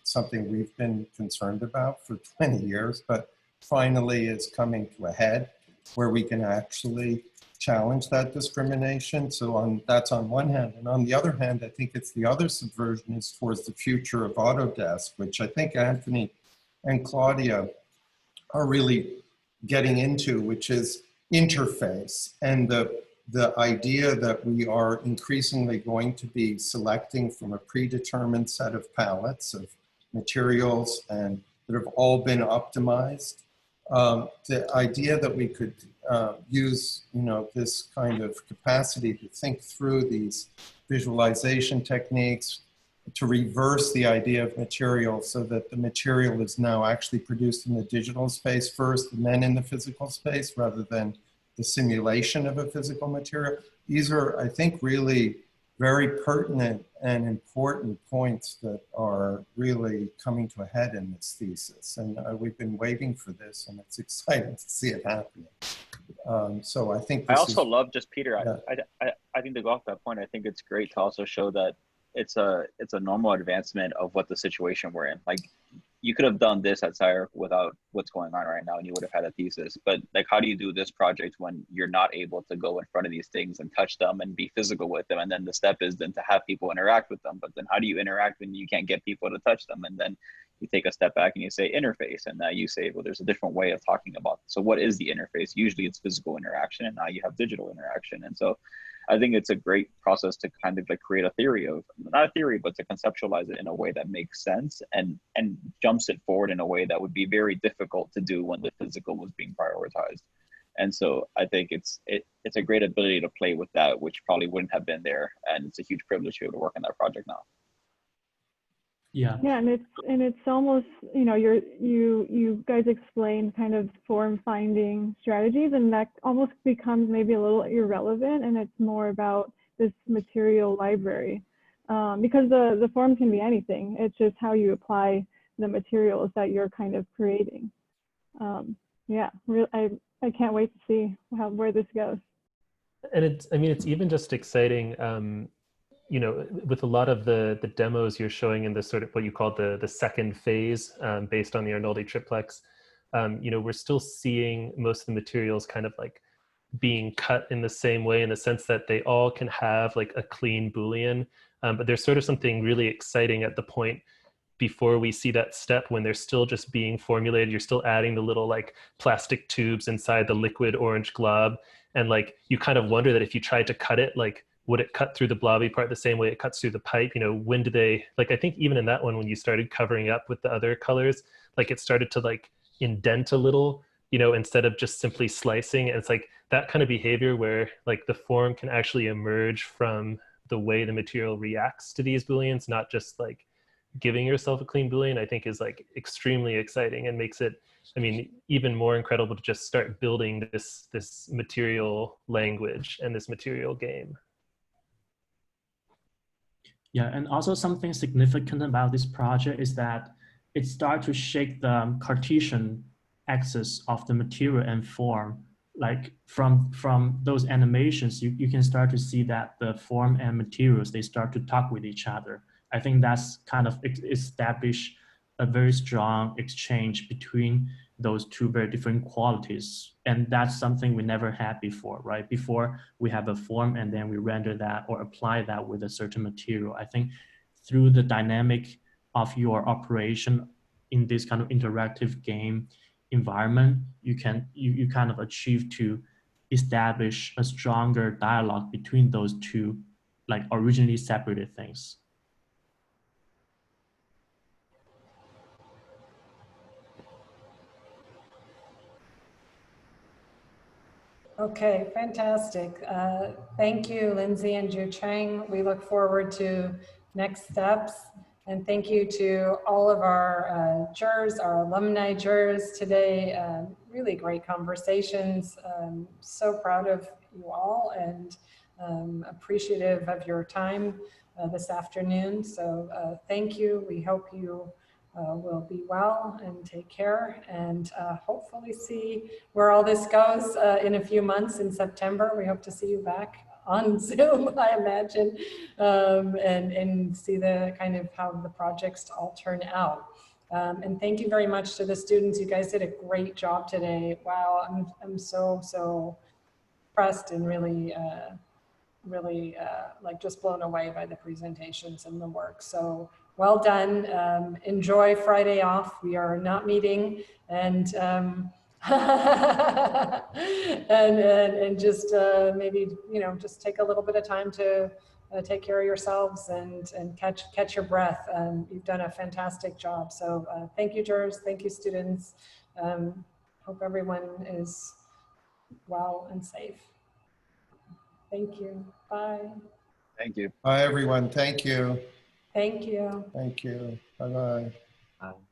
something we've been concerned about for 20 years, but finally is coming to a head where we can actually challenge that discrimination. So that's on one hand. And on the other hand, I think it's the other subversion is towards the future of Autodesk, which I think Anthony and Claudia are really getting into, which is interface, and the idea that we are increasingly going to be selecting from a predetermined set of palettes of materials and that have all been optimized. The idea that we could use, you know, this kind of capacity to think through these visualization techniques to reverse the idea of material, so that the material is now actually produced in the digital space first and then in the physical space, rather than the simulation of a physical material. These are, I think, really very pertinent and important points that are really coming to a head in this thesis. And we've been waiting for this, and it's exciting to see it happening. So I think this I also love, just Peter, yeah. I think to go off that point, I think it's great to also show that it's a normal advancement of what the situation we're in. Like, you could have done this at SCI-Arc without what's going on right now, and you would have had a thesis. But like, how do you do this project when you're not able to go in front of these things and touch them and be physical with them? And then the step is then to have people interact with them. But then how do you interact when you can't get people to touch them? And then you take a step back and you say interface, and now you say, well, there's a different way of talking about it. So what is the interface? Usually it's physical interaction, and now you have digital interaction. And so I think it's a great process to kind of like create a theory of, not a theory, but to conceptualize it in a way that makes sense and jumps it forward in a way that would be very difficult to do when the physical was being prioritized. And so I think it's a great ability to play with that, which probably wouldn't have been there. And it's a huge privilege to be able to work on that project now. Yeah. Yeah, and it's almost, you know, you guys explain kind of form finding strategies, and that almost becomes maybe a little irrelevant, and it's more about this material library, because the form can be anything. It's just how you apply the materials that you're kind of creating. Yeah, I can't wait to see where this goes. And it's even just exciting. You know, with a lot of the demos you're showing in this sort of what you call the second phase, based on the Arnoldi triplex, you know, we're still seeing most of the materials kind of like being cut in the same way, in the sense that they all can have like a clean Boolean, but there's sort of something really exciting at the point before we see that step when they're still just being formulated. You're still adding the little like plastic tubes inside the liquid orange glob, and like you kind of wonder that if you tried to cut it, like, would it cut through the blobby part the same way it cuts through the pipe? You know, when do they, like, I think even in that one, when you started covering up with the other colors, like it started to like indent a little, you know, instead of just simply slicing. And it's like that kind of behavior where like the form can actually emerge from the way the material reacts to these Booleans, not just like giving yourself a clean Boolean, I think is like extremely exciting and makes it I mean, even more incredible to just start building this material language and this material game. Yeah, and also something significant about this project is that it starts to shake the Cartesian axis of the material and form. Like from those animations, you can start to see that the form and materials, they start to talk with each other. I think that's kind of established a very strong exchange between those two very different qualities. And that's something we never had before, right? Before we have a form and then we render that or apply that with a certain material. I think through the dynamic of your operation in this kind of interactive game environment, you kind of achieve to establish a stronger dialogue between those two, like originally separated things. Okay, fantastic. Thank you, Lindsay and Ju Cheng. We look forward to next steps. And thank you to all of our jurors, our alumni jurors today. Really great conversations. So proud of you all and appreciative of your time this afternoon. So thank you. We hope you will be well and take care, and hopefully see where all this goes in a few months in September. We hope to see you back on Zoom, I imagine, and see the kind of how the projects all turn out. And thank you very much to the students. You guys did a great job today. Wow, I'm so impressed and really like just blown away by the presentations and the work. So well done. Enjoy Friday off. We are not meeting, and and just maybe just take a little bit of time to take care of yourselves and catch your breath. You've done a fantastic job. So thank you, jurors. Thank you, students. Hope everyone is well and safe. Thank you. Bye. Thank you. Bye, everyone. Thank you. Thank you. Thank you. Bye-bye. Bye.